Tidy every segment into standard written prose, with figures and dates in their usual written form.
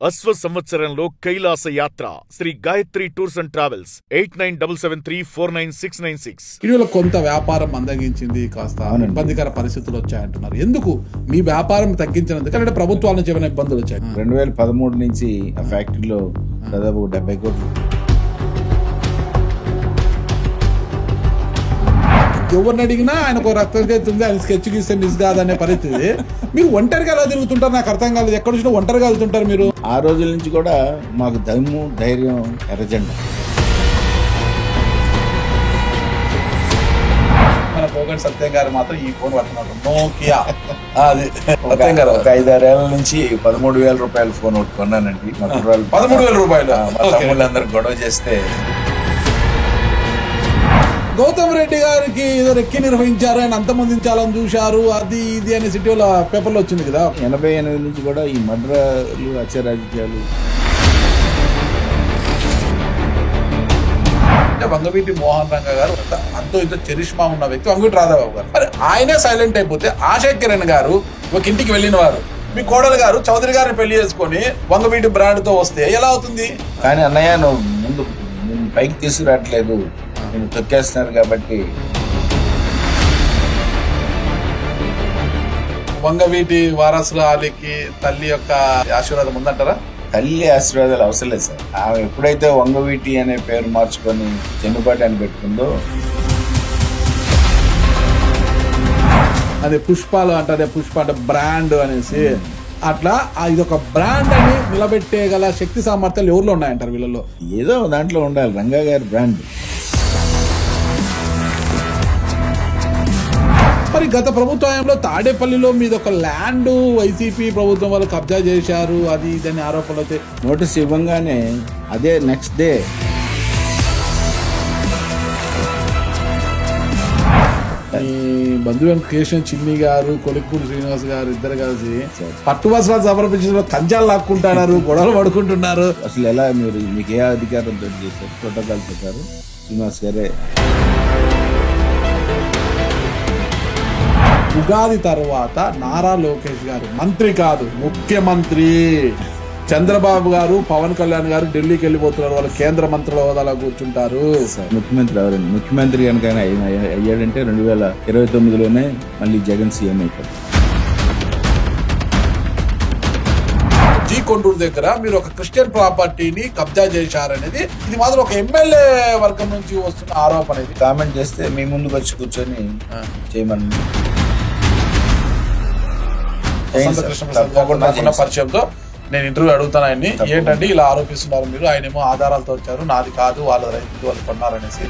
అశ్వ సంవత్సరంలో కైలాస యాత్ర Sri Gayatri tours and travels 8977349696. ఇటీవల కొంత వ్యాపారం మందగించింది, కాస్త ఇబ్బందికర పరిస్థితులు వచ్చాయంటున్నారు. ఎందుకు మీ వ్యాపారం తగ్గించినందుకు అంటే ప్రభుత్వాల నుంచి ఏమైనా ఇబ్బందులు వచ్చాయి? 2013 నుంచి ఆ ఫ్యాక్టరీలో దాదాపు 70 కోట్లు. ఎవరిని అడిగినా ఆయనకు రక్తం చేస్తుంది, ఆయన స్కెచ్ గీస్తే మిస్ కాదనే పరిస్థితి. మీరు ఒంటరిగా ఎలా తిరుగుతుంటారు నాకు అర్థం కాలేదు. ఎక్కడ చూసినా ఒంటరిగా వెళ్తుంటారు మీరు. ఆ రోజుల నుంచి కూడా మాకు దమ్ము, ధైర్యం, ఎర్రజెండా. మన పోగంటి సత్యం గారు మాత్రం ఈ ఫోన్ పట్టుకున్నాడు, నోకియా. అది ఒక 5-6 ఏళ్ల నుంచి 13,000 రూపాయల ఫోన్ ఒకటి కొన్నానండి. 13,000 రూపాయలు. మా తమ్ముళ్ళందరూ గొడవ చేస్తే గౌతమ్ రెడ్డి గారికి ఏదో రెక్కి నిర్వహించారు, ఆయన అంతమొందించాలని చూశారు, అది ఇది అనే సిటీలో పేపర్లో వచ్చింది కదా. 88 నుంచి కూడా ఈ మద్రాలు, అత్యరాజకీయాలు. వంగవీటి మోహన్ రంగ గారు అంతో ఇంత చరిష్మా ఉన్న వ్యక్తి వంగవీటి రాధాబాబు గారు. మరి ఆయనే సైలెంట్ అయిపోతే ఆశా కిరణ్ గారు ఒక ఇంటికి వెళ్ళిన వారు, మీ కోడలు గారు చౌదరి గారిని పెళ్లి చేసుకొని వంగవీటి బ్రాండ్ తో వస్తే ఎలా అవుతుంది? కానీ అన్నయ్య నువ్వు ముందు నేను పైకి తీసుకురావట్లేదు, నేను తొక్కేస్తున్నారు కాబట్టి. వంగవీటి వారసురాలికి తల్లి యొక్క ఆశీర్వాదం ఉందంటారా? తల్లి ఆశీర్వాదాలు అవసరం లేదు సార్. ఆమె ఎప్పుడైతే వంగవీటి అనే పేరు మార్చుకొని చెన్నుపాటి అని పెట్టుకుందో, అదే పుష్పాలు అంటారే, పుష్ప అంటే బ్రాండ్ అనేసి, అట్లా ఇది ఒక బ్రాండ్ అని నిలబెట్టేగల శక్తి సామర్థ్యాలు ఎవరిలో ఉన్నాయంటారు వీళ్ళలో? ఏదో దాంట్లో ఉండాలి. రంగా గారి బ్రాండ్. మరి గత ప్రభుత్వంలో తాడేపల్లిలో మీద ఒక ల్యాండ్ వైసీపీ ప్రభుత్వం వాళ్ళు కబ్జా చేశారు, అది ఇదని ఆరోపణలు అయితే నోటీస్ ఇవ్వగానే అదే నెక్స్ట్ డే ఈ బంధువు కృష్ణ చిన్ని గారు, కొలిక్పూడి శ్రీనివాస్ గారు ఇద్దరు కలిసి పట్టు వస్త్రాలు సమర్పించిన కంచాలు లాక్కుంటున్నారు, గొడవలు పడుకుంటున్నారు. అసలు ఎలా మీకు ఏ అధికారంతో చేశారు? ప్రోటోకాల్ పెట్టారు శ్రీనివాస్ గారే. ఉగాది తర్వాత నారా లోకేష్ గారు మంత్రి కాదు, ముఖ్యమంత్రి. చంద్రబాబు గారు, పవన్ కళ్యాణ్ గారు ఢిల్లీకి వెళ్ళిపోతున్నారు, వాళ్ళు కేంద్ర మంత్రుల హోదాలో కూర్చుంటారు. ముఖ్యమంత్రి ఎవరండి? ముఖ్యమంత్రి కనుక అయ్యాడంటే 2029లోనే మళ్ళీ జగన్ సీఎం అయిపోతారు. జీ కొండూరు దగ్గర మీరు ఒక క్రిస్టియన్ ప్రాపర్టీని కబ్జా చేశారనేది ఇది మాత్రం ఒక ఎమ్మెల్యే వర్గం నుంచి వస్తున్న ఆరోపణ. ఇది కామెంట్ చేస్తే మీ ముందుకు వచ్చి కూర్చొని చేయమని పరిచయంతో నేను ఇంటర్వ్యూ అడుగుతాను ఆయన్ని, ఏంటండి ఇలా ఆరోపిస్తున్నారు మీరు, ఆయన ఏమో ఆధారాలతో వచ్చారు, నాది కాదు, వాళ్ళ రైతు వాళ్ళు కొన్నారనేసి.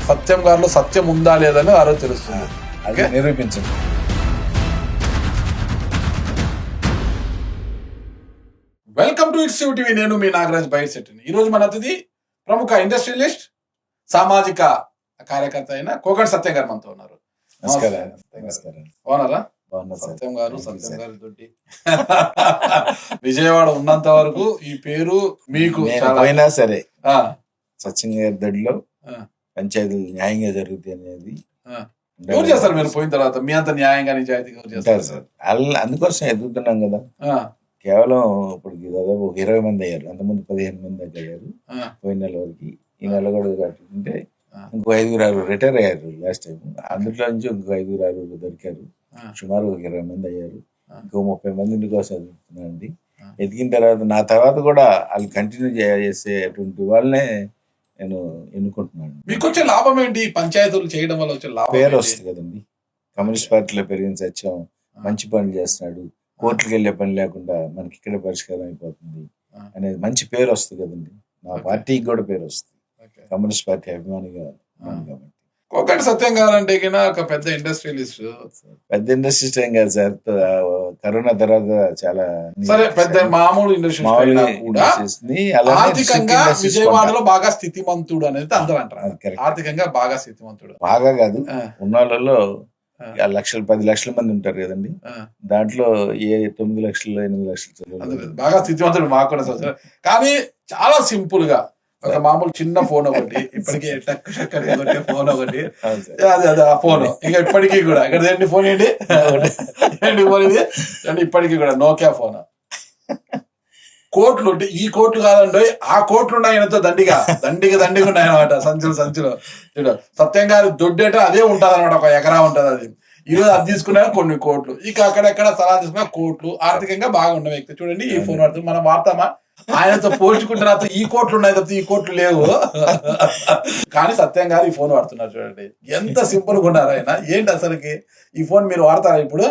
సత్యం గారిలో సత్యం ఉందా లేదని ఆ రోజు తెలుస్తుంది. అదే నిరూపించండి. Welcome to its TV. నేను మీ నాగరాజ్ బైర్శెట్టిని. ఈ రోజు మన అతిథి ప్రముఖ ఇండస్ట్రియలిస్ట్, సామాజిక కార్యకర్త అయిన కోగంటి సత్యం గారు మనతో ఉన్నారు. బాగున్నారా? సత్యం గారు దొడ్డి విజయవాడ ఉన్నంత వరకు ఈ పేరు మీకు అయినా సరే సత్యం గారి దొడ్డిలో పంచాయతీలు న్యాయంగా జరుగుతాయి అనేది ఎవరు చేస్తారు? మీరు పోయిన తర్వాత మీ అంత న్యాయంగా నిజాయితీగా చేస్తారు సార్. అందుకోసం ఎదుగుతున్నాం కదా. కేవలం ఇప్పుడు దాదాపు 20 మంది అయ్యారు, అంతకుముందు 15 మంది అయ్యారు పోయిన నెల వరకు. ఈ నెల కూడా కట్టుకుంటే ఇంకో 5-6 రిటైర్ అయ్యారు లాస్ట్ టైం. అందులో నుంచి ఇంకో 5-6 దొరికారు. సుమారు 20 మంది అయ్యారు. ఇంకో 30 మంది ఇందుకోసం ఎదుగుతున్నానండి. ఎదిగిన తర్వాత నా తర్వాత కూడా వాళ్ళు కంటిన్యూ చేసేటువంటి వాళ్ళనే నేను ఎన్నుకుంటున్నాను. మీకు వచ్చే లాభం ఏంటి? పంచాయతీలు చేయడం వల్ల వచ్చే లాభం పేరు వస్తుంది కదండి. కమ్యూనిస్ట్ పార్టీలో పెరిగిన సత్యం మంచి పనులు చేస్తున్నాడు, కోర్టుకు వెళ్ళే పని లేకుండా మనకి ఇక్కడ పరిష్కారం అయిపోతుంది అనేది మంచి పేరు వస్తుంది కదండి. నా పార్టీకి కూడా పేరు వస్తుంది, కమ్యూనిస్ట్ పార్టీ అభిమానిగా. కోగంటి సత్యం గారు అంటే ఒక పెద్ద ఇండస్ట్రియలిస్ట్. పెద్ద ఇండస్ట్రియలిస్ట్ ఏం కాదు సార్. కరోనా తర్వాత చాలా సరే పెద్ద మామూలు ఇండస్ట్రియలిస్ట్ ఆర్థికంగా విజయవాడలో బాగా స్థితిమంతుడు అనేది అందరూ అంటారు. ఆర్థికంగా బాగా స్థితిమంతుడు బాగా కాదు, ఉన్న వాళ్ళలో 10 లక్షల మంది ఉంటారు కదండి. దాంట్లో 9 లక్షలు 8 లక్షలు బాగా స్థితివంతుడు మాకు కూడా. కానీ చాలా సింపుల్ గా ఒక మామూలు చిన్న ఫోన్ ఒకటి, ఇప్పటికీ టక్ టక్ అని కొట్టే ఫోన్ ఒకటి, అదే ఆ ఫోన్ ఇంకా ఇప్పటికీ కూడా ఇక్కడ ఏంటి ఫోన్ ఏంటి ఫోన్ ఇది అంటే ఇప్పటికీ కూడా నోకియా ఫోన్. కోట్లు ఉంటే ఈ కోట్లు కాదండి, ఆ కోట్లు ఉన్నాయి ఆయనతో దండిగా ఉన్నాయి అనమాట, సంచులు. చూడు సత్యం గారి దొడ్డి అంటే అదే ఉంటది అనమాట, ఒక ఎకరా ఉంటది అది. ఈ రోజు అది తీసుకున్నా కొన్ని కోట్లు, ఇక అక్కడెక్కడ స్థలాలు తీసుకున్నా కోట్లు. ఆర్థికంగా బాగా ఉన్న వ్యక్తి చూడండి ఈ ఫోన్ వాడుతుంది. మనం వాడతామా? ఆయనతో పోల్చుకుంటే నాతో ఈ కోట్లు ఉన్నాయి తప్ప ఈ కోట్లు లేవు. కానీ సత్యం గారు ఈ ఫోన్ వాడుతున్నారు చూడండి, ఎంత సింపుల్ గా ఉన్నారు ఆయన. ఏంటి అసలుకి ఈ ఫోన్ మీరు వాడతారా ఇప్పుడు?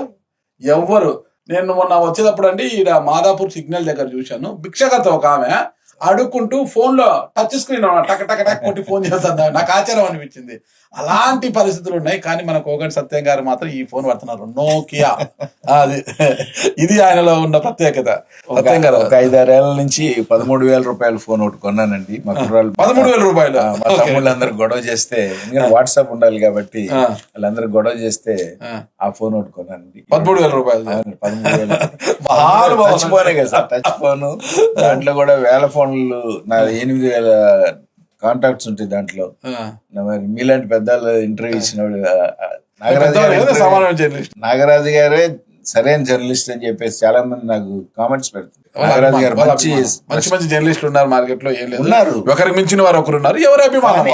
ఎవ్వరు. నేను మొన్న వచ్చేటప్పుడు అండి ఈడ మాదాపూర్ సిగ్నల్ దగ్గర చూశాను, భిక్షకర్త ఒక ఆమె అడుక్కుంటూ ఫోన్ లో టచ్ స్క్రీన్ టక్ టక్ టక్ కొట్టి ఫోన్ చేస్తుంది. నాకు ఆశ్చర్యం అనిపించింది. అలాంటి పరిస్థితులు ఉన్నాయి. కానీ మన కోగంటి సత్యం గారు మాత్రం ఈ ఫోన్ పడుతున్నారు, నోకియా. అది ఇది ఆయనలో ఉన్న ప్రత్యేకత. సత్యం గారు ఒక 5-6 ఏళ్ల నుంచి 13,000 రూపాయల ఫోన్ ఒకటి కొన్నానండి. మా కుర్రాళ్ళు 13,000 రూపాయలు. మా తమ్ముళ్ళందరూ గొడవ చేస్తే, ఎందుకంటే వాట్సాప్ ఉండాలి కాబట్టి వాళ్ళందరూ గొడవ చేస్తే ఆ ఫోన్ ఒకటి కొన్నానండి. 13,000 రూపాయలు. 13,000 టచ్ ఫోనే కదా సార్, టచ్ ఫోన్. దాంట్లో కూడా వేల ఫోన్లు, నా 8,000 కాంటాక్ట్స్ ఉంటాయి దాంట్లో. మరి మీలాంటి పెద్దలు ఇంటర్వ్యూ ఇచ్చినప్పుడు నాగరాజు గారే సరైన జర్నలిస్ట్ అని చెప్పేసి చాలా మంది నాకు కామెంట్స్ పెడతారు. నాగరాజు గారు మంచి జర్నలిస్టులు ఉన్నారు మార్కెట్ లో, ఏం లేదు ఉన్నారు, ఒకరికి మించిన వారు ఒకరు ఉన్నారు. ఎవరు అభిమానం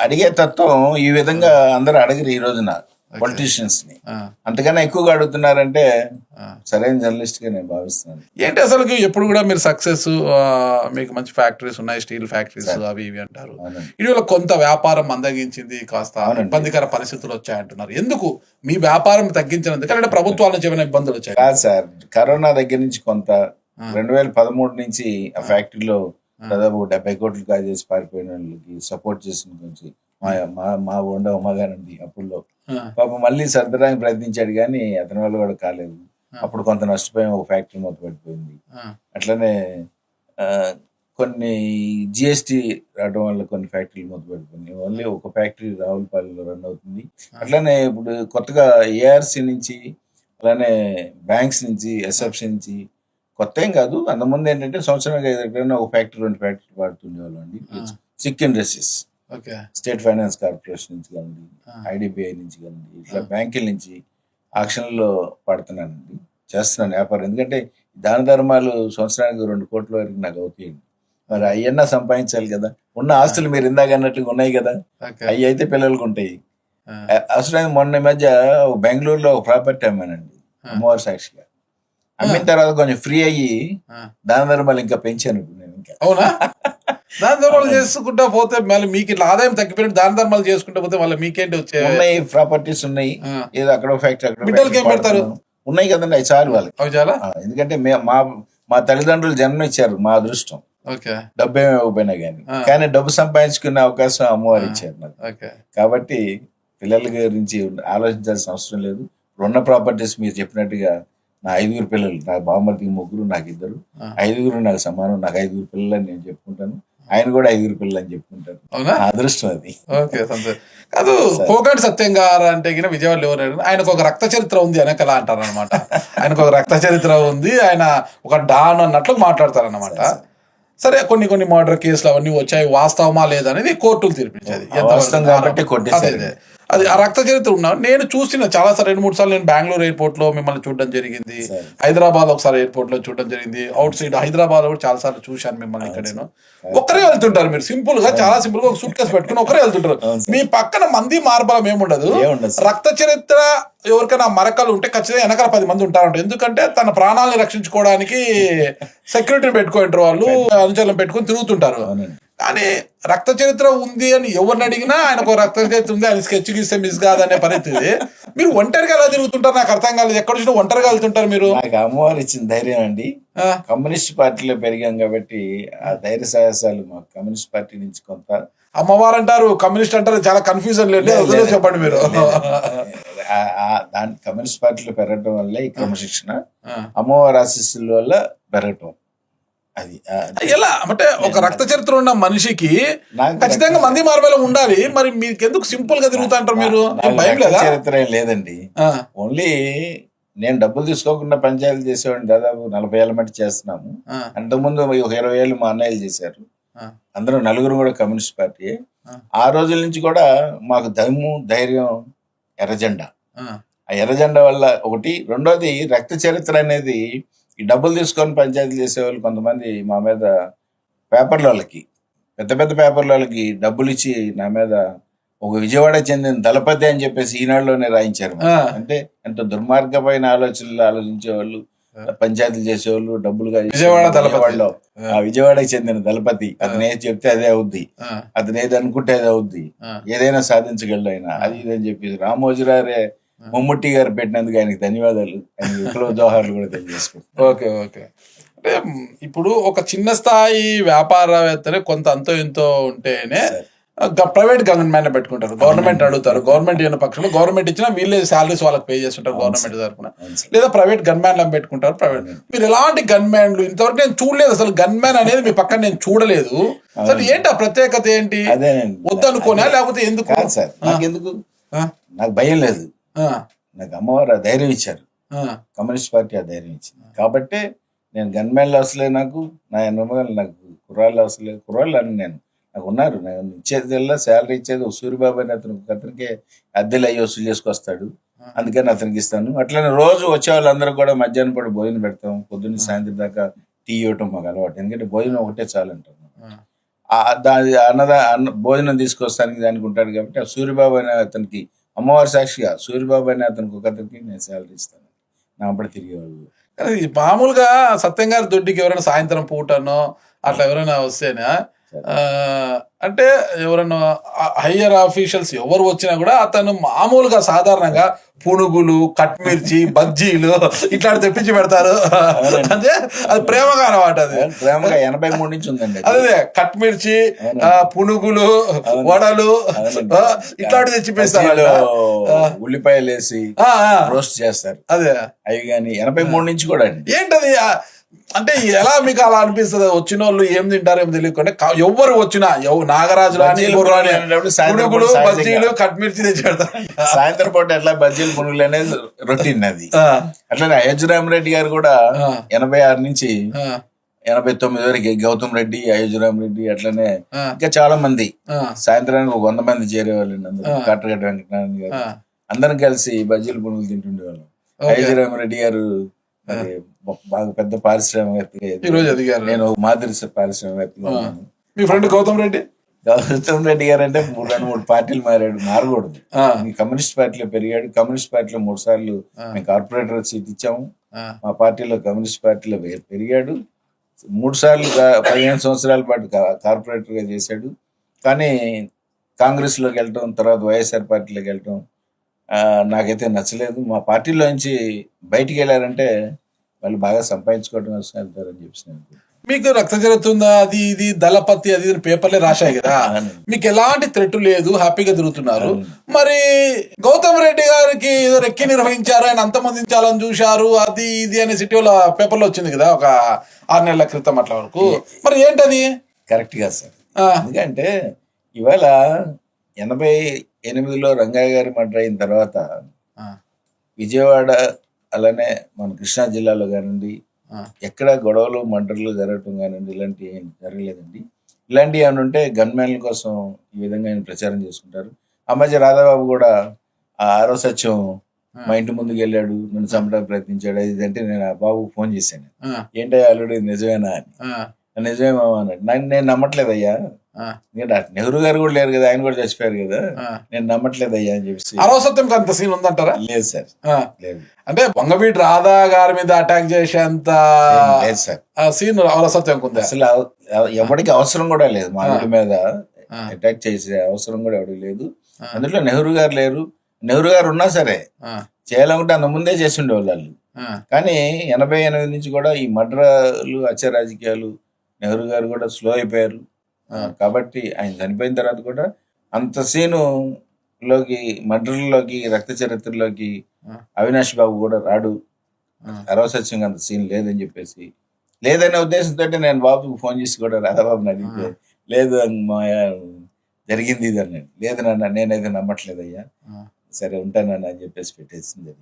అడిగే తత్వం ఈ విధంగా అందరూ అడగరు ఈ రోజున పొలిటీషియన్స్ ని. అంతకన్నా ఎక్కువగా అడుగుతున్నారంటే సరైన జర్నలిస్ట్ గా నేను భావిస్తున్నాను. ఏంటి అసలు ఎప్పుడు కూడా మీరు సక్సెస్, మీకు మంచి ఫ్యాక్టరీస్ ఉన్నాయి, స్టీల్ ఫ్యాక్టరీస్ అవి ఇవి అంటారు. ఇటీవల కొంత వ్యాపారం మందగించింది, కాస్త ఇబ్బందికర పరిస్థితులు వచ్చాయంటున్నారు. ఎందుకు మీ వ్యాపారం తగ్గించినందుకు, అంటే ప్రభుత్వాల నుంచి ఏమైనా ఇబ్బందులు వచ్చాయి? కాదు సార్, కరోనా దగ్గర నుంచి కొంత 2013 నుంచి ఆ ఫ్యాక్టరీలో దాదాపు 70 కోట్లు కాజేసి పారిపోయిన వాళ్ళకి సపోర్ట్ చేసిన గురించి మా ఉమ్మగానండి అప్పుల్లో పాపం మళ్ళీ సర్దడానికి ప్రయత్నించాడు, కానీ అతని వల్ల కూడా కాలేదు. అప్పుడు కొంత నష్టపోయాం, ఒక ఫ్యాక్టరీ మొత్తం పడిపోయింది. అట్లనే కొన్ని జిఎస్టీ రావడం వల్ల కొన్ని ఫ్యాక్టరీలు మొత్తం పడిపోయింది. ఓన్లీ ఒక ఫ్యాక్టరీ రావులపాలెంలో రన్ అవుతుంది. అట్లనే ఇప్పుడు కొత్తగా ఏఆర్సీ నుంచి, అలానే బ్యాంక్స్ నుంచి, ఎస్ఎఫ్సి నుంచి, కొత్త ఏం కాదు, అంతకుముందు ఏంటంటే సంవత్సరానికి ఎక్కడైనా ఒక ఫ్యాక్టరీ 2 ఫ్యాక్టరీ వాడుతుండేవాళ్ళు అండి. Sick industries, state finance corporation నుంచి కానీ, ఐడిబిఐ నుంచి కానీ, ఇట్లా బ్యాంకుల నుంచి ఆక్షన్లో పడుతున్నానండి, చేస్తున్నాను వ్యాపారం. ఎందుకంటే దాన ధర్మాలు సంవత్సరానికి 2 కోట్ల వరకు నాకు అవుతాయండి. మరి అయ్యన్నా సంపాదించాలి కదా. ఉన్న ఆస్తులు మీరు ఇందాక అన్నట్టుగా ఉన్నాయి కదా, అవి అయితే పిల్లలకు ఉంటాయి. అసలు మొన్న మధ్య బెంగళూరులో ఒక ప్రాపర్టీ అమ్మానండి అమ్మవారి సాక్షిగా. అమ్మిన తర్వాత కొంచెం ఫ్రీ అయ్యి దాన ధర్మాలు ఇంకా పెంచాను నేను. ఇంకా అవునా? దాన ధర్మాలు చేసుకుంటా పోతే మళ్ళీ మీకు ఇట్లా ఆదాయం తగ్గిపోయినట్టు దాన ధర్మాలు చేసుకుంటా పోతే మళ్ళీ మీకేంటి వచ్చే? ఉన్నాయి, ప్రాపర్టీస్ ఉన్నాయి, ఏదో అక్కడ ఫ్యాక్టరీ, అక్కడ బిడ్డలకి ఏం పెడతారు? ఉన్నాయి కదండి, అవి చాలు వాళ్ళకి. అవి చాలా. ఎందుకంటే మా తల్లిదండ్రులు జన్మ ఇచ్చారు, మా అదృష్టం. డబ్బు ఏమి ఇవ్వకపోయినా కానీ డబ్బు సంపాదించుకునే అవకాశం అమ్మవారు ఇచ్చారు నాకు. కాబట్టి పిల్లల గురించి ఆలోచించాల్సిన అవసరం లేదు. ఉన్న ప్రాపర్టీస్ మీరు చెప్పినట్టుగా నా 5 పిల్లలు, నా బామ్మర్దికి 3, నాకు 2, 5 నాకు సమానం. నాకు 5 పిల్లలు అని నేను చెప్పుకుంటాను, ఆయన కూడా 5 పిల్లలు అని చెప్పుకుంటారు. అదృష్టం అది. కాదు, కోగంటి సత్యం గారు అంటే విజయవాడలో ఎవరు, ఆయనకు ఒక రక్త చరిత్ర ఉంది వెనకలా అంటారు అనమాట. ఆయనకు ఒక రక్త చరిత్ర ఉంది, ఆయన ఒక డాన్ అన్నట్లు మాట్లాడతారు అనమాట. సరే, కొన్ని మర్డర్ కేసులు అవన్నీ వచ్చాయి, వాస్తవమా లేదనేది కోర్టులు తీర్పించేది. అది ఆ రక్త చరిత్ర ఉన్నా నేను చూసిన చాలా సార్లు 2-3 సార్లు నేను బెంగళూరు ఎయిర్పోర్ట్ లో మిమ్మల్ని చూడడం జరిగింది, హైదరాబాద్ ఒకసారి ఎయిర్పోర్ట్ లో చూడడం జరిగింది, అవుట్ సైడ్ హైదరాబాద్ కూడా చాలా సార్లు చూశాను మిమ్మల్ని. ఇక్కడ నేను ఒక్కరే వెళ్తుంటారు, మీరు సింపుల్ గా, చాలా సింపుల్ గా ఒక సూట్ కేసు పెట్టుకుని ఒకరే వెళ్తుంటారు. మీ పక్కన మంది మార్బలం ఏముండదు. రక్త చరిత్ర ఎవరికైనా మరకలు ఉంటే ఖచ్చితంగా వెనకాల 10 మంది ఉంటారంట. ఎందుకంటే తన ప్రాణాలను రక్షించుకోవడానికి సెక్యూరిటీ పెట్టుకుంటారు, వాళ్ళు అనుచరులను పెట్టుకుని తిరుగుతుంటారు. కానీ రక్త చరిత్ర ఉంది అని ఎవరిని అడిగినా ఆయనకు రక్త చరిత్ర ఉంది, ఆయన స్కెచ్ గీస్తే మిస్ కాదనే పరిస్థితి. మీరు ఒంటరిగా ఎలా తిరుగుతుంటారు నాకు అర్థం కాలేదు. ఎక్కడ వచ్చినా ఒంటరిగా వెళ్తుంటారు మీరు. నాకు అమ్మవారు ఇచ్చిన ధైర్యం అండి. కమ్యూనిస్ట్ పార్టీలో పెరిగాం కాబట్టి ఆ ధైర్య సాహసాలు మాకు కమ్యూనిస్ట్ పార్టీ నుంచి కొంత. అమ్మవారు అంటారు, కమ్యూనిస్ట్ అంటారు, చాలా కన్ఫ్యూజన్ లేదు, చెప్పండి మీరు. దాని కమ్యూనిస్ట్ పార్టీలో పెరగటం వల్ల ఈ క్రమశిక్షణ, అమ్మవారి ఆశీస్సుల వల్ల పెరగటం. అది ఎలా అంటే ఒక రక్త చరిత్ర ఉన్న మనిషికి ఖచ్చితంగా మంది మార్బలం ఉండాలి. మరి మీకు ఎందుకు సింపుల్ గా తిరుగుతా అంటారు మీరు? చరిత్ర ఏం లేదండి, ఓన్లీ నేను డబ్బులు తీసుకోకుండా పంచాయతీలు చేసేవాడిని. దాదాపు 40 ఏళ్ళ మట్టి చేస్తున్నాము. అంతకుముందు ఒక 20 ఏళ్ళు మా అన్నయ్యలు చేశారు. అందరూ నలుగురు కూడా కమ్యూనిస్ట్ పార్టీ. ఆ రోజుల నుంచి కూడా మాకు దమ్ము ధైర్యం ఎర్రజెండా. ఆ ఎర్రజెండా వల్ల ఒకటి. రెండోది రక్త చరిత్ర అనేది ఈ డబ్బులు తీసుకొని పంచాయతీలు చేసేవాళ్ళు కొంతమంది మా మీద పేపర్ల వాళ్ళకి, పెద్ద పెద్ద పేపర్ల వాళ్ళకి డబ్బులు ఇచ్చి నా మీద ఒక విజయవాడ చెందిన దళపతి అని చెప్పేసి ఈనాడులోనే రాయించారు. అంటే ఎంత దుర్మార్గమైన ఆలోచనలు ఆలోచించేవాళ్ళు, పంచాయతీలు చేసేవాళ్ళు, డబ్బులుగా విజయవాడలో విజయవాడకి చెందిన దళపతి. అతను ఏది చెప్తే అదే అవుద్ది, అతను ఏది అనుకుంటే అదే అవుద్ది, ఏదైనా సాధించగలడు ఆయన, అది ఇదని చెప్పి రామోజీరారే మమ్ముట్టి గారు పెట్టినందుకు ఆయనకి ధన్యవాదాలు, ఆయన విప్లవ జోహార్లు కూడా తెలియజేసుకుంటారు. Okay okay. అంటే ఇప్పుడు ఒక చిన్న స్థాయి వ్యాపారవేత్తనే కొంత అంతో ఎంతో ఉంటేనే ప్రైవేట్ గవర్నమెంట్ పెట్టుకుంటారు. గవర్నమెంట్ అడుగుతారు, గవర్నమెంట్ ఇచ్చిన పక్షంలో గవర్నమెంట్ ఇచ్చినా వీళ్ళే సాలరీస్ వాళ్ళకి పే చేస్తుంటారు గవర్నమెంట్ తరఫున. లేదా ప్రైవేట్ గన్ మ్యాన్ పెట్టుకుంటారు. ప్రైవేట్ మీరు ఎలాంటి గన్ మ్యాన్లు ఇంతవరకు నేను చూడలేదు. అసలు గన్ మ్యాన్ అనేది మీ పక్కన నేను చూడలేదు. అసలు ఏంటి ఆ ప్రత్యేకత ఏంటి? వద్దనుకోనా లేకపోతే ఎందుకు? సార్ నాకెందుకు, నాకు భయం లేదు. నాకు అమ్మవారు ఆ ధైర్యం ఇచ్చారు, కమ్యూనిస్ట్ పార్టీ ఆ ధైర్యం ఇచ్చింది కాబట్టి నేను గన్ మ్యాన్లు అవసరం లేదు. నాకు నాకు కుర్రాళ్ళు అవసరం లేదు. కుర్రాళ్ళు అని నాకు ఉన్నారు. నేను ఇచ్చేదల్లా శాలరీ ఇచ్చేది సూర్యబాబు అని అతనికి అద్దెలు అయ్యి వసూలు చేసుకొస్తాడు, అందుకని అతనికి ఇస్తాను. అట్లనే రోజు వచ్చే వాళ్ళందరూ కూడా మధ్యాహ్నం పూట భోజనం పెడతాం, పొద్దున్న సాయంత్రం దాకా టీ ఇవ్వటం మాకు అలవాటు. ఎందుకంటే భోజనం ఒకటే చాలు అంటాను. దాని భోజనం తీసుకొస్తానికి దానికి ఉంటాడు కాబట్టి ఆ సూర్యబాబు అనే అతనికి అమ్మవారి సాక్షిగా సూర్యబాబు అనే అతనికి ఒకరికి నేను శాలరీ ఇస్తాను. నా అప్పుడు తిరిగేవాళ్ళు. కానీ మామూలుగా సత్యం గారి దొడ్డికి ఎవరైనా సాయంత్రం పూటనో అట్లా ఎవరైనా వస్తేనా, అంటే ఎవరైనా హయ్యర్ ఆఫీషియల్స్ ఎవరు వచ్చినా కూడా అతను మామూలుగా సాధారణంగా పునుగులు, కట్మిర్చి, బజ్జీలు ఇట్లాంటి తెప్పించి పెడతారు. అదే అది ప్రేమగా అనమాట. అది ప్రేమగా 83 నుంచి ఉందండి. అదే కట్మిర్చి, పునుగులు, వడలు ఇట్లాంటివి తెచ్చిపిస్తారు. ఉల్లిపాయలు వేసి రోస్ట్ చేస్తారు. అదే అవి కానీ 83 నుంచి కూడా అండి. ఏంటది అంటే ఎలా మీకు అలా అనిపిస్తుంది? వచ్చిన వాళ్ళు ఏం తింటారేమో తెలియకుండా ఎవరు వచ్చినా నాగరాజు పునుగులు, బజ్జీలు, కట్మిర్చి తెచ్చి పెడతారు. సాయంత్రం పూట ఎట్లా బజ్జీలు, పునుగులు అనేది రొటీన్ అది. అట్లనే అయోధ్యరామరెడ్డి గారు కూడా 86 నుంచి 89 వరకు గౌతమ్ రెడ్డి, అయోధ్యరామరెడ్డి అట్లనే ఇంకా చాలా మంది సాయంత్రానికి 100 మంది చేరేవాళ్ళండి. అందరూ కాటరగడ్డ వెంకటనారాయణ గారు అందరం కలిసి బజ్జీలు, పునుగులు తింటుండేవాళ్ళం. అయోధ్యరామరెడ్డి గారు బాగా పెద్ద పారిశ్రామికవేత్త, నేను మాదిరి పారిశ్రామికవేత్త. మీ ఫ్రెండ్ గౌతమ్ రెడ్డి గారు అంటే 2-3 పార్టీలు మారకూడదు. కమ్యూనిస్ట్ పార్టీలో పెరిగాడు. కమ్యూనిస్ట్ పార్టీలో 3 సార్లు మేము కార్పొరేటర్ సీట్ ఇచ్చాము. మా పార్టీలో కమ్యూనిస్ట్ పార్టీలో పెరిగాడు. 3 సార్లు 15 సంవత్సరాల పాటు కార్పొరేటర్ గా చేశాడు. కానీ కాంగ్రెస్ లోకి వెళ్ళటం, తర్వాత వైఎస్ఆర్ పార్టీలోకి వెళ్ళటం నాకైతే నచ్చలేదు. మా పార్టీలో నుంచి బయటికి వెళ్ళారంటే వాళ్ళు బాగా సంపాదించుకోవడం కోసం వెళ్తారని చెప్పి. మీకు రక్త జరుగుతుందా, అది ఇది దళపతి అది పేపర్లే రాశాయి కదా, మీకు ఎలాంటి థ్రెట్ లేదు, హ్యాపీగా తిరుగుతున్నారు. మరి గౌతమ్ రెడ్డి గారికి ఏదో రెక్కి నిర్వహించారు, ఆయన అంతమందించాలని చూశారు, అది ఇది అనే సిటీలో పేపర్లో వచ్చింది కదా ఒక 6 నెలల క్రితం అట్లా వరకు. మరి ఏంటది? కరెక్ట్ గా సార్. ఎందుకంటే ఇవాళ 88లో రంగయ్య గారి మర్డర్ అయిన తర్వాత విజయవాడ అలానే మన కృష్ణా జిల్లాలో కానివ్వండి ఎక్కడ గొడవలు, మర్డర్లు జరగటం కానివ్వండి ఇలాంటివి ఏం జరగలేదండి. ఇలాంటివి ఏమైనా ఉంటే గన్మ్యాన్ల కోసం ఈ విధంగా ఆయన ప్రచారం చేసుకుంటారు. ఆ మధ్య రాధాబాబు కూడా ఆ 6వ సత్యం మా ఇంటి ముందుకు వెళ్ళాడు, నన్ను చంపడానికి ప్రయత్నించాడు, ఇది అంటే నేను ఆ బాబుకు ఫోన్ చేశాను. ఏంటో అల్లుడు నిజమేనా అని. నిజమేమో అన్నాడు. నేను నమ్మట్లేదయ్యా, నెహ్రూ గారు కూడా లేరు కదా, ఆయన కూడా చచ్చిపోయారు కదా, నేను నమ్మట్లేదయ్యా అని చెప్పి. 6వ సత్యంకి అంత సీన్ ఉందంటారా? లేదు సార్, లేదు. అంటే వంగవీటి రాధా గారి మీద అటాక్ చేసేంత లేదు సార్ సీన్ 6వ సత్యంకి ఉంది. అసలు ఎవరికి అవసరం కూడా లేదు, మా ఇంటి మీద అటాక్ చేసే అవసరం కూడా ఎవరికి లేదు. అందులో నెహ్రూ గారు లేరు. నెహ్రూ గారు ఉన్నా సరే చేయాలనుకుంటే అంత ముందే చేసి ఉండేవాళ్ళు వాళ్ళు. కానీ 88 నుంచి కూడా ఈ మర్డర్లు, హత్య రాజకీయాలు, నెహ్రూ గారు కూడా స్లో అయిపోయారు. కాబట్టి ఆయన చనిపోయిన తర్వాత కూడా అంత సీను లోకి, మర్డర్లోకి, రక్త చరిత్రలోకి అవినాష్ బాబు కూడా రాడు. 6వ సత్యం అంత సీన్ లేదని చెప్పేసి, లేదనే ఉద్దేశంతో నేను బాబుకి ఫోన్ చేసి కూడా రాధాబాబుని అడిగితే లేదు జరిగింది ఇది అన్నాడు. లేదు నాన్న నేనైతే నమ్మట్లేదయ్యా, సరే ఉంటానన్న అని చెప్పేసి పెట్టేసింది.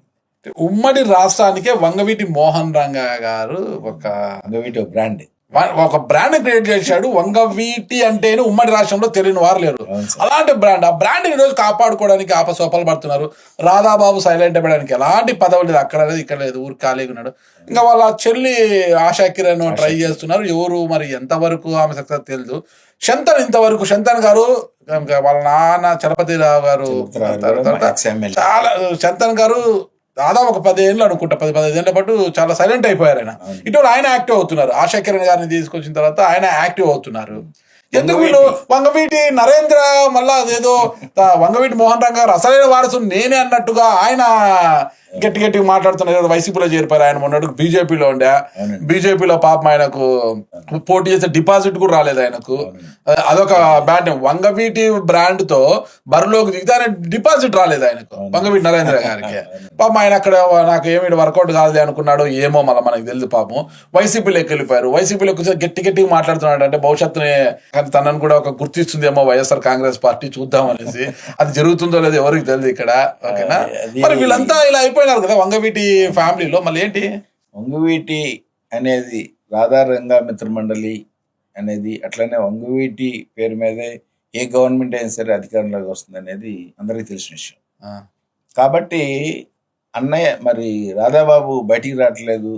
ఉమ్మడి రాష్ట్రానికే వంగవీటి మోహన్ రంగా గారు ఒక వంగవీటి బ్రాండ్. ఒక బ్రాండ్ క్రియేట్ చేశాడు. వంగవీటి అంటేనే ఉమ్మడి రాష్ట్రంలో తెలియని వారు లేరు. అలాంటి బ్రాండ్, ఆ బ్రాండ్ ఈ రోజు కాపాడుకోవడానికి ఆపసోపాలు పడుతున్నారు. రాధాబాబు సైలెంట్ అవ్వడానికి ఎలాంటి పదవి లేదు, అక్కడ లేదు ఇక్కడ లేదు, ఊరు ఖాళీగా ఉన్నాడు. ఇంకా వాళ్ళ చెల్లి ఆశా కిరణ్ ట్రై చేస్తున్నారు. ఎవరు మరి ఎంతవరకు ఆమె సక్సెస్ తెలియదు. శంతన్ ఇంతవరకు శంతన్ గారు వాళ్ళ నాన్న చలపతిరావు గారు చాలా శంతన్ గారు దాదాపు ఒక 10 ఏళ్ళు అనుకుంటా, 10-15 ఏళ్ల పాటు చాలా సైలెంట్ అయిపోయారు ఆయన. ఇటువంటి ఆయన యాక్టివ్ అవుతున్నారు. ఆశా కిరణ్ గారిని తీసుకొచ్చిన తర్వాత ఆయన యాక్టివ్ అవుతున్నారు. ఎందుకు వీళ్ళు వంగవీటి నరేంద్ర మళ్ళా అదేదో వంగవీటి మోహన్ రావు గారు అసలైన వారసు నేనే అన్నట్టుగా ఆయన గట్టిగా మాట్లాడుతున్నారు. వైసీపీలో చేరిపోయారు. ఆయన మొన్నటి బీజేపీలో ఉండే, బీజేపీలో పాపం ఆయనకు పోటీ చేసే డిపాజిట్ కూడా రాలేదు ఆయనకు. అదొక బ్యాడ్. వంగవీటి బ్రాండ్ తో బరిలోకి దిగితే ఆయన డిపాజిట్ రాలేదు ఆయనకు, వంగవీటి నరేంద్ర గారికి. పాపం ఆయన అక్కడ నాకు ఏమి వర్కౌట్ కాదు అనుకున్నాడు ఏమో, మళ్ళీ మనకు తెలియదు. పాపం వైసీపీలోకి వెళ్ళిపోయారు. వైసీపీలోకి గట్టిగా మాట్లాడుతున్నాడు. అంటే భవిష్యత్తుని తనను కూడా ఒక గుర్తిస్తుందేమో వైఎస్ఆర్ కాంగ్రెస్ పార్టీ, చూద్దాం అనేసి. అది జరుగుతుందో లేదో ఎవరికి తెలియదు ఇక్కడ. ఓకేనా, మరి వీళ్ళంతా ఇలా అయిపోయినారు కదా వంగవీటి ఫ్యామిలీలో. మళ్ళీ ఏంటి వంగవీటి అనేది రాధా రంగా మిత్ర మండలి అనేది అట్లనే వంగవీటి పేరు మీదే ఏ గవర్నమెంట్ అయినా సరే అధికారంలోకి వస్తుంది అనేది అందరికీ తెలిసిన విషయం. కాబట్టి అన్నయ్య మరి రాధాబాబు బయటికి రావట్లేదు,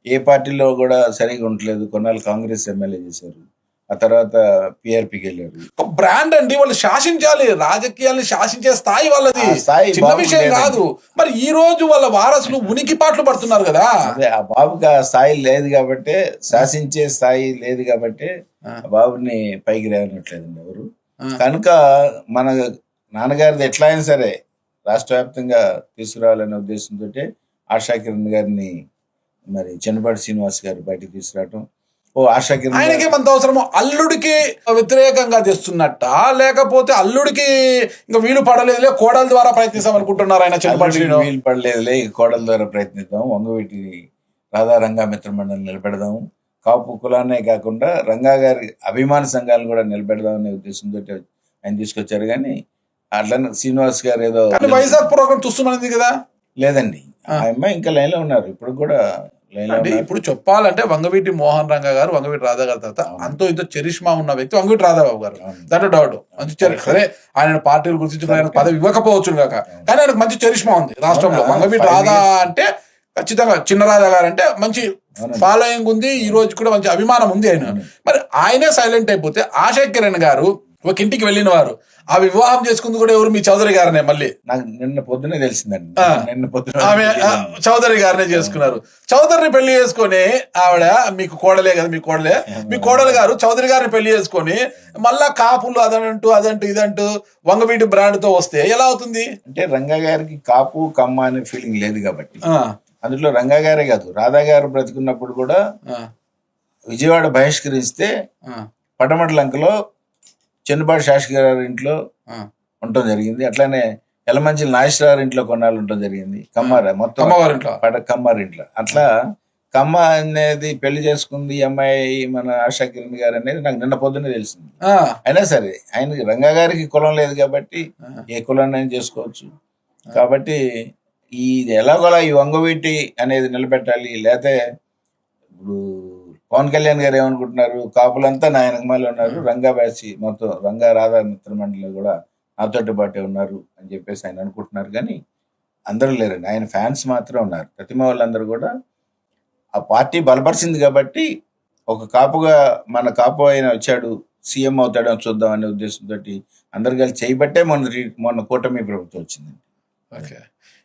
ఏ పార్టీలో కూడా సరిగా ఉండట్లేదు. కొన్నాళ్ళు కాంగ్రెస్ ఎమ్మెల్యే చేశారు, ఆ తర్వాత పిఆర్పికి వెళ్ళారు. ఒక బ్రాండ్ అండి, వాళ్ళు శాసించాలి, రాజకీయాన్ని శాసించే స్థాయి వాళ్ళది, చిన్న విషయం కాదు. మరి ఈ రోజు వాళ్ళ వారసులు ఉనికి పాటలు పడుతున్నారు కదా. అదే ఆ బాబుకి ఆ స్థాయి లేదు కాబట్టి, శాసించే స్థాయి లేదు కాబట్టి ఆ బాబుని పైకి రానట్లేదండి ఎవరు. కనుక మన నాన్నగారిది ఎట్లా అయినా సరే రాష్ట్ర వ్యాప్తంగా తీసుకురావాలనే ఉద్దేశంతో ఆశా కిరణ్ గారిని మరి చెన్నపాటి శ్రీనివాస్ గారు బయటకు తీసుకురావటం. ఆయనకేమంత అవసరమో, అల్లుడికి వ్యతిరేకంగా తెస్తున్నట్ట, లేకపోతే అల్లుడికి ఇంకా వీలు పడలేదులే కోడల ద్వారా ప్రయత్నిస్తాం అనుకుంటున్నారు ఆయన. వీలు పడలేదులే కోడల ద్వారా ప్రయత్నిద్దాం, వంగవీటి రాధా రంగా మిత్ర మండలి నిలబెడదాం, కాపు కులాన్నే కాకుండా రంగా గారి అభిమాన సంఘాలను కూడా నిలబెడదాం అనే ఉద్దేశంతో ఆయన తీసుకొచ్చారు. కానీ అట్లా శ్రీనివాస్ గారు ఏదో వైజాగ్ ప్రోగ్రామ్ చూస్తున్నది కదా. లేదండి, ఆ అమ్మాయి ఇంకా లైన్ లో ఉన్నారు ఇప్పుడు కూడా. అంటే ఇప్పుడు చెప్పాలంటే వంగవీటి మోహన్ రంగా గారు, వంగవీటి రాధా గారి తర్వాత అంతో ఇంతో చరిష్మా ఉన్న వ్యక్తి వంగవీటి రాధాబాబు గారు. దాంట్లో డౌట్. మంచి సరే ఆయన పార్టీలు గుర్తించుకుని ఆయన పదవి ఇవ్వకపోవచ్చు కాక, కానీ ఆయనకు మంచి చరిష్మా ఉంది రాష్ట్రంలో. వంగవీటి రాధా అంటే ఖచ్చితంగా, చిన్న రాధా గారు అంటే మంచి ఫాలోయింగ్ ఉంది, ఈ రోజు కూడా మంచి అభిమానం ఉంది ఆయన. మరి ఆయనే సైలెంట్ అయిపోతే ఆశా కిరణ్ గారు ఒక ఇంటికి వెళ్ళిన వారు, ఆ వివాహం చేసుకుంది కూడా ఎవరు, మీ చౌదరి గారనే. మళ్ళీ నాకు నిన్న పొద్దునే తెలిసిందండి, నిన్న పొద్దున ఆమె చౌదరి గారినే చేసుకున్నారు. చౌదరిని పెళ్లి చేసుకొని ఆవిడ మీకు కోడలే కదా, మీ కోడలు గారు చౌదరి గారిని పెళ్లి చేసుకొని మళ్ళా కాపులు అదంటూ ఇదంటూ వంగవీటి బ్రాండ్ తో వస్తే ఎలా అవుతుంది? అంటే రంగా గారికి కాపు కమ్మ అనే ఫీలింగ్ లేదు కాబట్టి. అందులో రంగా గారే కాదు, రాధా గారు బ్రతికున్నప్పుడు కూడా విజయవాడ బహిష్కరిస్తే పటమటలంకలో చెన్నుపాటి శాస్త్రి గారి ఇంట్లో ఉండటం జరిగింది. అట్లానే ఎలమంచిలి నాగేశ్వరరావు ఇంట్లో కొన్నాళ్ళు ఉండటం జరిగింది. మొత్తం కమ్మారింట్లో. అట్లా కమ్మ అనేది పెళ్లి చేసుకుంది అమ్మాయి మన ఆశా కిరణ్ గారు అనేది నాకు నిన్న పొద్దున్నే తెలిసింది. అయినా సరే ఆయనకి రంగా గారికి కులం లేదు కాబట్టి ఏ కులాన్ని అయినా చేసుకోవచ్చు. కాబట్టి ఈ ఎలాగోలా ఈ వంగవీటి అనేది నిలబెట్టాలి. లేకపోతే ఇప్పుడు పవన్ కళ్యాణ్ గారు ఏమనుకుంటున్నారు, కాపులంతా నా వెనకమాలే ఉన్నారు, రంగా బ్యాచి మొత్తం రంగా రాధా మిత్ర మండలిలో కూడా నాతోటి పాటే ఉన్నారు అని చెప్పేసి ఆయన అనుకుంటున్నారు. కానీ అందరూ లేరండి, ఆయన ఫ్యాన్స్ మాత్రం ఉన్నారు. ప్రతిమ వాళ్ళందరూ కూడా ఆ పార్టీ బలపరిచింది కాబట్టి ఒక కాపుగా మన కాపు ఆయన వచ్చాడు, సీఎం అవుతాడని చూద్దాం అనే ఉద్దేశంతో అందరు కలిసి చేయబట్టే మొన్న కూటమి ప్రభుత్వం వచ్చిందండి. ఓకే,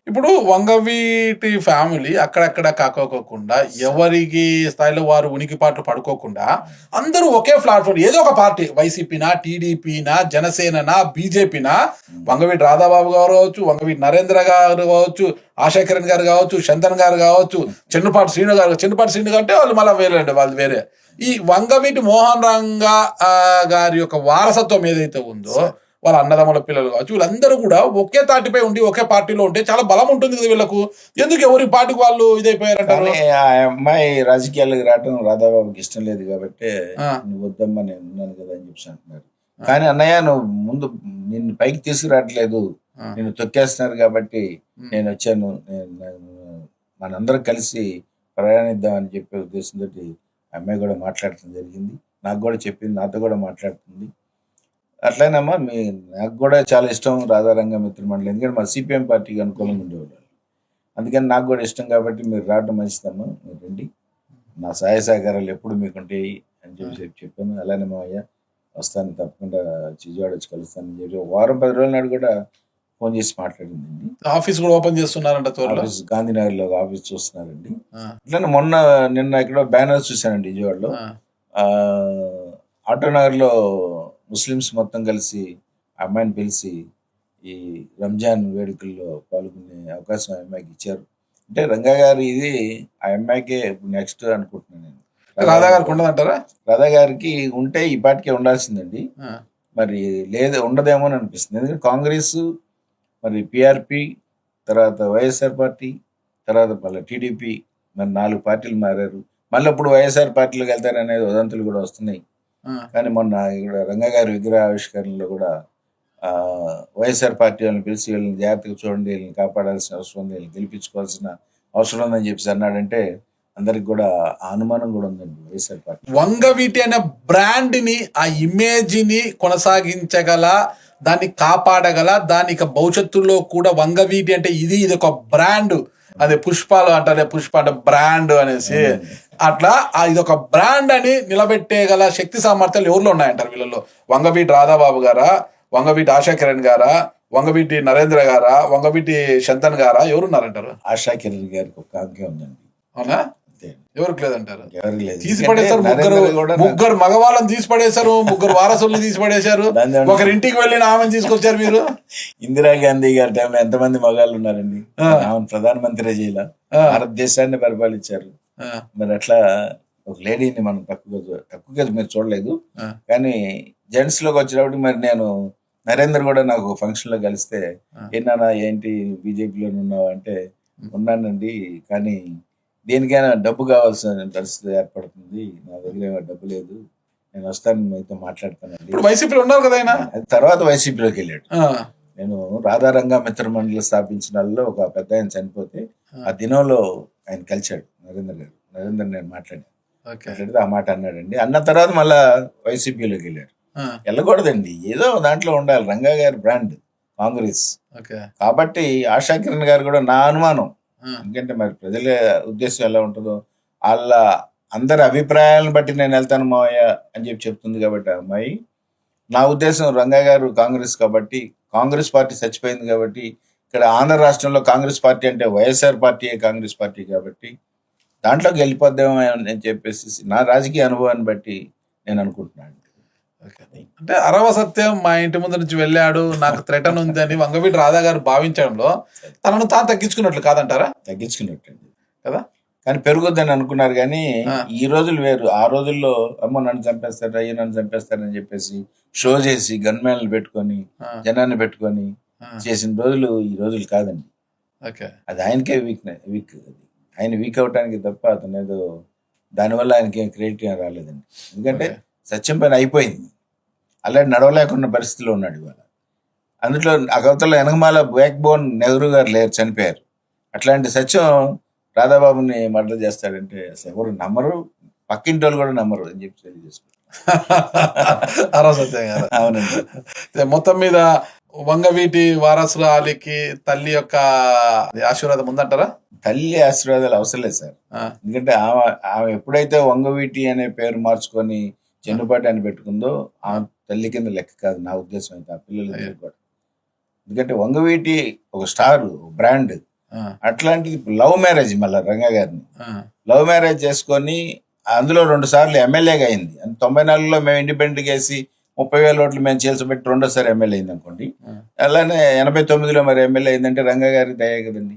ఇప్పుడు వంగవీటి ఫ్యామిలీ అక్కడక్కడ కాకోకుండా ఎవరికి స్థాయిలో వారు ఉనికి పాటలు పడుకోకుండా అందరూ ఒకే ప్లాట్ఫామ్, ఏదో ఒక పార్టీ, వైసీపీనా, టీడీపీనా, జనసేననా, బీజేపీనా, వంగవీటి రాధాబాబు గారు కావచ్చు, వంగవీటి నరేంద్ర గారు కావచ్చు, ఆశా కిరణ్ గారు కావచ్చు, చందన్ గారు కావచ్చు, చెన్నుపాటి శ్రీను గారు అంటే వాళ్ళు మళ్ళీ వేరే, వాళ్ళు వేరే. ఈ వంగవీటి మోహన్ రంగా గారి యొక్క వారసత్వం ఏదైతే ఉందో, వాళ్ళ అన్నదమ్ముల పిల్లలు కావచ్చు, వీళ్ళందరూ కూడా ఒకే తాటిపై ఉండి ఒకే పార్టీలో ఉంటే చాలా బలం ఉంటుంది కదా వీళ్ళకు. ఎందుకు ఎవరి పార్టీకి వాళ్ళు ఇదైపోయారంటారు? ఆ అమ్మాయి రాజకీయాలకు రావడం రాధాబాబుకి ఇష్టం లేదు కాబట్టి నువ్వు వద్దమ్మా నేను ఉన్నాను కదా అని చెప్పి అంటున్నారు. కానీ అన్నయ్య నువ్వు ముందు నిన్ను పైకి తీసుకురావట్లేదు, నిన్ను తొక్కేస్తున్నారు కాబట్టి నేను వచ్చాను, మనందరం కలిసి ప్రయాణిద్దాం అని చెప్పే ఉద్దేశంతో అమ్మాయి కూడా మాట్లాడటం జరిగింది, నాకు కూడా చెప్పింది, నాతో కూడా మాట్లాడుతుంది. అట్లనేమ్మా నాకు కూడా చాలా ఇష్టం రాధారంగ మిత్రమండలి, ఎందుకంటే మా సిపిఎం పార్టీకి అనుకూలంగా ఉండేవాళ్ళు. అందుకని నాకు కూడా ఇష్టం కాబట్టి మీరు రావడం మంచిదమ్మా, మీరు రండి, నా సహాయ సహకారాలు ఎప్పుడు మీకు ఉంటాయి అని చెప్పాను. అలానే మావయ్య వస్తాను, తప్పకుండా చిజవాడ వచ్చి కలుస్తానని చెప్పి వారం 10 రోజుల నాడు కూడా ఫోన్ చేసి మాట్లాడిందండి. ఆఫీస్ కూడా ఓపెన్ చేస్తున్నారంట, ఆఫీస్ గాంధీనగర్లో ఆఫీస్ చూస్తున్నారండి. అట్లనే నిన్న ఇక్కడ బ్యానర్స్ చూశానండి విజయవాడలో. ఆటోనగర్లో ముస్లిమ్స్ మొత్తం కలిసి అమ్మాయిని పిలిచి ఈ రంజాన్ వేడుకల్లో పాల్గొనే అవకాశం ఆ అమ్మాయికి ఇచ్చారు. అంటే రంగా గారు ఇది ఆ అమ్మాయికే నెక్స్ట్ అనుకుంటున్నాను నేను. రాధా గారికి ఉండదంటారా? రాధా గారికి ఉంటే ఈ పాటికే ఉండాల్సిందండి, మరి లేదు ఉండదేమో అని అనిపిస్తుంది. ఎందుకంటే కాంగ్రెస్, మరి పిఆర్పి, తర్వాత వైఎస్ఆర్ పార్టీ, తర్వాత మళ్ళీ టీడీపీ, మరి 4 పార్టీలు మారారు. మళ్ళీ ఇప్పుడు వైఎస్ఆర్ పార్టీలోకి వెళ్తారనేది వదంతులు కూడా వస్తున్నాయి. కానీ మొన్న ఇక్కడ రంగా గారి విగ్రహ ఆవిష్కరణలో కూడా వైఎస్ఆర్ పార్టీ వాళ్ళని పిలిచి వీళ్ళని జాగ్రత్తగా చూడండి, వీళ్ళని కాపాడాల్సిన అవసరం ఉంది, వీళ్ళని గెలిపించుకోవాల్సిన అవసరం ఉందని చెప్పేసి అన్నాడంటే అందరికి కూడా ఆ అనుమానం కూడా ఉందండి. వైఎస్ఆర్ పార్టీ వంగవీటి అనే బ్రాండ్ ని, ఆ ఇమేజ్ ని కొనసాగించగల, దాన్ని కాపాడగల, దాని ఇక భవిష్యత్తులో కూడా వంగవీటి అంటే ఇది ఒక బ్రాండ్, అదే పుష్పాలు అంటారే, పుష్ప అంటే బ్రాండ్ అనేసి, అట్లా ఇది ఒక బ్రాండ్ అని నిలబెట్టేగల శక్తి సామర్థ్యాలు ఎవరిలో ఉన్నాయంటారు వీళ్ళలో? వంగవీటి రాధాబాబు గారా, వంగవీటి ఆశా కిరణ్ గారా, వంగవీటి నరేంద్ర గారా, వంగవీటి శంతన్ గారా, ఎవరున్నారంటారు? ఆశా కిరణ్ గారికి ఒక ఆజ్ఞ ఉందండి. అవునా? ఎవరికి లేదంటారు? ఎవరికి లేదు. తీసి పడేశారు, ముగ్గురు మగవాళ్ళని తీసి పడేశారు, ముగ్గురు వారసుల్ని తీసి పడేశారు, ఒకరింటికి వెళ్ళిన ఆమెను తీసుకొచ్చారు మీరు. ఇందిరాగాంధీ గారి టైంలో ఎంతమంది మగాళ్ళు ఉన్నారండి? ఆమె ప్రధానమంత్రి చేయాల, భారతదేశాన్ని పరిపాలించారు. మరి అట్లా ఒక లేడీని మనం తక్కువగా మీరు చూడలేదు. కానీ జెంట్స్ లోకి వచ్చినప్పుడు మరి నేను నరేంద్ర కూడా నాకు ఫంక్షన్ లో కలిస్తే, ఏనా ఏంటి బీజేపీలో ఉన్నావు అంటే, ఉన్నానండి కానీ దేనికైనా డబ్బు కావాల్సిన పరిస్థితి ఏర్పడుతుంది, నా దగ్గర డబ్బు లేదు, నేను వస్తాను, మీతో మాట్లాడతానండి. ఇప్పుడు వైసీపీలో ఉన్నారు కదా ఆయన. తర్వాత వైసీపీలోకి వెళ్ళాడు. నేను రాధారంగ మిత్ర మండలి స్థాపించిన వాళ్ళలో ఒక పెద్ద ఆయన చనిపోతే ఆ దినంలో ఆయన కలిశాడు నరేంద్ర నేను మాట్లాడితే ఆ మాట అన్నాడండి. అన్న తర్వాత మళ్ళా వైసీపీలోకి వెళ్ళాడు. వెళ్ళకూడదండి, ఏదో దాంట్లో ఉండాలి. రంగా గారి బ్రాండ్ కాంగ్రెస్ కాబట్టి ఆశా కిరణ్ గారు కూడా నా అనుమానం, ఎందుకంటే మరి ప్రజల ఉద్దేశం ఎలా ఉంటుందో వాళ్ళ అందరి అభిప్రాయాలను బట్టి నేను వెళ్తాను మావయ్య అని చెప్తుంది కాబట్టి ఆ అమ్మాయి. నా ఉద్దేశం రంగా గారు కాంగ్రెస్ కాబట్టి, కాంగ్రెస్ పార్టీ చచ్చిపోయింది కాబట్టి, ఇక్కడ ఆంధ్ర రాష్ట్రంలో కాంగ్రెస్ పార్టీ అంటే వైఎస్ఆర్ పార్టీ కాంగ్రెస్ పార్టీ కాబట్టి దాంట్లోకి వెళ్ళిపోద్దామో అని చెప్పేసి నా రాజకీయ అనుభవాన్ని బట్టి నేను అనుకుంటున్నాను. అంటే అరవ సత్యం మా ఇంటి ముందు నుంచి వెళ్ళాడు, నాకు థ్రెటన్ ఉంది అని వంగవీటి రాధా గారు భావించడంలో తనను తాను తగ్గించుకున్నట్లు కాదంటారా? తగ్గించుకున్నట్టు కదా. కానీ పెరుగుద్దని అనుకున్నారు. కానీ ఈ రోజులు వేరు. ఆ రోజుల్లో అమ్మో నన్ను చంపేస్తారా, అయ్యో నన్ను చంపేస్తారని చెప్పేసి షో చేసి గన్మ్యాన్లు పెట్టుకొని జనాన్ని పెట్టుకొని చేసిన రోజులు ఈ రోజులు కాదండి. అది ఆయనకే వీక్ ఆయన వీక్ అవటానికి తప్ప అతను ఏదో దానివల్ల ఆయనకి ఏం క్రెడిట్ రాలేదండి. ఎందుకంటే సత్యం పైన అయిపోయింది, అలాంటి నడవలేకున్న పరిస్థితిలో ఉన్నాడు ఇవాళ. అందులో అవతల వెనకమాల బ్యాక్ బోన్ నెహ్రూ గారు లేరు, చనిపోయారు. అట్లాంటి సత్యం రాధాబాబుని మర్డర్ చేస్తాడంటే అసలు ఎవరు నమ్మరు, పక్కింటి వాళ్ళు కూడా నమ్మరు అని చెప్పి తెలియజేసుకుంటారు. అవునండి. మొత్తం మీద వంగవీటి వారసురాలికి తల్లి యొక్క ఆశీర్వాదం ఉందంటారా? తల్లి ఆశీర్వాదాలు అవసరం లేదు సార్. ఎందుకంటే ఆమె ఎప్పుడైతే వంగవీటి అనే పేరు మార్చుకొని చెన్నుపాటి అని పెట్టుకుందో ఆ తల్లి కింద లెక్క కాదు నా ఉద్దేశం అయితే, ఆ పిల్లలు కూడా. ఎందుకంటే వంగవీటి ఒక స్టార్, బ్రాండ్. అట్లాంటిది లవ్ మ్యారేజ్, మళ్ళీ రంగా గారిని లవ్ మ్యారేజ్ చేసుకొని అందులో 2 సార్లు ఎమ్మెల్యేగా అయింది. 94లో మేము ఇండిపెండెంట్ వేసి 30,000 ఓట్లు మేము చేల్చబెట్టి 2వ సారి ఎమ్మెల్యే అయింది అనుకోండి. అలానే 89లో మరి ఎమ్మెల్యే అయిందంటే రంగా గారి దయ కదండి.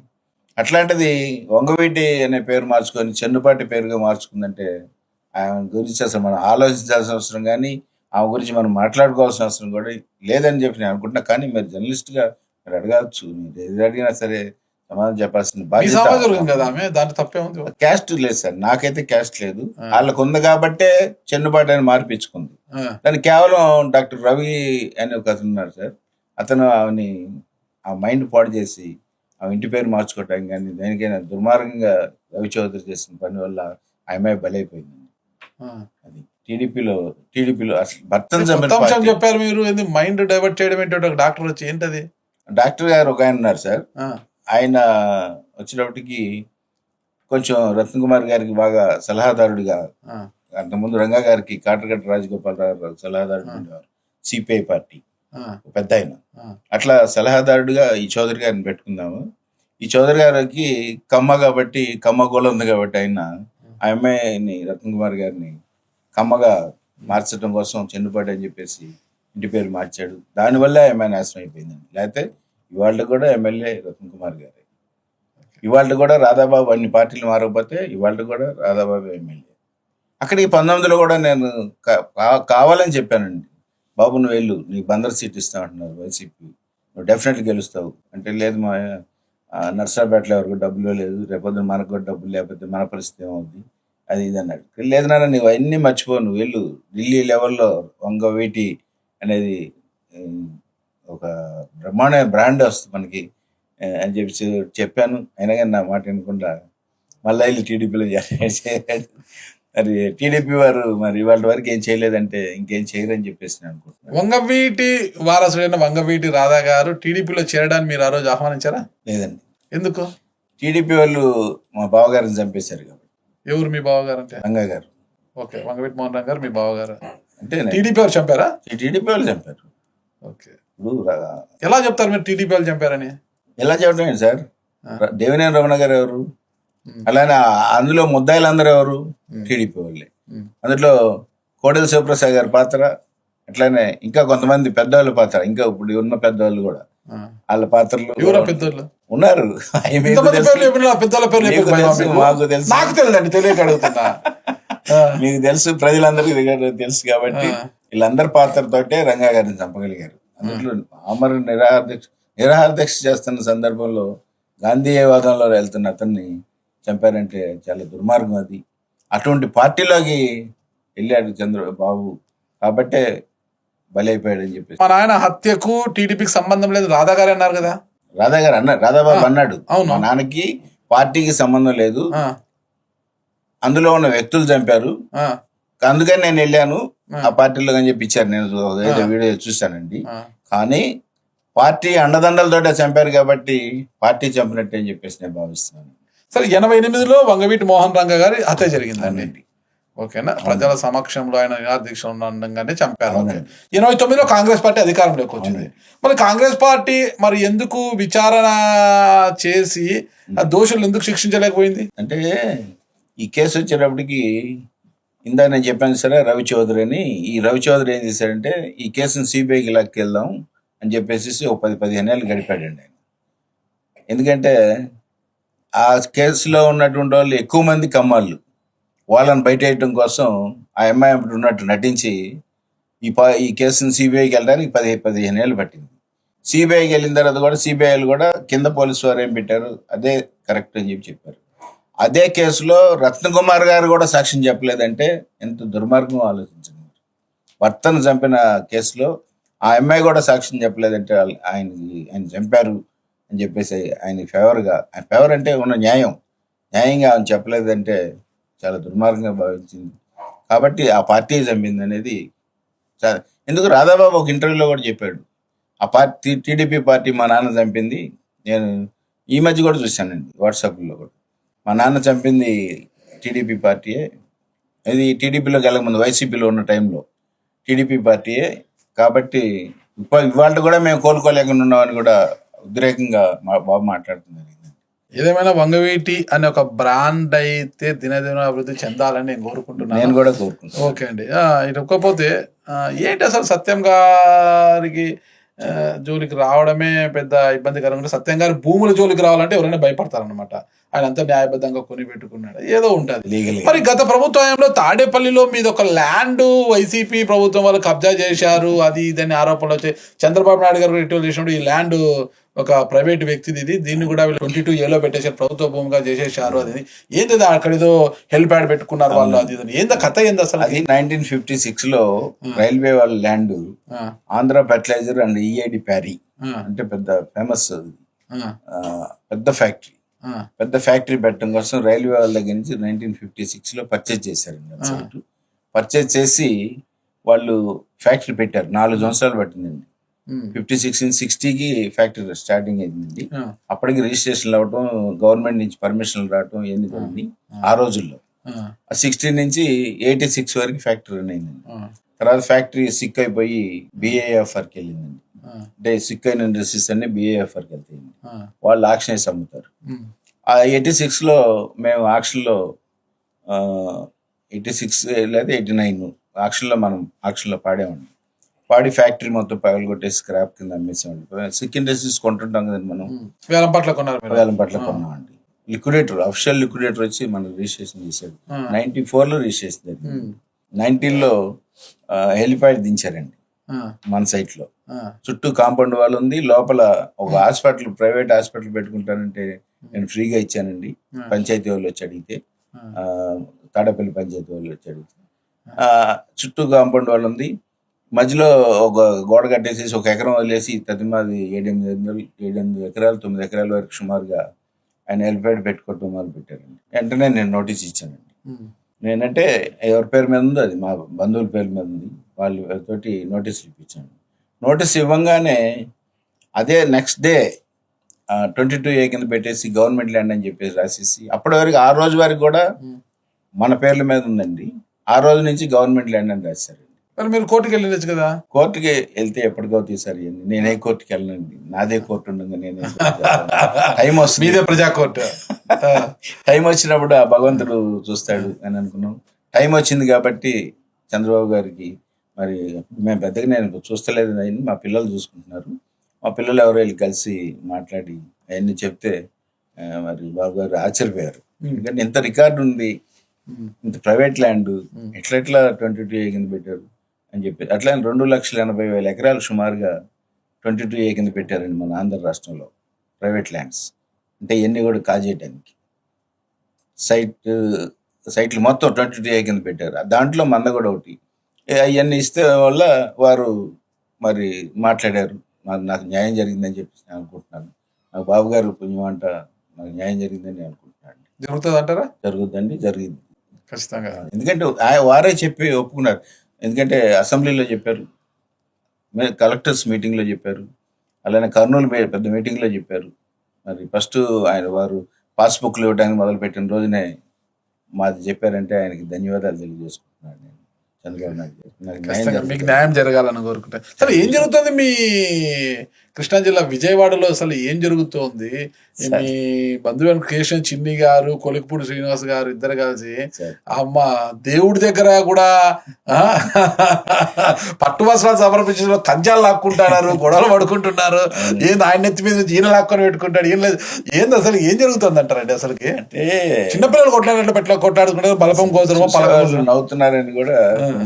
అట్లాంటిది వంగవీటి అనే పేరు మార్చుకొని చెన్నుపాటి పేరుగా మార్చుకుందంటే ఆమె గురించి అసలు మనం ఆలోచించాల్సిన అవసరం కానీ ఆమె గురించి మనం మాట్లాడుకోవాల్సిన అవసరం కూడా లేదని చెప్పి నేను అనుకుంటున్నా. కానీ మీరు జర్నలిస్ట్గా మీరు అడగచ్చు, మీరు ఏది అడిగినా సరే సమాధానం చెప్పాల్సిన బాధ్యత. క్యాస్ట్ లేదు సార్, నాకైతే క్యాస్ట్ లేదు. వాళ్ళకు ఉంది కాబట్టే చెన్నుపాటి అని మార్పించుకుంది. దాన్ని కేవలం డాక్టర్ రవి అని ఒక అతను ఉన్నారు సార్, అతను ఆమెని ఆ మైండ్ పాడు చేసి ఆ ఇంటి పేరు మార్చుకోవటానికి కానీ దేనికైనా దుర్మార్గంగా రవి చౌదరి చేసిన పని వల్ల ఆ అమ్మాయి బలైపోయింది. అది టీడీపీలో అసలు భర్తను కొత్త చంపిన అంశం పార్టీ. చెప్పారు మీరు, ఏంది మైండ్ డైవర్ట్ చేయడం ఏంటో ఒక డాక్టర్ వచ్చి ఏంటది? డాక్టర్ గారు ఒక ఆయన ఉన్నారు సార్, ఆయన వచ్చేటప్పటికి కొంచెం రత్న కుమార్ గారికి బాగా సలహాదారుడిగా, అంతకుముందు రంగా గారికి కాటరగట్ట రాజగోపాలరావు గారు సలహాదారుడు ఉండేవారు, సిపిఐ పార్టీ పెద్ద ఆయన. అట్లా సలహాదారుడిగా ఈ చౌదరి గారిని పెట్టుకుందాము. ఈ చౌదరి గారికి కమ్మ కాబట్టి, కమ్మ గోళ ఉంది కాబట్టి ఆయన ఆ అమ్మాయిని రత్న కుమార్ గారిని కమ్మగా మార్చడం కోసం చెన్నుపాటి అని చెప్పేసి ఇంటి పేరు మార్చాడు. దానివల్ల ఆ అమ్మాయి నాశనం అయిపోయిందండి. లేకపోతే ఇవాళ కూడా ఎమ్మెల్యే రత్న కుమార్ గారే, ఇవాళ కూడా రాధాబాబు అన్ని పార్టీలు మారకపోతే ఇవాళ కూడా రాధాబాబు ఎమ్మెల్యే. అక్కడికి 19లో కూడా నేను కావాలని చెప్పానండి, బాబు నువ్వు వెళ్ళు, నీకు బందర్ సీట్ ఇస్తా అంటున్నారు వైసీపీ, నువ్వు డెఫినెట్గా గెలుస్తావు అంటే, లేదు మా నర్సాపేటలో ఎవరికి డబ్బులు లేదు, రేపొద్దున మనకు కూడా డబ్బులు లేకపోతే మన పరిస్థితి ఏమవుద్ది, అది ఇది అన్నాడు. లేదు నాన్న నువ్వు అన్నీ మర్చిపో, నువ్వు వెళ్ళు, ఢిల్లీ లెవెల్లో వంగవీటి అనేది ఒక బ్రహ్మాండ బ్రాండ్ వస్తుంది మనకి అని చెప్పాను. అయినా కానీ నా మాట వినకుండా మళ్ళీ వెళ్ళి టీడీపీలో మరి టీడీపీ వారు మరి ఇవాళ వరకు ఏం చేయలేదంటే ఇంకేం చేయరని చెప్పేసి నేను అనుకుంటున్నాను. వంగవీటి వారసుడైన వంగవీటి రాధా గారు టీడీపీలో చేరడానికి మీరు ఆ రోజు ఆహ్వానించారా? లేదండి. ఎందుకు? టీడీపీ వాళ్ళు మా బావగారిని చంపేశారు కాబట్టి. ఎవరు మీ బావగారు? అంటే రంగా గారు. ఓకే, వంగవీటి మోహన్ రంగా గారు మీ బావగారు. అంటే టీడీపీ వాళ్ళు చంపారా? టీడీపీ వాళ్ళు చంపారు. ఓకే, ఇప్పుడు ఎలా చెప్తారు మీరు టీడీపీ వాళ్ళు చంపారని? ఎలా చెప్పడం ఏంటి సార్? దేవినేని రమణ గారు ఎవరు? అలానే అందులో ముద్దాయిలు అందరూ ఎవరు? టీడీపీ వాళ్ళే. అందులో కోడెల శివప్రసాద్ గారి పాత్ర, అట్లానే ఇంకా కొంతమంది పెద్దవాళ్ళ పాత్ర, ఇంకా ఇప్పుడు ఉన్న పెద్దవాళ్ళు కూడా వాళ్ళ పాత్రలు ఉన్నారు. మాకు తెలుసు, నాకు తెలియదండి, తెలియక అడుగుతున్నా. మీకు తెలుసు, ప్రజలందరికీ తెలుసు కాబట్టి వీళ్ళందరి పాత్రతోటే రంగా గారిని చంపగలిగారు. అందులో అమర నిరాహార దీక్ష చేస్తున్న సందర్భంలో గాంధీవాదంలో వెళ్తున్న అతన్ని చంపారంటే చాలా దుర్మార్గం. అది అటువంటి పార్టీలోకి వెళ్ళాడు చంద్రబాబు కాబట్టే బలైపోయాడని చెప్పేసి. మా నాయన హత్యకు టీడీపీకి సంబంధం లేదు రాధా గారు అన్నారు కదా. రాధా గారు అన్నారు, రాధాబాబు అన్నాడు, మా నాన్నకి పార్టీకి సంబంధం లేదు, అందులో ఉన్న వ్యక్తులు చంపారు, అందుకని నేను వెళ్ళాను ఆ పార్టీలో అని చెప్పి ఇచ్చారు. నేను ఏదో వీడియో చూశానండి. కానీ పార్టీ అండదండలతోటే చంపారు కాబట్టి పార్టీ చంపినట్టే అని చెప్పేసి నేను భావిస్తున్నాను. సరే, 88లో వంగవీటి మోహన్ రంగా గారి హత్య జరిగిందండి. ఓకేనా? ప్రజల సమక్షంలో ఆయన నిరాదీక్ష ఉండగానే చంపారు. 89లో కాంగ్రెస్ పార్టీ అధికారంలోకి వచ్చింది. మరి కాంగ్రెస్ పార్టీ మరి ఎందుకు విచారణ చేసి దోషులు ఎందుకు శిక్షించలేకపోయింది? అంటే ఈ కేసు వచ్చేటప్పటికి ఇందాక నేను చెప్పాను సరే, రవి చౌదరి అని. ఈ రవి చౌదరి ఏం చేశాడంటే ఈ కేసును సిబిఐకి లాక్కెళ్దాం అని చెప్పేసి ఒక 10-15 ఏళ్ళు గడిపాడండి ఆయన. ఎందుకంటే ఆ కేసులో ఉన్నటువంటి వాళ్ళు ఎక్కువ మంది కమ్మాళ్ళు, వాళ్ళని బయటేయటం కోసం ఆ అమ్మాయి అప్పుడు ఉన్నట్టు నటించి ఈ కేసును సిబిఐకి వెళ్ళడానికి 10-15 ఏళ్ళు పట్టింది. సిబిఐకి వెళ్ళిన తర్వాత కూడా సిబిఐలు కూడా కింద పోలీసు వారు ఏం పెట్టారు, అదే కరెక్ట్ అని చెప్పారు. అదే కేసులో రత్న కుమార్ గారు కూడా సాక్ష్యం చెప్పలేదంటే ఎంత దుర్మార్గం ఆలోచించండి. భర్తను చంపిన కేసులో ఆ అమ్మాయి కూడా సాక్ష్యం చెప్పలేదంటే ఆయన చంపారు అని చెప్పేసి ఆయన ఫేవర్ అంటే ఉన్న న్యాయంగా ఆయన చెప్పలేదంటే చాలా దుర్మార్గంగా భావించింది. కాబట్టి ఆ పార్టీ చంపింది అనేది ఎందుకు రాధాబాబు ఒక ఇంటర్వ్యూలో కూడా చెప్పాడు, ఆ పార్టీ టీడీపీ పార్టీ మా నాన్న చంపింది. నేను ఈ మధ్య కూడా చూశానండి వాట్సాప్లో కూడా, మా నాన్న చంపింది టీడీపీ పార్టీయే, ఇది టీడీపీలోకి వెళ్ళకముందు వైసీపీలో ఉన్న టైంలో టీడీపీ పార్టీయే, కాబట్టి ఇవాళ కూడా మేము కోలుకోలేకుండా ఉన్నామని కూడా ఉద్రేకంగా మా బాబు మాట్లాడుతున్నారు. ఏదేమైనా వంగవీటి అనే ఒక బ్రాండ్ అయితే దినదిన అభివృద్ధి చెందాలని నేను కోరుకుంటున్నాను. నేను కూడా కోరుకుంటున్నాను. ఓకే అండి. ఇకపోతే ఏంటి అసలు సత్యం గారికి జోలికి రావడమే పెద్ద ఇబ్బందికరంగా. సత్యం గారి భూముల జోలికి రావాలంటే ఎవరైనా భయపడతారనమాట. ఆయన అంతా న్యాయబద్ధంగా కొని పెట్టుకున్నాడు, ఏదో ఉంటుంది. మరి గత ప్రభుత్వంలో తాడేపల్లిలో మీద ఒక ల్యాండ్ వైసీపీ ప్రభుత్వం వాళ్ళు కబ్జా చేశారు, అది ఇదని ఆరోపణలు వచ్చాయి. చంద్రబాబు నాయుడు గారు రిట్యూల్ చేసినప్పుడు ఈ ల్యాండ్ ఒక ప్రైవేట్ వ్యక్తిది, దీన్ని కూడా వీళ్ళు 22A పెట్టేసారు, ప్రభుత్వ భూమిగా చేసేసారు. అది ఏంది అక్కడ ఏదో హెల్ప్ యాడ్ పెట్టుకున్నారు వాళ్ళు, అది ఏందా కథ ఏంది అసలు? అది 1956లో రైల్వే వాళ్ళ land Andhra fertilizer and EID Parry అంటే పెద్ద ఫేమస్ పెద్ద ఫ్యాక్టరీ పెట్టడం కోసం రైల్వే వాళ్ళ దగ్గర నుంచి 1956లో పర్చేజ్ చేశారు. పర్చేజ్ చేసి వాళ్ళు ఫ్యాక్టరీ పెట్టారు. 4 సంవత్సరాలు పట్టిందండి. 56-60కి ఫ్యాక్టరీ స్టార్టింగ్ అయిందండి. అప్పటికి రిజిస్ట్రేషన్లు అవ్వటం, గవర్నమెంట్ నుంచి పర్మిషన్లు రావటం ఇవన్నీ జరిగింది ఆ రోజుల్లో. 60 నుంచి 86 వరకు ఫ్యాక్టరీ రన్ అయిందండి. తర్వాత ఫ్యాక్టరీ సిక్ అయిపోయి BAFRకి వెళ్ళిందండి. అంటే సిక్ అయిన ఇండస్ట్రీస్ అన్ని BAFRకి వెళ్తాయండి. వాళ్ళు ఆక్షన్ వేసి అమ్ముతారు. ఆ 86లో మేము ఆక్షన్లో 86 లేదా 89 ఆక్షన్లో పాడామండి. పాడి ఫ్యాక్టరీ మొత్తం పగలగొట్టేసి స్క్రాప్ కింద అమ్మేసామండి. సిక్ ఇండస్ట్రీస్ కొంటుంటాం కదండి మనం. వేలం పట్ల కొన్నామండి. లిక్విడేటర్, అఫిషియల్ లిక్విడేటర్ వచ్చి మనకు రిజిస్ట్రేషన్ చేశాడు. 94లో రిజిస్ట్రేషన్ జరిగింది. 19లో హెలిప్యాడ్ దించారండి మన సైట్ లో. చుట్టూ కాంపౌండ్ వాల్ ఉంది. లోపల ఒక హాస్పిటల్, ప్రైవేట్ హాస్పిటల్ పెట్టుకుంటానంటే నేను ఫ్రీగా ఇచ్చానండి. పంచాయతీ వాళ్ళు వచ్చి అడిగితే, తాడపల్లి పంచాయతీ వాళ్ళు వచ్చి అడిగితే, చుట్టూ కాంపౌండ్ వాల్ ఉంది. మధ్యలో ఒక గోడ కట్టేసేసి ఒక ఎకరం వదిలేసి తదిమాది 7-8 ఎకరాలు 9 ఎకరాల వరకు సుమారుగా ఆయన హెలిప్యాడ్ పెట్టుకోవటం మొదలు పెట్టారండి. వెంటనే నేను నోటీస్ ఇచ్చానండి. నేనంటే ఎవరి పేరు మీద ఉందో అది మా బంధువుల పేరు మీద ఉంది, వాళ్ళతోటి నోటీసులు ఇప్పించాను. నోటీస్ ఇవ్వంగానే అదే నెక్స్ట్ డే 22A కింద పెట్టేసి గవర్నమెంట్ ల్యాండ్ అని చెప్పేసి రాసేసి, అప్పటి వరకు ఆ రోజు వరకు కూడా మన పేర్ల మీద ఉందండి. ఆ రోజు నుంచి గవర్నమెంట్ ల్యాండ్ అని రాశారు. మీరు కోర్టుకి వెళ్ళచ్చు కదా. కోర్టుకి వెళ్తే ఎప్పటికో తీసారు. నేనే కోర్టుకి వెళ్ళనండి, నాదే కోర్టు ఉండగా నేనే టైం వస్తుంది, మీదే ప్రజా కోర్టు. టైం వచ్చినప్పుడు ఆ భగవంతుడు చూస్తాడు అని అనుకున్నాం. టైం వచ్చింది కాబట్టి చంద్రబాబు గారికి మరి మేము పెద్దగా నేను చూస్తలేదు, మా పిల్లలు చూసుకుంటున్నారు. మా పిల్లలు ఎవరో వెళ్ళి కలిసి మాట్లాడి అవన్నీ చెప్తే మరి బాబు గారు ఆశ్చర్యపోయారు. ఎందుకంటే ఇంత రికార్డు ఉంది, ఇంత ప్రైవేట్ ల్యాండ్ ఎట్లా 22A కింద పెట్టారు అని చెప్పి. అట్లా 2,80,000 ఎకరాలు సుమారుగా 22A కింద పెట్టారండి మన ఆంధ్ర రాష్ట్రంలో ప్రైవేట్ ల్యాండ్స్. అంటే ఇవన్నీ కూడా కాజేయడానికి సైట్లు మొత్తం 22A కింద పెట్టారు. దాంట్లో మంద కూడా ఒకటి. అవన్నీ ఇస్తే వల్ల వారు మరి మాట్లాడారు. నాకు న్యాయం జరిగిందని చెప్పి నేను అనుకుంటున్నాను. నాకు బాబు గారు పుణ్యం అంట, నాకు న్యాయం జరిగిందని నేను అనుకుంటున్నాను. జరుగుతుంది అంటారా? జరుగుద్దండి, జరిగింది ఖచ్చితంగా. ఎందుకంటే వారే చెప్పి ఒప్పుకున్నారు. ఎందుకంటే అసెంబ్లీలో చెప్పారు, కలెక్టర్స్ మీటింగ్లో చెప్పారు, అలానే కర్నూలు పెద్ద మీటింగ్లో చెప్పారు. మరి ఫస్ట్ వారు పాస్బుక్లు ఇవ్వడానికి మొదలుపెట్టిన రోజునే మాది చెప్పారంటే ఆయనకి ధన్యవాదాలు తెలియజేసుకుంటున్నాను నేను. చంద్రబాబు నాయుడు మీకు న్యాయం జరగాలని కోరుకుంటా. అసలు ఏం జరుగుతుంది మీ కృష్ణా జిల్లా విజయవాడలో? అసలు ఏం జరుగుతోంది? మీ బంధువులు కేశవ్ చిన్ని గారు, కొలికపూడి శ్రీనివాస్ గారు ఇద్దరు కలిసి అమ్మ దేవుడి దగ్గర కూడా పట్టు వస్త్రాలు సమర్పించిన కంచాలు లాక్కుంటున్నారు, గొడవలు పడుకుంటున్నారు. ఏంది ఆయన నెత్తి మీద ఈయన లాక్కొని పెట్టుకుంటాడు, ఏం లేదు. ఏంది అసలు ఏం జరుగుతుంది అంటారండి? అసలుకి అంటే చిన్నపిల్లలు కొట్లాడుకుంటారు బలపం కోసమో పలకం నవ్వుతున్నారని కూడా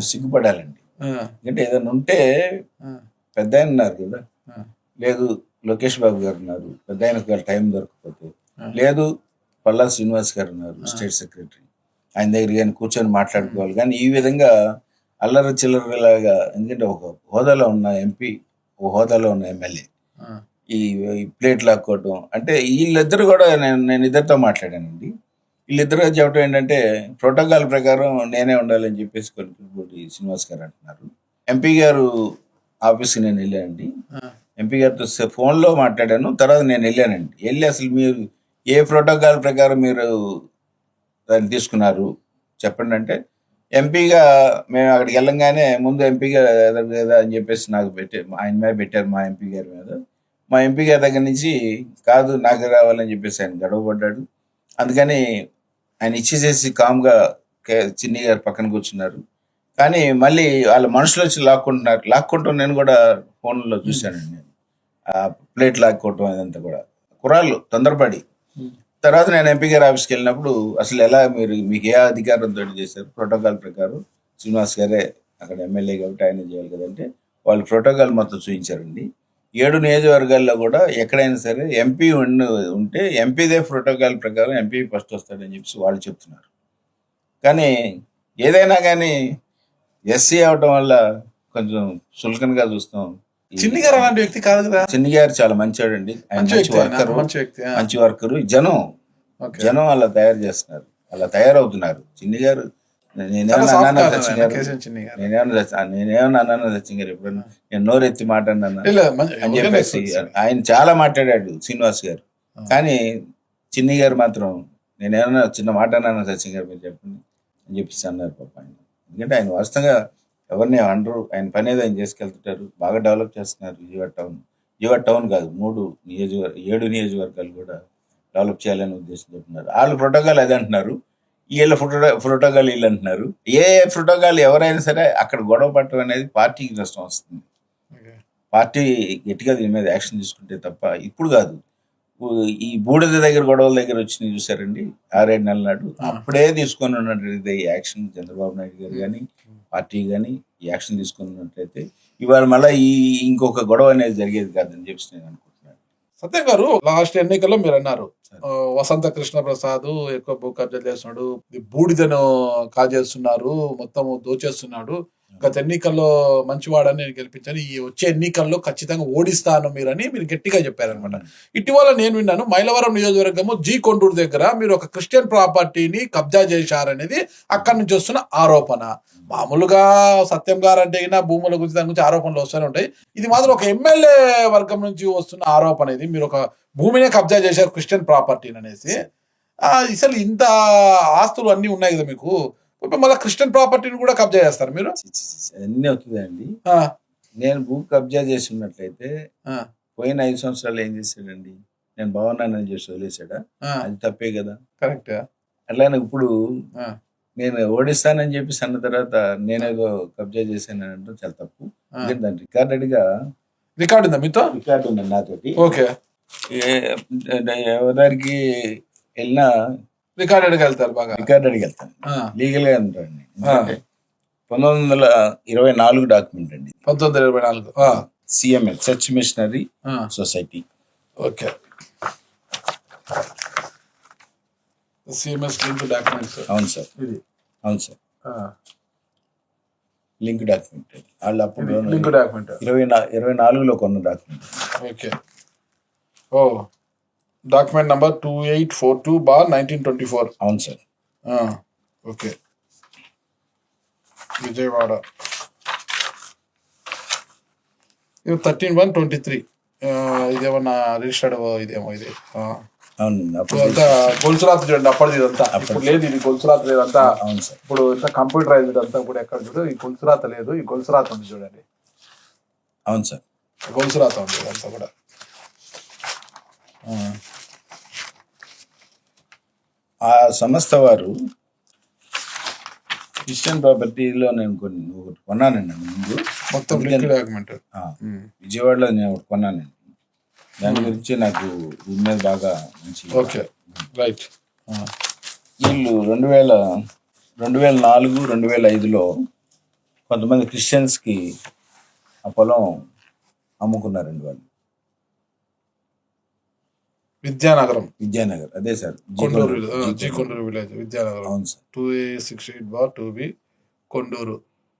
సిగ్గుపడాలండి. ఎందుకంటే ఏదైనా ఉంటే పెద్ద ఆయన ఉన్నారు కదా, లేదు లోకేష్ బాబు గారు ఉన్నారు, పెద్ద ఆయనకు టైం దొరకకపోతే, లేదు పల్లా శ్రీనివాస్ గారు ఉన్నారు స్టేట్ సెక్రటరీ, ఆయన దగ్గర కానీ కూర్చొని మాట్లాడుకోవాలి. కానీ ఈ విధంగా అల్లరి చిల్లరలాగా, ఎందుకంటే ఒక హోదాలో ఉన్న ఎంపీ, ఒక హోదాలో ఉన్న ఎమ్మెల్యే ఈ ప్లేట్ లాక్కోవటం అంటే, వీళ్ళిద్దరు కూడా నేను ఇద్దరితో మాట్లాడానండి. వీళ్ళిద్దరు చెప్పడం ఏంటంటే ప్రోటోకాల్ ప్రకారం నేనే ఉండాలని చెప్పేసి కొలికపూడి శ్రీనివాస్ గారు అంటున్నారు. ఎంపీ గారు ఆఫీస్కి నేను వెళ్ళానండి, ఎంపీ గారితో ఫోన్లో మాట్లాడాను. తర్వాత నేను వెళ్ళానండి. వెళ్ళి అసలు మీరు ఏ ప్రోటోకాల్ ప్రకారం మీరు దాన్ని తీసుకున్నారు చెప్పండి అంటే, ఎంపీగా మేము అక్కడికి వెళ్ళంగానే ముందు ఎంపీగా కదా అని చెప్పేసి నాకు ఆయన మీద పెట్టారు, మా ఎంపీ గారి మీద. మా ఎంపీ గారి దగ్గర నుంచి కాదు నాకు రావాలని చెప్పేసి ఆయన గొడవపడ్డాడు. అందుకని ఆయన ఇచ్చేసేసి కామ్గా చిన్ని గారు పక్కన కూర్చున్నారు. కానీ మళ్ళీ వాళ్ళ మనుషులు వచ్చి లాక్కుంటాం నేను కూడా ఫోన్లో చూశానండి. నేను ఆ ప్లేట్ లాక్కోవటం అదంతా కూడా కుర్రాళ్ళు తొందరపడి. తర్వాత నేను ఎంపీ గారి ఆఫీస్కి వెళ్ళినప్పుడు అసలు ఎలా మీకు ఏ అధికారంతో చేశారు? ప్రోటోకాల్ ప్రకారం శ్రీనివాస్ గారే అక్కడ ఎమ్మెల్యే కాబట్టి ఆయన చేయాలి కదంటే, వాళ్ళు ప్రోటోకాల్ మొత్తం చూపించారండి. 7 నియోజకవర్గాల్లో కూడా ఎక్కడైనా సరే ఎంపీ ఉంటే ఎంపీదే ప్రోటోకాల్ ప్రకారం ఎంపీ ఫస్ట్ వస్తాడని చెప్పి వాళ్ళు చెప్తున్నారు. కానీ ఏదైనా కానీ ఎస్సీ అవటం వల్ల కొంచెం సులకనగా చూస్తాం. చిన్ని గారు అలాంటి వ్యక్తి కాదు కదా. చిన్ని గారు చాలా మంచివాడండి, మంచి వర్కరు. జనం అలా తయారు చేస్తున్నారు, అలా తయారవుతున్నారు. చిన్ని గారు నేనేమన్నా అన్నానా సచిన్ గారు? కేశవ్ చిన్ని గారు. నేనేమన్నా అన్నానా సచిన్ గారు? ఎప్పుడన్నా నేను నోరెత్తి మాట్లాడినా లేదు, అని చెప్పేసి ఆయన చాలా మాట్లాడాడు శ్రీనివాస్ గారు. కానీ చిన్ని గారు మాత్రం నేనేమన్నా చిన్న మాట అన్నానా సచిన్ గారు మీరు చెప్పండి అని చెప్పేసి అన్నారు పాప ఆయన. ఎందుకంటే ఆయన వాస్తవంగా ఎవరిని అనరు, ఆయన పని ఏదో ఆయన చేసుకెళ్తుంటారు. బాగా డెవలప్ చేస్తున్నారు విజయవాడ టౌన్ కాదు 7 నియోజకవర్గాలు కూడా డెవలప్ చేయాలనే ఉద్దేశం చెప్తున్నారు. వాళ్ళు ప్రోటోకాల్ అది అంటున్నారు, వీళ్ళ ప్రోటోకాల్ వీళ్ళు అంటున్నారు. ఏ ప్రోటోకాల్ ఎవరైనా సరే అక్కడ గొడవ పడటం అనేది పార్టీకి నష్టం వస్తుంది. పార్టీ గట్టిగా దీని మీద యాక్షన్ తీసుకుంటే తప్ప ఇప్పుడు కాదు. ఈ బూడిద దగ్గర గొడవల దగ్గర వచ్చినాయి చూసారండి 6-7 నెలల నాడు, అప్పుడే తీసుకొని ఉన్నట్లయితే ఈ యాక్షన్ చంద్రబాబు నాయుడు గారు కానీ పార్టీ కానీ ఈ యాక్షన్ తీసుకొని ఉన్నట్లయితే ఇవాళ మళ్ళీ ఇంకొక గొడవ అనేది జరిగేది కాదని చెప్పి నేను అనుకుంటున్నాను. సత్యం గారు, లాస్ట్ ఎన్నికల్లో మీరు అన్నారు వసంత కృష్ణ ప్రసాద్ ఎక్కువ భూ కబ్జాలు చేస్తున్నాడు, బూడిదను కాజేస్తున్నారు, మొత్తం దోచేస్తున్నాడు, గత ఎన్నికల్లో మంచివాడని నేను గెలిపించాను, ఈ వచ్చే ఎన్నికల్లో ఖచ్చితంగా ఓడిస్తాను మీరని మీరు గట్టిగా చెప్పారనమాట. ఇటీవల నేను విన్నాను మైలవరం నియోజకవర్గము జీ కొండూరు దగ్గర మీరు ఒక క్రిస్టియన్ ప్రాపర్టీని కబ్జా చేశారనేది అక్కడి నుంచి వస్తున్న ఆరోపణ. మామూలుగా సత్యం గారు అంటే అయినా భూముల గురించి దాని గురించి ఆరోపణలు వస్తూనే ఉంటాయి. ఇది మాత్రం ఒక ఎమ్మెల్యే వర్గం నుంచి వస్తున్న ఆరోపణ. ఇది మీరు ఒక భూమినే కబ్జా చేశారు క్రిస్టియన్ ప్రాపర్టీని అనేసి. అసలు ఇంత ఆస్తులు అన్ని ఉన్నాయి కదా మీకు, మళ్ళీ క్రిస్టియన్ ప్రాపర్టీని కూడా కబ్జా చేస్తారు మీరు? అన్నీ అవుతుందండి. నేను భూ కబ్జా చేసి ఉన్నట్లయితే పోయిన 5 సంవత్సరాలు ఏం చేశాడండి? నేను భవనాన్ని చేసి వదిలేసాడా? అది తప్పే కదా. కరెక్ట్. అట్లానే ఇప్పుడు నేను ఓడిస్తానని చెప్పి అన్న తర్వాత నేనేదో కబ్జా చేశాను అంటే చాలా తప్పు. దాని రికార్డు ఉందా మీతో? రికార్డు ఉందండి నాతోటి. ఓకే. ఎవరికి వెళ్ళినా రికార్డ్ అడిగి వెళ్తారు, బాగా రికార్డ్ అడిగి వెళ్తాను, లీగల్ గా ఉంటారండి. 1924 డాక్యుమెంట్ అండి. 1924 CMS church missionary society. Okay. CMS link documents. అవును సార్, అవును సార్, లింక్ డాక్యుమెంట్. వాళ్ళు అప్పుడు లింక్ డాక్యుమెంట్ 24లో కొన్న డాక్యుమెంట్. ఓకే. ఓ, డాక్యుమెంట్ నంబర్ 2842/1924. అవును సార్. ఓకే. విజయవాడ 13/1/23. ఇదేమన్నా రిజిస్టర్డ్ ఇదేమో ఇది. అంతా గొలుసురాత చూడండి, అప్పటిది ఇదంతా. ఇప్పుడు లేదు, ఇది గొలుసురాత లేదంతా. అవును సార్. ఇప్పుడు ఇంత కంప్యూటరైజ్డ్ అంతా కూడా. ఎక్కడ చూడు ఈ గొలుసురాత లేదు, ఈ గొలుసురాత ఉంది చూడండి. అవును సార్, గొలుసురాత ఉంది ఇదంతా కూడా. ఆ సంస్థ వారు క్రిస్టియన్ ప్రాపర్టీలో నేను ఒకటి కొన్నానండి ముందు. మొత్తం డాక్యుమెంట్ విజయవాడలో నేను ఒకటి కొన్నానండి. దాని గురించి నాకు దీని మీద బాగా మంచి. Okay, right. వీళ్ళు 2004-2005లో కొంతమంది క్రిస్టియన్స్కి ఆ పొలం అమ్ముకున్నారండి వాళ్ళు. విద్యానగర్, అదే సార్, కొండూరు విలేజ్, విద్యానగరం. అవును sir. 2A68/2B Konduru.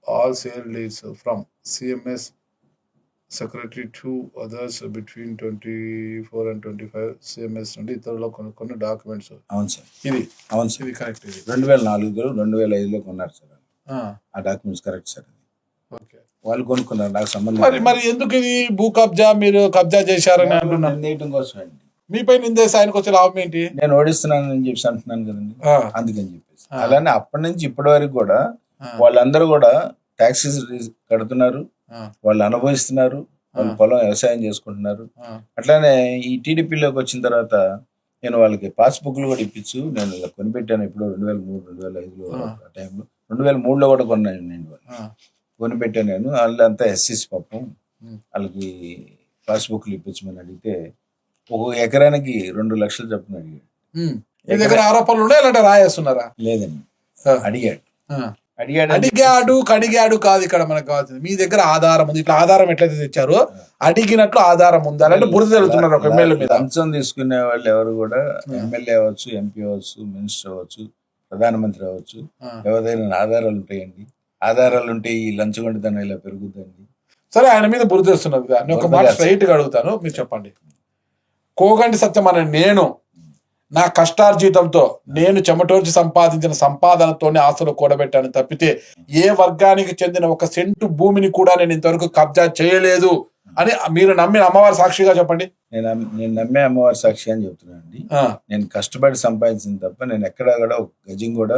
All sale deeds from CMS secretary to others between 24 and 25 CMS నుండి ఇతరులు కొన్ని డాక్యుమెంట్స్. అవును సార్, అవును సార్, ఇది కరెక్ట్. ఇది 2004-2005లో కొన్నారు సార్. ఆ డాక్యుమెంట్స్ కరెక్ట్ సార్. ఓకే. వాళ్ళు కొనుక్కున్నారు, నాకు సంబంధం. మరి ఎందుకు ఇది భూ కబ్జా మీరు కబ్జా చేశారని అంటున్నారు? నేయటం కోసం అండి. మీపై నిందేసి ఆయనకు వచ్చే లాభం ఏంటి? నేను ఓడిస్తున్నానని చెప్పి అంటున్నాను కదండి, అందుకని చెప్పేసి. అలానే అప్పటి నుంచి ఇప్పటి వరకు కూడా వాళ్ళందరూ కూడా ట్యాక్సెస్ కడుతున్నారు, వాళ్ళు అనుభవిస్తున్నారు, వాళ్ళు పొలం వ్యవసాయం చేసుకుంటున్నారు. అట్లానే ఈ టీడీపీలోకి వచ్చిన తర్వాత నేను వాళ్ళకి పాస్బుక్లు కూడా ఇప్పించు నేను ఇలా కొనిపెట్టాను. ఇప్పుడు 2003-2005లో ఆ టైంలో 2003లో కూడా కొన్నాను నేను, వాళ్ళు కొనిపెట్టాను నేను. వాళ్ళంతా ఎస్సీస్ పాపం, వాళ్ళకి పాస్బుక్లు ఇప్పించమని అడిగితే ఒక ఎకరానికి 2 లక్షలు చొప్పున అడిగాడు. మీ దగ్గర ఆరోపణలు ఉన్నాయి, ఇలాంటి రాయేస్తున్నారా? లేదండి, కడిగాడు కాదు ఇక్కడ మనకు కావాల్సింది. మీ దగ్గర ఆధారం ఉంది. ఇట్లా ఆధారం ఎట్లయితే తెచ్చారో అడిగినట్లు ఆధారం ఉంది అంటే బురద తెలుతున్నారు ఒక ఎమ్మెల్యే మీద. లంచం తీసుకునే వాళ్ళు ఎవరు కూడా ఎమ్మెల్యే అవ్వచ్చు, ఎంపీ అవ్వచ్చు, మినిస్టర్ అవ్వచ్చు, ప్రధానమంత్రి అవ్వచ్చు, ఎవరైనా ఆధారాలు ఉంటాయండి. ఆధారాలు ఉంటే ఈ లంచగొండితనం ఇలా పెరుగుతుంది. సరే, ఆయన మీద బురద తెస్తున్నారు కదా. ఒక మాట స్ట్రైట్ గా అడుగుతాను, మీరు చెప్పండి. కోగంటి సత్యం అనే నేను నా కష్టార్జితంతో నేను చెమటోర్చి సంపాదించిన సంపాదనతోనే ఆస్తులు కూడబెట్టాను తప్పితే ఏ వర్గానికి చెందిన ఒక సెంటు భూమిని కూడా నేను ఇంతవరకు కబ్జా చేయలేదు అని మీరు నమ్మిన అమ్మవారి సాక్షిగా చెప్పండి. నేను నమ్మే అమ్మవారి సాక్షి అని చెప్తున్నాను అండి. నేను కష్టపడి సంపాదించింది తప్ప నేను ఎక్కడ కూడా ఒక గజం కూడా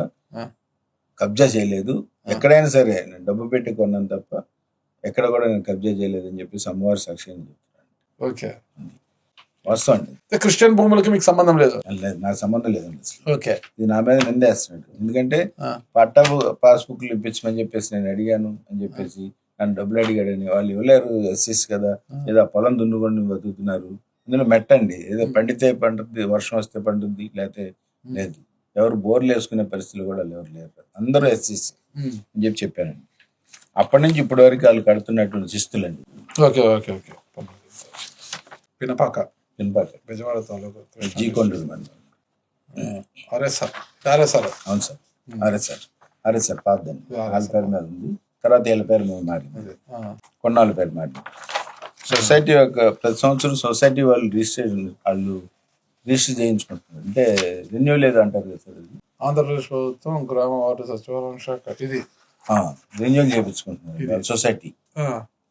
కబ్జా చేయలేదు. ఎక్కడైనా సరే నేను డబ్బు పెట్టి కొన్నాను తప్ప ఎక్కడ కూడా నేను కబ్జా చేయలేదు అని చెప్పేసి అమ్మవారి సాక్షి అని చెప్తున్నాను. ఓకే, వాస్తవం అండి. క్రిస్టియన్ భూములకి మీకు సంబంధం లేదు? నాకు సంబంధం లేదండి అసలు. ఓకే, ఇది నా మీద నిందేస్తున్నాడు. ఎందుకంటే పట్టా పాస్బుక్లు ఇప్పించమని చెప్పేసి నేను అడిగాను అని చెప్పేసి నన్ను డబ్బులు అడిగాడని. వాళ్ళు ఇవ్వలేరు, ఎస్సీస్ కదా, ఏదో పొలం దున్నుకొని బతుకుతున్నారు. ఇందులో మెట్టండి, ఏదో పండితే పండుద్ది, వర్షం వస్తే పండుద్ది, లేకపోతే లేదు. ఎవరు బోర్లు వేసుకునే పరిస్థితులు కూడా ఎవరు లేరు, అందరూ ఎస్సీస్ అని చెప్పానండి. అప్పటి నుంచి ఇప్పటి వరకు వాళ్ళు కడుతున్నటువంటి శిస్తులండి. Okay okay okay. Pinapaka Bezawada taluka G Konduru మండలం. అరే సార్ అవును సార్, అరే సార్ పాదండి. వాళ్ళ పేరు మీద ఉంది, తర్వాత వీళ్ళ పేరు మీద మారింది, కొన్నాళ్ళ పేరు మారింది. సొసైటీ యొక్క ప్రతి సంవత్సరం సొసైటీ వాళ్ళు రిజిస్టర్ చేయించుకుంటున్నారు. అంటే రెన్యూ లేదు అంటారు కదా సార్. అది ఆంధ్రప్రదేశ్ ప్రభుత్వం గ్రామ వార్డు సచివాలయం శాఖ ఇది రెన్యూల్ చేయించుకుంటున్నారు.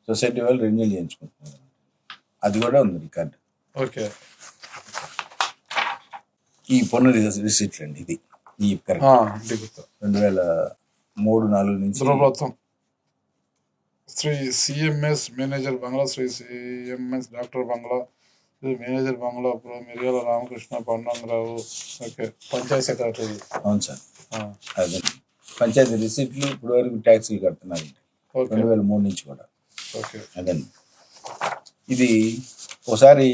సొసైటీ వాళ్ళు రెన్యూల్ చేయించుకుంటున్నారు. అది కూడా ఉంది రికార్డు. ఓకే, ఈ పన్ను రిసిప్ట్ అండి. ఇది ఈ 2003-04 నుంచి ప్రభుత్వం Shri CMS manager bungalow, Shri CMS doctor bungalow, Shri manager bungalow, Miryala Ramakrishna Pandangarao. Okay, panchayat secretary. అవును సార్, అదే పంచాయతీ రిసిప్ట్లు ఇప్పుడు వరకు ట్యాక్సీలు కడుతున్నారు 2003 నుంచి కూడా. ఓకే, అదండి. ఇది ఒకసారి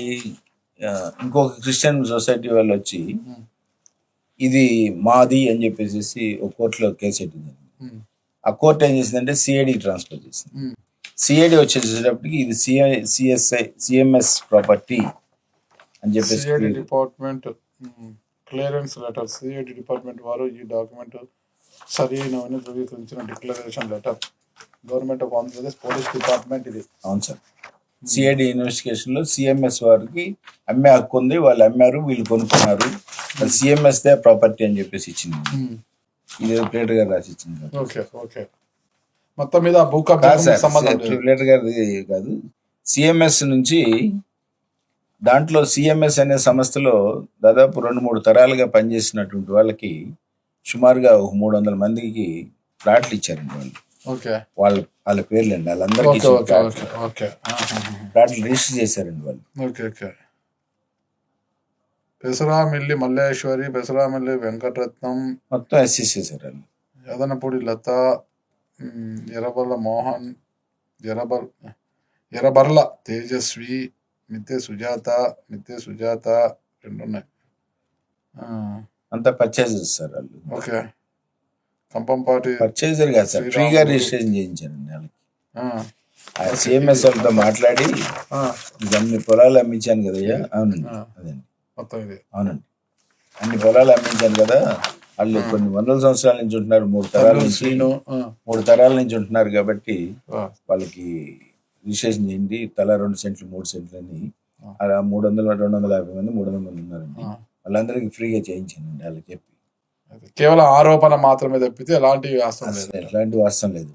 ఇంకొక క్రిస్టియన్ సొసైటీ వాళ్ళు వచ్చి ఇది మాది అని చెప్పేసి ఒక కోర్టులో కేసు పెట్టింది. ఆ కోర్టు ఏం చేసిందంటే సిఐడికి ట్రాన్స్ఫర్ చేసింది. సిఐడి వచ్చేసేటప్పటికి ఇది సిఎంఎస్ ప్రాపర్టీ అని చెప్పేసి department clearance letter. CID department వారు ఈ డాక్యుమెంట్ సరైనవని ధృవీకరించిన declaration letter. Government of Andhra Pradesh police department ఇది. అవును సార్. సిఐడి ఇన్వెస్టిగేషన్ లో సిఎంఎస్ వారికి అమ్మే హక్కు ఉంది, వాళ్ళు అమ్మారు, వీళ్ళు కొనుక్కున్నారు, సిఎంఎస్ దే ప్రాపర్టీ అని చెప్పేసి ఇచ్చింది. ఇది ప్లేటర్ గారు రాసి ఇచ్చింది. Okay okay. మొత్తం మీద ప్లేటర్ గారి కాదు, సిఎంఎస్ నుంచి. దాంట్లో సిఎంఎస్ అనే సంస్థలో దాదాపు 2-3 తరాలుగా పనిచేసినటువంటి వాళ్ళకి సుమారుగా 300 మందికి ప్లాట్లు ఇచ్చారండి వాళ్ళు. వాళ్ళ పేర్లు అండి, వాళ్ళందరికీ ప్లాట్లు రిజిస్టర్ చేశారండి వాళ్ళు. పెసరామిల్లి మల్లేశ్వరి, పెసరామిల్లి వెంకటరత్నం మొత్తం ఎస్సీస్ చేశారు వాళ్ళు. యదనపూడి లత, ఎర్రబల్ల మోహన్, ఎర్రబర్ల తేజస్వి, మిద్దె సుజాత 2 ఉన్నాయి. అంతా పర్చేజ్ చేస్తారు వాళ్ళు. ఓకే, కంపంపాటి పర్చేజర్ కాదు సార్, ఫ్రీగా రిజిస్ట్రేషన్ చేయించారండి వాళ్ళకి. సిఎంఎస్ వాళ్ళతో మాట్లాడి అన్ని పొలాలు అమ్మించాను కదయ్యా. అవునండి, అదండి అవునండి, అన్ని పొలాలు అమ్మించాను కదా. వాళ్ళు కొన్ని 100 సంవత్సరాల నుంచి ఉంటున్నారు, 3 తరాల నుంచి ఉంటున్నారు కాబట్టి వాళ్ళకి రిజిస్ట్రేషన్ చేయండి. తలా 2 సెంట్లు 3 సెంట్లు అని 250 మంది 300 మంది ఉన్నారండి. వాళ్ళందరికీ ఫ్రీగా చేయించానండి వాళ్ళకి చెప్పి. కేవలం ఆరోపణ మాత్రమే తప్పితే ఎలాంటి వాస్తవం లేదు.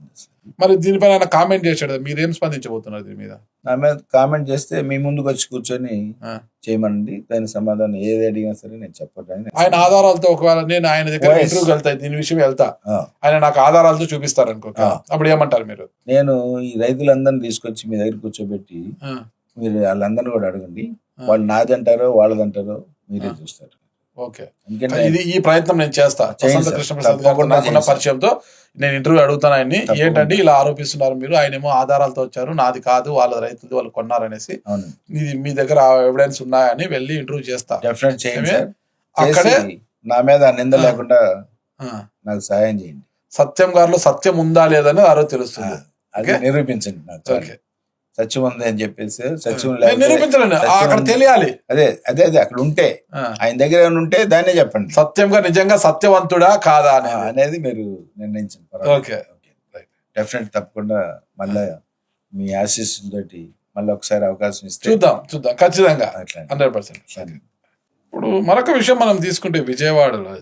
మరి దీనిపైన ఆయన కామెంట్ చేశాడు, మీరేం స్పందించబోతున్నారు దీని మీద? నా మీద కామెంట్ చేస్తే మీ ముందుకు వచ్చి కూర్చొని చేయమనండి, దాని సమాధానం ఏది అడిగినా సరే నేను చెప్పడానికి. ఆయన ఆధారాలతో, ఒకవేళ నేను ఆయన దగ్గర ఇంటర్వ్యూకి వెళ్తా, దీని విషయం వెళ్తా, ఆయన నాకు ఆధారాలతో చూపిస్తారు అనుకో, అప్పుడు ఏమంటారు మీరు? నేను ఈ రైతులందరినీ తీసుకొచ్చి మీ దగ్గర కూర్చోబెట్టి మీరు వాళ్ళందరినీ కూడా అడగండి, వాళ్ళు నాదంటారో వాళ్ళదంటారో మీరే చూస్తారు. ఓకే, ఇది ఈ ప్రయత్నం నేను చేస్తా. కృష్ణప్రసాద్ గారు పరిచయంతో నేను ఇంటర్వ్యూ అడుగుతాను ఆయన్ని, ఏంటంటే ఇలా ఆరోపిస్తున్నారు మీరు, ఆయనేమో ఆధారాలతో వచ్చారు, నాది కాదు, వాళ్ళ రైతులు వాళ్ళు కొన్నారనేసి, ఇది మీ దగ్గర ఎవిడెన్స్ ఉన్నాయని వెళ్ళి ఇంటర్వ్యూ చేస్తా. అక్కడే నా మీద నింద లేకుండా నాకు సహాయం చేయండి. సత్యం గారిలో సత్యం ఉందా లేదని ఆ రోజు తెలుస్తుంది. అది నిరూపించండి నాకు. సత్యం ఉంది అని చెప్పేసి, సత్యం నిరూపించండి, అక్కడ తెలియాలి. అదే అక్కడ ఉంటే, ఆయన దగ్గర ఏమైనా ఉంటే దాన్నే చెప్పండి. సత్యంగా నిజంగా సత్యవంతుడా కాదా అనేది మీరు నిర్ణయించండి. డెఫినెట్ తప్పకుండా మళ్ళా మీ ఆశీస్సులతోటి మళ్ళీ ఒకసారి అవకాశం ఇస్తే చూద్దాం ఖచ్చితంగా 100%. ఇప్పుడు మరొక విషయం మనం తీసుకుంటే విజయవాడలో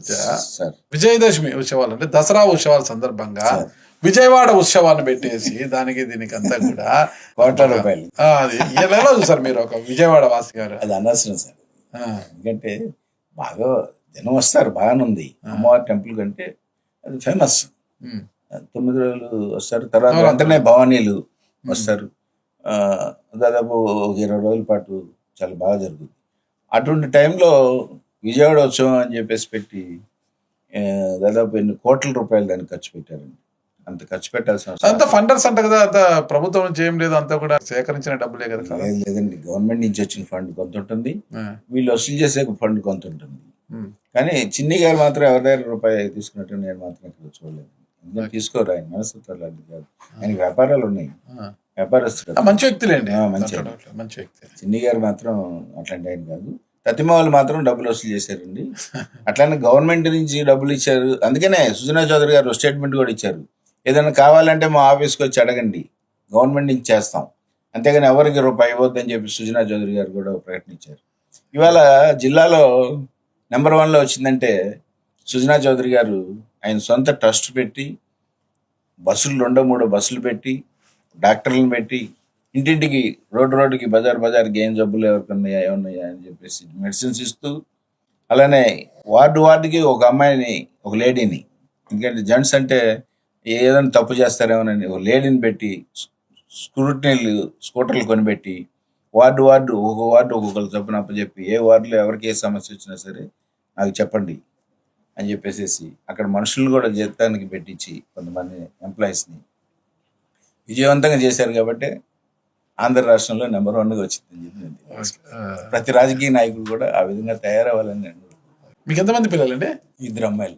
సార్ విజయదశమి ఉత్సవాలు అంటే దసరా ఉత్సవాల సందర్భంగా విజయవాడ ఉత్సవాన్ని పెట్టేసి దీనికి అంతా కూడా ₹1,00,00,000 అది ఎలా చూసారు మీరు ఒక విజయవాడ వాసి గారు? అది అనవసరం సార్. ఎందుకంటే బాగా జనం వస్తారు, బాగానే ఉంది. అమ్మవారి టెంపుల్ కంటే అది ఫేమస్. 9 రోజులు వస్తారు, తర్వాత వెంటనే భవానీలు వస్తారు. దాదాపు 20 రోజుల పాటు చాలా బాగా జరుగుతుంది. అటువంటి టైంలో విజయవాడ ఉత్సవం అని చెప్పేసి పెట్టి దాదాపు ఎన్ని కోట్ల రూపాయలు దానికి ఖర్చు పెట్టారండి. అంత ఖర్చు పెట్టాల్సిన అంత ఫండర్స్ అంట కదా, అంత ప్రభుత్వం నుంచి ఏం లేదు, అంతా కూడా సేకరించిన డబ్బులే కదా? లేదండి, గవర్నమెంట్ నుంచి వచ్చిన ఫండ్ కొంత ఉంటుంది, వీళ్ళు వసూలు చేసే ఫండ్ కొంత ఉంటుంది. కానీ చిన్ని గారు మాత్రం ఎవరి దగ్గర రూపాయి తీసుకున్నట్టు నేను మాత్రం ఇక్కడ చూడలేదు. ఎందుకంటే తీసుకోరు, ఆయన మనస్తత్వాలు లాంటిది కాదు. ఆయనకి వ్యాపారాలు ఉన్నాయి, వ్యాపారస్తుడు, మంచి వ్యక్తులేండి, మంచి వ్యక్తి. చిన్ని గారు మాత్రం అట్లాంటి ఆయన కాదు. ప్రతిమ వాళ్ళు మాత్రం డబ్బులు వసూలు చేశారండి. అట్లానే గవర్నమెంట్ నుంచి డబ్బులు ఇచ్చారు. అందుకనే సుజనా చౌదరి గారు స్టేట్మెంట్ కూడా ఇచ్చారు, ఏదైనా కావాలంటే మా ఆఫీస్కి వచ్చి అడగండి, గవర్నమెంట్ నుంచి చేస్తాం, అంతేగాని ఎవరికి రూపాయి ఇవ్వద్దని చెప్పి సుజనా చౌదరి గారు కూడా ప్రకటించారు. ఇవాళ జిల్లాలో నెంబర్ 1లో వచ్చిందంటే సుజనా చౌదరి గారు ఆయన సొంత ట్రస్ట్ పెట్టి బస్సులు 2-3 బస్సులు పెట్టి డాక్టర్లను పెట్టి ఇంటింటికి రోడ్డుకి బజార్కి ఏం జబ్బులు ఎవరికన్నాయా ఏమన్నాయా అని చెప్పేసి మెడిసిన్స్ ఇస్తూ, అలానే వార్డుకి ఒక అమ్మాయిని, ఒక లేడీని, ఎందుకంటే జెంట్స్ అంటే ఏదైనా తప్పు చేస్తారేమోనని ఒక లేడీని పెట్టి స్కూటర్లు కొనిపెట్టి వార్డు ఒక్కొక్కరు తప్పున అప్పచెప్పి ఏ వార్డులో ఎవరికి ఏ సమస్య వచ్చినా సరే నాకు చెప్పండి అని చెప్పేసి అక్కడ మనుషులను కూడా జీతానికి పెట్టించి కొంతమంది ఎంప్లాయీస్ని విజయవంతంగా చేశారు. కాబట్టి ఆంధ్ర రాష్ట్రంలో నెంబర్ 1గా వచ్చిందని చెప్పి ప్రతి రాజకీయ నాయకుడు కూడా ఆ విధంగా తయారవ్వాలని నేను. మీకు ఎంతమంది పిల్లలండి? 2 అమ్మాయిలు.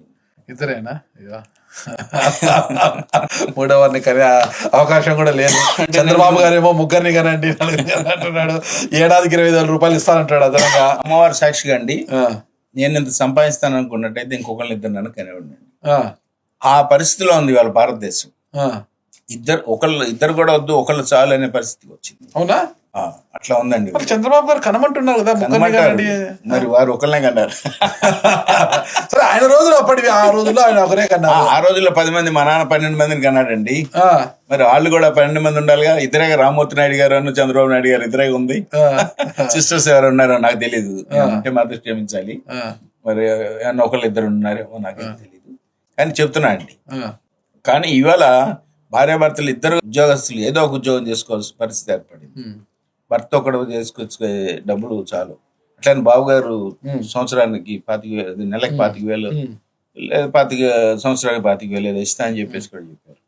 ఇద్దరేనా? మూడవరిని కనే అవకాశం కూడా లేదు. చంద్రబాబు గారు ఏమో 3 కనండి, 4 అంటున్నాడు. ఏడాదికి 25,000 రూపాయలు ఇస్తానంటాడు అదనంగా. అమ్మవారి సాక్షిగా అండి, నేను ఇంత సంపాదిస్తాను అనుకున్నట్టయితే ఇంకొకరిని ఇద్దరు కనేవాడిని. ఆ పరిస్థితిలో ఉంది వాళ్ళ భారతదేశం. ఇద్దరు కూడా వద్దు, ఒకళ్ళు చాలు అనే పరిస్థితి వచ్చింది. అవునా? అట్లా ఉందండి. చంద్రబాబు గారు కనమంటున్నారు కదా, మరి వారు ఒకళ్ళనే కన్నారు. సరే, ఆయన రోజులు అప్పటివి, ఆ రోజుల్లో ఆయన ఒకరే కన్నారు. ఆ రోజుల్లో 10 మంది, మా నాన్న 12 మందిని కన్నాడండి. మరి వాళ్ళు కూడా 12 మంది ఉండాలిగా. ఇద్దరే, రామ్మూర్తి నాయుడు గారు చంద్రబాబు నాయుడు గారు ఇద్దరే ఉంది. సిస్టర్స్ ఎవరు ఉన్నారో నాకు తెలియదు, అంటే మాత్రం క్షమించాలి. మరి ఏమన్నా ఒకళ్ళు ఇద్దరు ఉన్నారేమో నాకేం తెలియదు, కానీ చెప్తున్నా అండి. కానీ ఇవాళ భార్యాభర్తలు ఇద్దరు ఉద్యోగస్తులు ఏదో ఒక ఉద్యోగం చేసుకోవాల్సిన పరిస్థితి ఏర్పడింది. భర్త ఒకడు చేసుకొచ్చే డబ్బులు చాలు. అట్లని బాబు గారు సంవత్సరానికి 25,000, నెలకి 25,000, లేదా 25 సంవత్సరానికి 25,000 ఏదో ఇస్తా అని చెప్పేసి కూడా చెప్పారు.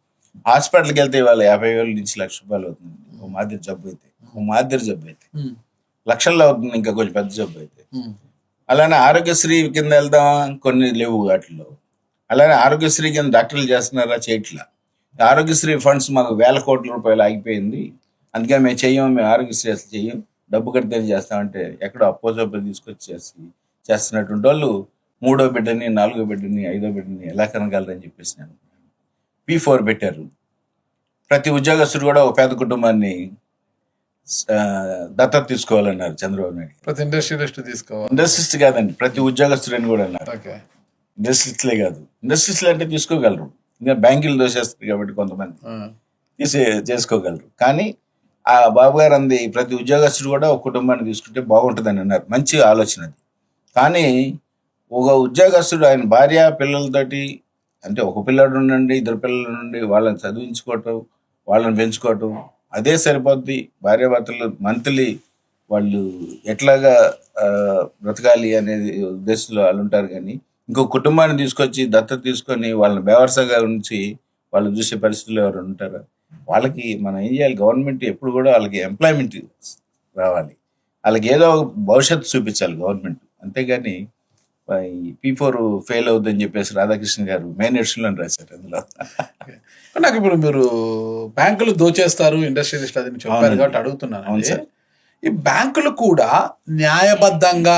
హాస్పిటల్కి వెళ్తే ఇవాళ 50,000 నుంచి ₹1,00,000 అవుతుంది. ఒక మాదిరి జబ్బు అయితే లక్షల్లో అవుతుంది, ఇంకా కొంచెం పెద్ద జబ్బు అయితే. అలానే ఆరోగ్యశ్రీ కింద వెళ్దామా, కొన్ని లేవు వాటిల్లో. అలానే ఆరోగ్యశ్రీ కింద డాక్టర్లు చేస్తున్నారా, చేయట్లా. ఆరోగ్యశ్రీ ఫండ్స్ మాకు ₹1,000 కోట్ల ఆగిపోయింది, అందుకే మేము ఆరోగ్యశ్రీ అసలు చెయ్యం, డబ్బు కడితే చేస్తామంటే ఎక్కడో అప్పో తీసుకొచ్చి చేస్తున్నటువంటి వాళ్ళు 3వ బిడ్డని, 4వ బిడ్డని, 5వ బిడ్డని ఎలా కనగలరని చెప్పేసి నేను P4 పెట్టారు. ప్రతి ఉద్యోగస్తుడు కూడా ఒక పేద కుటుంబాన్ని దత్తత తీసుకోవాలన్నారు చంద్రబాబు నాయుడు. ప్రతి ఇండస్ట్రియలిస్ట్ కాదండి, ప్రతి ఉద్యోగస్తుడని కూడా అన్నారు. ఇండస్ట్రియలిస్ట్లే కాదు, ఇండస్ట్రియలిస్టులు అంటే తీసుకోగలరు, ఇంకా బ్యాంకులు దోసేస్తారు కాబట్టి కొంతమంది చేసుకోగలరు. కానీ ఆ బాబు గారు అంది ప్రతి ఉద్యోగస్తుడు కూడా ఒక కుటుంబాన్ని తీసుకుంటే బాగుంటుందని అన్నారు. మంచి ఆలోచన అది. కానీ ఒక ఉద్యోగస్తుడు ఆయన భార్య పిల్లలతోటి, అంటే ఒక పిల్లడు నుండి 2 పిల్లల నుండి వాళ్ళని చదివించుకోవటం, వాళ్ళని పెంచుకోవటం అదే సరిపోద్ది. భార్యాభర్తలు మంత్లీ వాళ్ళు ఎట్లాగా బ్రతకాలి అనేది ఉద్దేశంలో వాళ్ళు ఉంటారు. కానీ ఇంకో కుటుంబాన్ని తీసుకొచ్చి దత్తత తీసుకొని వాళ్ళని బేవర్సగా ఉంచి వాళ్ళు చూసే పరిస్థితుల్లో ఎవరు ఉంటారా? వాళ్ళకి మనం ఏం చేయాలి? గవర్నమెంట్ ఎప్పుడు కూడా వాళ్ళకి ఎంప్లాయ్మెంట్ రావాలి, వాళ్ళకి ఏదో భవిష్యత్తు చూపించాలి గవర్నమెంట్. అంతేగాని P4 ఫెయిల్ అవుతుందని చెప్పేసి రాధాకృష్ణ గారు మెయిన్ ఎడిషన్లో రాశారు. అందులో నాకు ఇప్పుడు మీరు బ్యాంకులు దోచేస్తారు ఇండస్ట్రియలిస్ట్ అది చెప్పారు కాబట్టి అడుగుతున్నాను. ఈ బ్యాంకులు కూడా న్యాయబద్ధంగా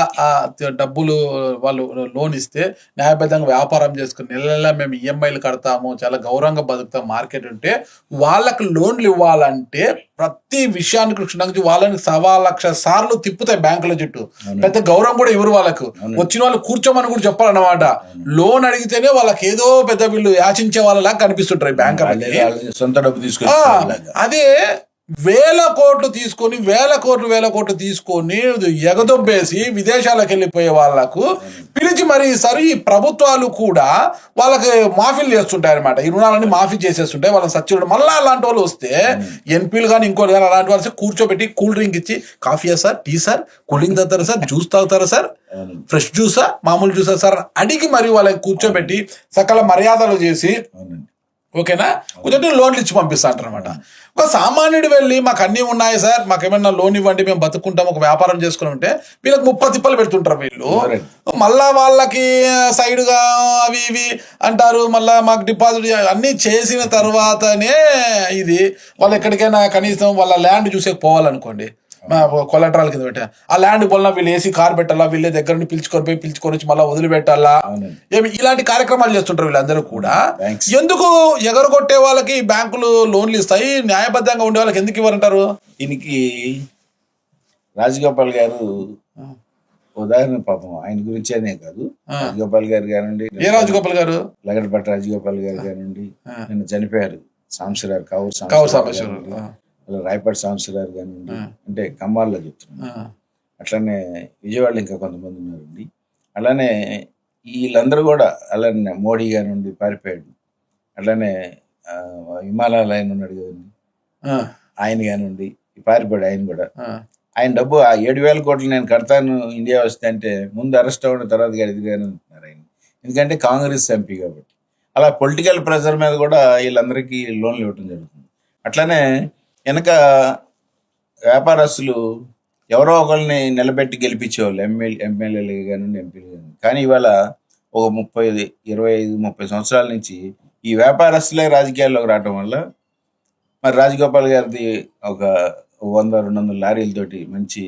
డబ్బులు వాళ్ళు లోన్ ఇస్తే న్యాయబద్ధంగా వ్యాపారం చేసుకుని నెల మేము ఈఎంఐలు కడతాము, చాలా గౌరవంగా బతుకుతాం మార్కెట్ ఉంటే, వాళ్ళకి లోన్లు ఇవ్వాలంటే ప్రతి విషయానికి క్షుణ్ణంగా వాళ్ళని 1,00,000 సార్లు తిప్పుతాయి బ్యాంకుల చుట్టూ. పెద్ద గౌరవం కూడా ఇవ్వరు వాళ్ళకు. వచ్చిన వాళ్ళు కూర్చోమని కూడా చెప్పాలన్నమాట. లోన్ అడిగితేనే వాళ్ళకి ఏదో పెద్ద వీళ్ళు యాచించే వాళ్ళలా కనిపిస్తుంటారు ఈ బ్యాంకులకి. సొంత డబ్బు తీసుకొని అదే వేల కోట్లు తీసుకొని ఎగదొబ్బేసి విదేశాలకు వెళ్ళిపోయే వాళ్ళకు పిలిచి మరి సరే ఈ ప్రభుత్వాలు కూడా వాళ్ళకి మాఫీలు చేస్తుంటాయి అనమాట. ఈ రుణాలన్నీ మాఫీ చేసేస్తుంటాయి వాళ్ళని సచ్చిడు. మళ్ళీ అలాంటి వాళ్ళు వస్తే ఎంపీలు కానీ ఇంకోటి కానీ అలాంటి వాళ్ళు కూర్చోబెట్టి కూల్ డ్రింక్ ఇచ్చి కాఫీయా sir, tea sir, cool drink తాగుతారా సార్, జ్యూస్ తాగుతారా సార్, ఫ్రెష్ జ్యూసా, మామూలు జ్యూసా సార్ అడిగి మరి వాళ్ళకి కూర్చోబెట్టి సకల మర్యాదలు చేసి ఓకేనా కొంచెం లోన్లు ఇచ్చి పంపిస్తా అంటారు అనమాట. ఒక సామాన్యుడు వెళ్ళి మాకు అన్నీ ఉన్నాయి సార్, మాకు ఏమైనా లోన్ ఇవ్వండి, మేము బతుకుంటాం, ఒక వ్యాపారం చేసుకుని ఉంటే వీళ్ళకి 30 తిప్పలు పెడుతుంటారు వీళ్ళు. మళ్ళా వాళ్ళకి సైడ్గా అవి ఇవి అంటారు. మళ్ళా మాకు డిపాజిట్ అన్నీ చేసిన తర్వాతనే ఇది వాళ్ళు ఎక్కడికైనా కనీసం వాళ్ళ ల్యాండ్ చూసే పోవాలనుకోండి, కొలెటరల్ కింద పెట్టా ఆ ల్యాండ్ వల్ల వీళ్ళు ఏసీ కార్ పెట్టాలా, వీళ్ళే దగ్గర నుండి పిలుచుకొని వచ్చి మళ్ళీ వదిలిపెట్టాలా, ఏమి ఇలాంటి కార్యక్రమాలు చేస్తుంటారు వీళ్ళందరూ కూడా. ఎందుకు ఎగరగొట్టే వాళ్ళకి బ్యాంకులు లోన్లు ఇస్తాయి, న్యాయబద్ధంగా ఉండే వాళ్ళకి ఎందుకు ఇవ్వరంటారు? దీనికి రాజగోపాల్ గారు ఉదాహరణ, పాపం ఆయన గురించేనే కాదు, రాజగోపాల్ గారు కానివ్వండి, ఏ రాజగోపాల్ గారు, లగడపట్టి రాజగోపాల్ గారు కానివ్వండి, నిన్న చనిపోయారు సాంబశివరావు, రాయపాటి సాంబశివరావు కానివ్వండి, అంటే ఖమ్మాల్లో చెప్తున్నాను. అట్లానే విజయవాడలో ఇంకా కొంతమంది ఉన్నారండి. అలానే వీళ్ళందరూ కూడా, అలానే మోడీ కానివ్వండి పారిపోయాడు, అట్లానే హిమాలయాలు ఆయన ఉన్నాడు కదండి, ఆయన కానివ్వండి పారిపోయాడు. ఆయన కూడా ఆయన డబ్బు 7,000 కోట్లు నేను కడతాను ఇండియా వస్తే అంటే ముందు అరెస్ట్ అవ్వడం తర్వాత గడిదిగానే ఉంటున్నారు ఆయన, ఎందుకంటే కాంగ్రెస్ ఎంపీ కాబట్టి. అలా పొలిటికల్ ప్రెషర్ మీద కూడా వీళ్ళందరికీ లోన్లు ఇవ్వడం జరుగుతుంది. అట్లానే వెనక వ్యాపారస్తులు ఎవరో ఒకరిని నిలబెట్టి గెలిపించేవాళ్ళు, ఎమ్మెల్యేలు కానివ్వండి, ఎంపీలు కానివ్వండి. కానీ ఇవాళ ఒక 25 సంవత్సరాల నుంచి ఈ వ్యాపారస్తులే రాజకీయాల్లోకి రావటం వల్ల మరి రాజగోపాల్ గారిది ఒక 100-200 లారీలతోటి మంచి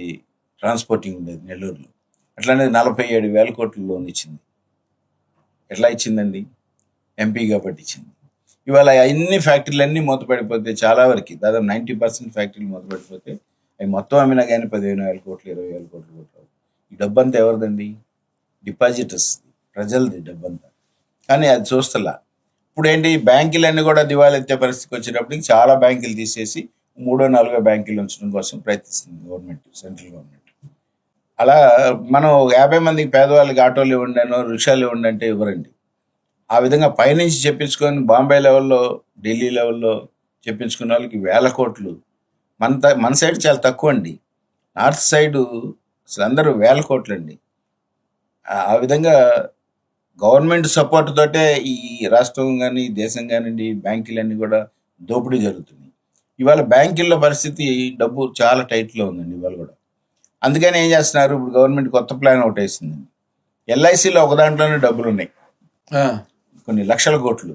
ట్రాన్స్పోర్టింగ్ ఉండేది నెల్లూరులో. అట్లానే 47,000 కోట్ల లోన్ ఇచ్చింది. ఎట్లా ఇచ్చిందండి? ఎంపీ కాబట్టి ఇచ్చింది. ఇవాళ అన్ని ఫ్యాక్టరీలు అన్నీ మూతపడిపోతే, చాలా వరకు దాదాపు 90% ఫ్యాక్టరీలు మూతపడిపోతే అవి మొత్తం అమ్మినా కానీ 15,000 కోట్లు 20,000 కోట్లు. ఈ డబ్బంతా ఎవరిదండి? డిపాజిటర్స్, ప్రజలది డబ్బంతా. కానీ అది చూస్తలా. ఇప్పుడు ఏంటి, బ్యాంకులన్నీ కూడా దివాళా ఎత్తే పరిస్థితికి వచ్చేటప్పటికి చాలా బ్యాంకులు తీసేసి 3-4 బ్యాంకులు ఉంచడం కోసం ప్రయత్నిస్తుంది గవర్నమెంట్, సెంట్రల్ గవర్నమెంట్. అలా మనం 50 మందికి పేదవాళ్ళకి ఆటోలు ఇవ్వండి, రిక్షాలు ఇవ్వండి అంటే ఇవ్వరండి. ఆ విధంగా పైనుంచి చెప్పించుకొని బాంబే లెవెల్లో, ఢిల్లీ లెవెల్లో చెప్పించుకున్న వాళ్ళకి 1,000 కోట్లు. మన సైడ్ చాలా తక్కువ అండి. నార్త్ సైడ్ అసలు అందరూ 1,000 కోట్లు అండి. ఆ విధంగా గవర్నమెంట్ సపోర్ట్ తోటే ఈ రాష్ట్రం కానీ దేశం కానివ్వండి బ్యాంకులన్నీ కూడా దోపిడీ జరుగుతుంది. ఇవాళ బ్యాంకుల్లో పరిస్థితి, డబ్బు చాలా టైట్లో ఉందండి ఇవాళ కూడా. అందుకని ఏం చేస్తున్నారు, ఇప్పుడు గవర్నమెంట్ కొత్త ప్లాన్ ఒకటి వేసిందండి. ఎల్ఐసిలో ఒక దాంట్లోనే డబ్బులు ఉన్నాయి, కొన్ని లక్షల కోట్లు.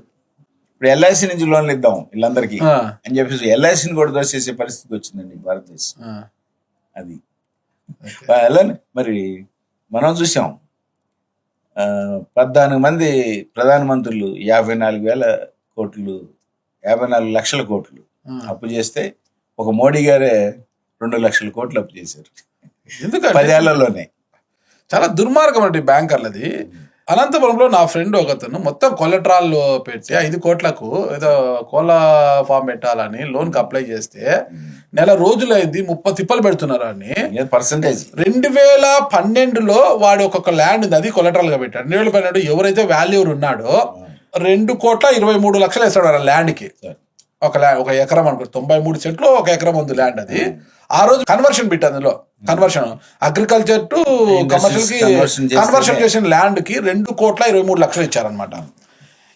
ఇప్పుడు ఎల్ఐసి నుంచి లోన్లు ఇద్దాం వీళ్ళందరికీ అని చెప్పేసి ఎల్ఐసిని కూడా దోసేసే పరిస్థితి వచ్చిందండి భారతదేశం. అది మరి మనం చూసాం, 14 మంది ప్రధానమంత్రులు 54,000 కోట్లు, 54 లక్షల కోట్లు అప్పు చేస్తే ఒక మోడీ గారే 2 లక్షల కోట్లు అప్పు చేశారు. ఎందుకంటే 10 ఏళ్లలోనే. చాలా దుర్మార్గం అండి బ్యాంకర్లది. అనంతపురంలో నా ఫ్రెండ్ ఒకతను మొత్తం కొలెటరాల్ పెట్టి 5 కోట్లకు ఏదో కోళ్ళ ఫామ్ పెట్టాలని లోన్కి అప్లై చేస్తే నెల రోజులైంది, 30 తిప్పలు పెడుతున్నారు అని. పర్సంటేజ్ 2012లో వాడు ఒక్కొక్క ల్యాండ్ ఉంది, అది కొలెటరల్ గా పెట్టాడు. 2012 ఎవరైతే వాల్యూర్ ఉన్నాడో 2,23,00,000 వేస్తాడు ఆ ల్యాండ్ కి. ఒక ఎకరం అనుకో 93 సెంట్లు ఒక ఎకరం ఉంది ల్యాండ్. అది ఆ రోజు కన్వర్షన్ బిట్, అందులో కన్వర్షన్ అగ్రికల్చర్ టు కమర్షియల్ కి కన్వర్షన్ చేసిన ల్యాండ్ కి 2,23,00,000 ఇచ్చారనమాట.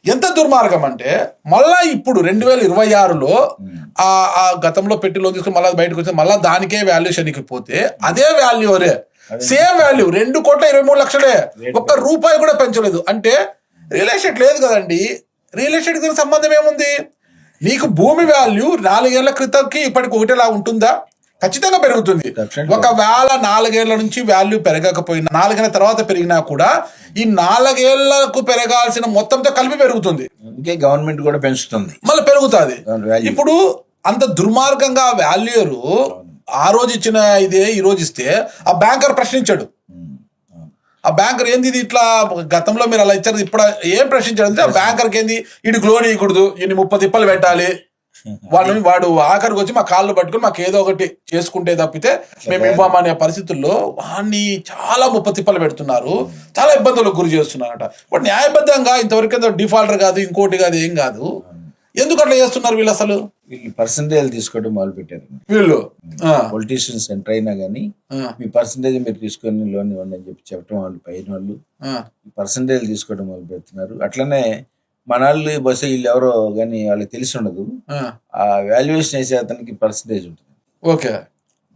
ఎంత దుర్మార్గం అంటే మళ్ళా ఇప్పుడు 2026లో ఆ గతంలో పెట్టి లోన్ తీసుకుని మళ్ళీ బయటకు వచ్చి మళ్ళీ దానికే వాల్యుయేషన్ పోతే అదే వాల్యూరే, సేమ్ వాల్యూ 2,23,00,000, ఒక్క రూపాయి కూడా పెంచలేదు. అంటే రియల్ ఎస్టేట్ లేదు కదండి. రియల్ ఎస్టేట్ కి సంబంధం ఏముంది? నీకు భూమి వాల్యూ 4 ఏళ్ల క్రితంకి ఇప్పటికి ఒకటేలా ఉంటుందా? ఖచ్చితంగా పెరుగుతుంది. ఒకవేళ 4 ఏళ్ల నుంచి వాల్యూ పెరగకపోయినా 4 ఏళ్ల తర్వాత పెరిగినా కూడా ఈ 4 ఏళ్లకు పెరగాల్సిన మొత్తంతో కలిపి పెరుగుతుంది. ఇంకే గవర్నమెంట్ కూడా పెంచుతుంది, మళ్ళీ పెరుగుతుంది. ఇప్పుడు అంత దుర్మార్గంగా వాల్యూరు ఆ రోజు ఇచ్చిన ఇదే ఈ రోజు ఇస్తే ఆ బ్యాంకర్ ప్రశ్నించాడు. ఆ బ్యాంకర్ ఏంది ఇది ఇట్లా గతంలో మీరు అలా ఇచ్చారు ఇప్పుడు ఏం ప్రశ్నించాడు అంటే, ఆ బ్యాంకర్కి ఏంది వీడికి లోన్ ఇవ్వకూడదు, ఈయన 30 తిప్పలు పెట్టాలి, వాడు ఆఖరికి వచ్చి మా కాళ్ళు పట్టుకుని మాకు ఏదో ఒకటి చేసుకుంటే తప్పితే మేము ఇవ్వమనే పరిస్థితుల్లో వాడిని చాలా 30 తిప్పలు పెడుతున్నారు, చాలా ఇబ్బందులకు గురి చేస్తున్నారట. వాడు న్యాయబద్ధంగా ఇంతవరకు డిఫాల్టర్ కాదు, ఇంకోటి కాదు, ఏం కాదు, ఎందుకు అట్లా చేస్తున్నారు వీళ్ళు? అసలు వీళ్ళు పర్సంటేజ్ తీసుకోవడం మొదలు పెట్టారు. వీళ్ళు పొలిటీషియన్స్ ఎంటర్ అయినా కానీ మీ పర్సంటేజ్ మీరు తీసుకొని లోన్ ఇవ్వండి అని చెప్పి చెప్పడం, వాళ్ళు పైన వాళ్ళు పర్సంటేజ్ తీసుకోవడం మొదలు పెడుతున్నారు. అట్లనే మన వాళ్ళు బస్సు వీళ్ళు ఎవరో కానీ వాళ్ళకి తెలిసి ఉండదు, ఆ వాల్యుయేషన్ వేసే అతనికి పర్సంటేజ్ ఉంటుంది. ఓకే,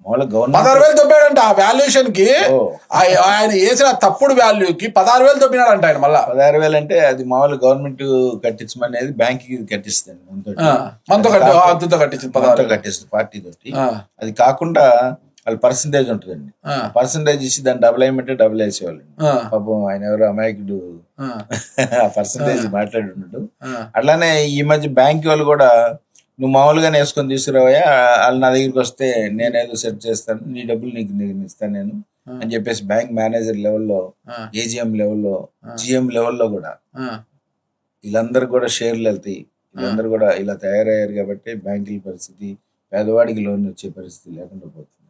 మామూలుగా గవర్నమెంట్ 16,000 దొబ్బాడంట ఆ వాల్యుయేషన్ కి. ఆయన వేసిన తప్పుడు వాల్యూకి 16,000 దొబ్బినాడంట ఆయన. మళ్ళా 16,000 అంటే అది మామూలు గవర్నమెంట్ కట్టించమనేది బ్యాంక్ కి కట్టిస్తుంది, మనతో కట్టిస్తుంది పార్టీ తోటి. అది కాకుండా వాళ్ళ పర్సంటేజ్ ఉంటుందండి, పర్సంటేజ్ ఇచ్చి దాన్ని డబుల్ అయ్యమంటే డబుల్ వేసేవాళ్ళు. పాపం ఆయన ఎవరో అమాయకుడు ఆ పర్సంటేజ్ మాట్లాడి ఉన్నాడు. అట్లానే ఈ మధ్య బ్యాంక్ వాళ్ళు కూడా నువ్వు మామూలుగానే వేసుకొని తీసుకురావయ్యా, వాళ్ళు నా దగ్గరికి వస్తే నేనేదో సెట్ చేస్తాను, నీ డబ్బులు నీకు ఇస్తాను నేను అని చెప్పేసి బ్యాంక్ మేనేజర్ లెవెల్లో, ఏజిఎం లెవెల్లో, జిఎం లెవెల్లో కూడా వీళ్ళందరూ కూడా షేర్లు వెళ్తాయి. వీళ్ళందరూ కూడా ఇలా తయారయ్యారు కాబట్టి బ్యాంకుల పరిస్థితి, పేదవాడికి లోన్ వచ్చే పరిస్థితి లేకుండా పోతుంది.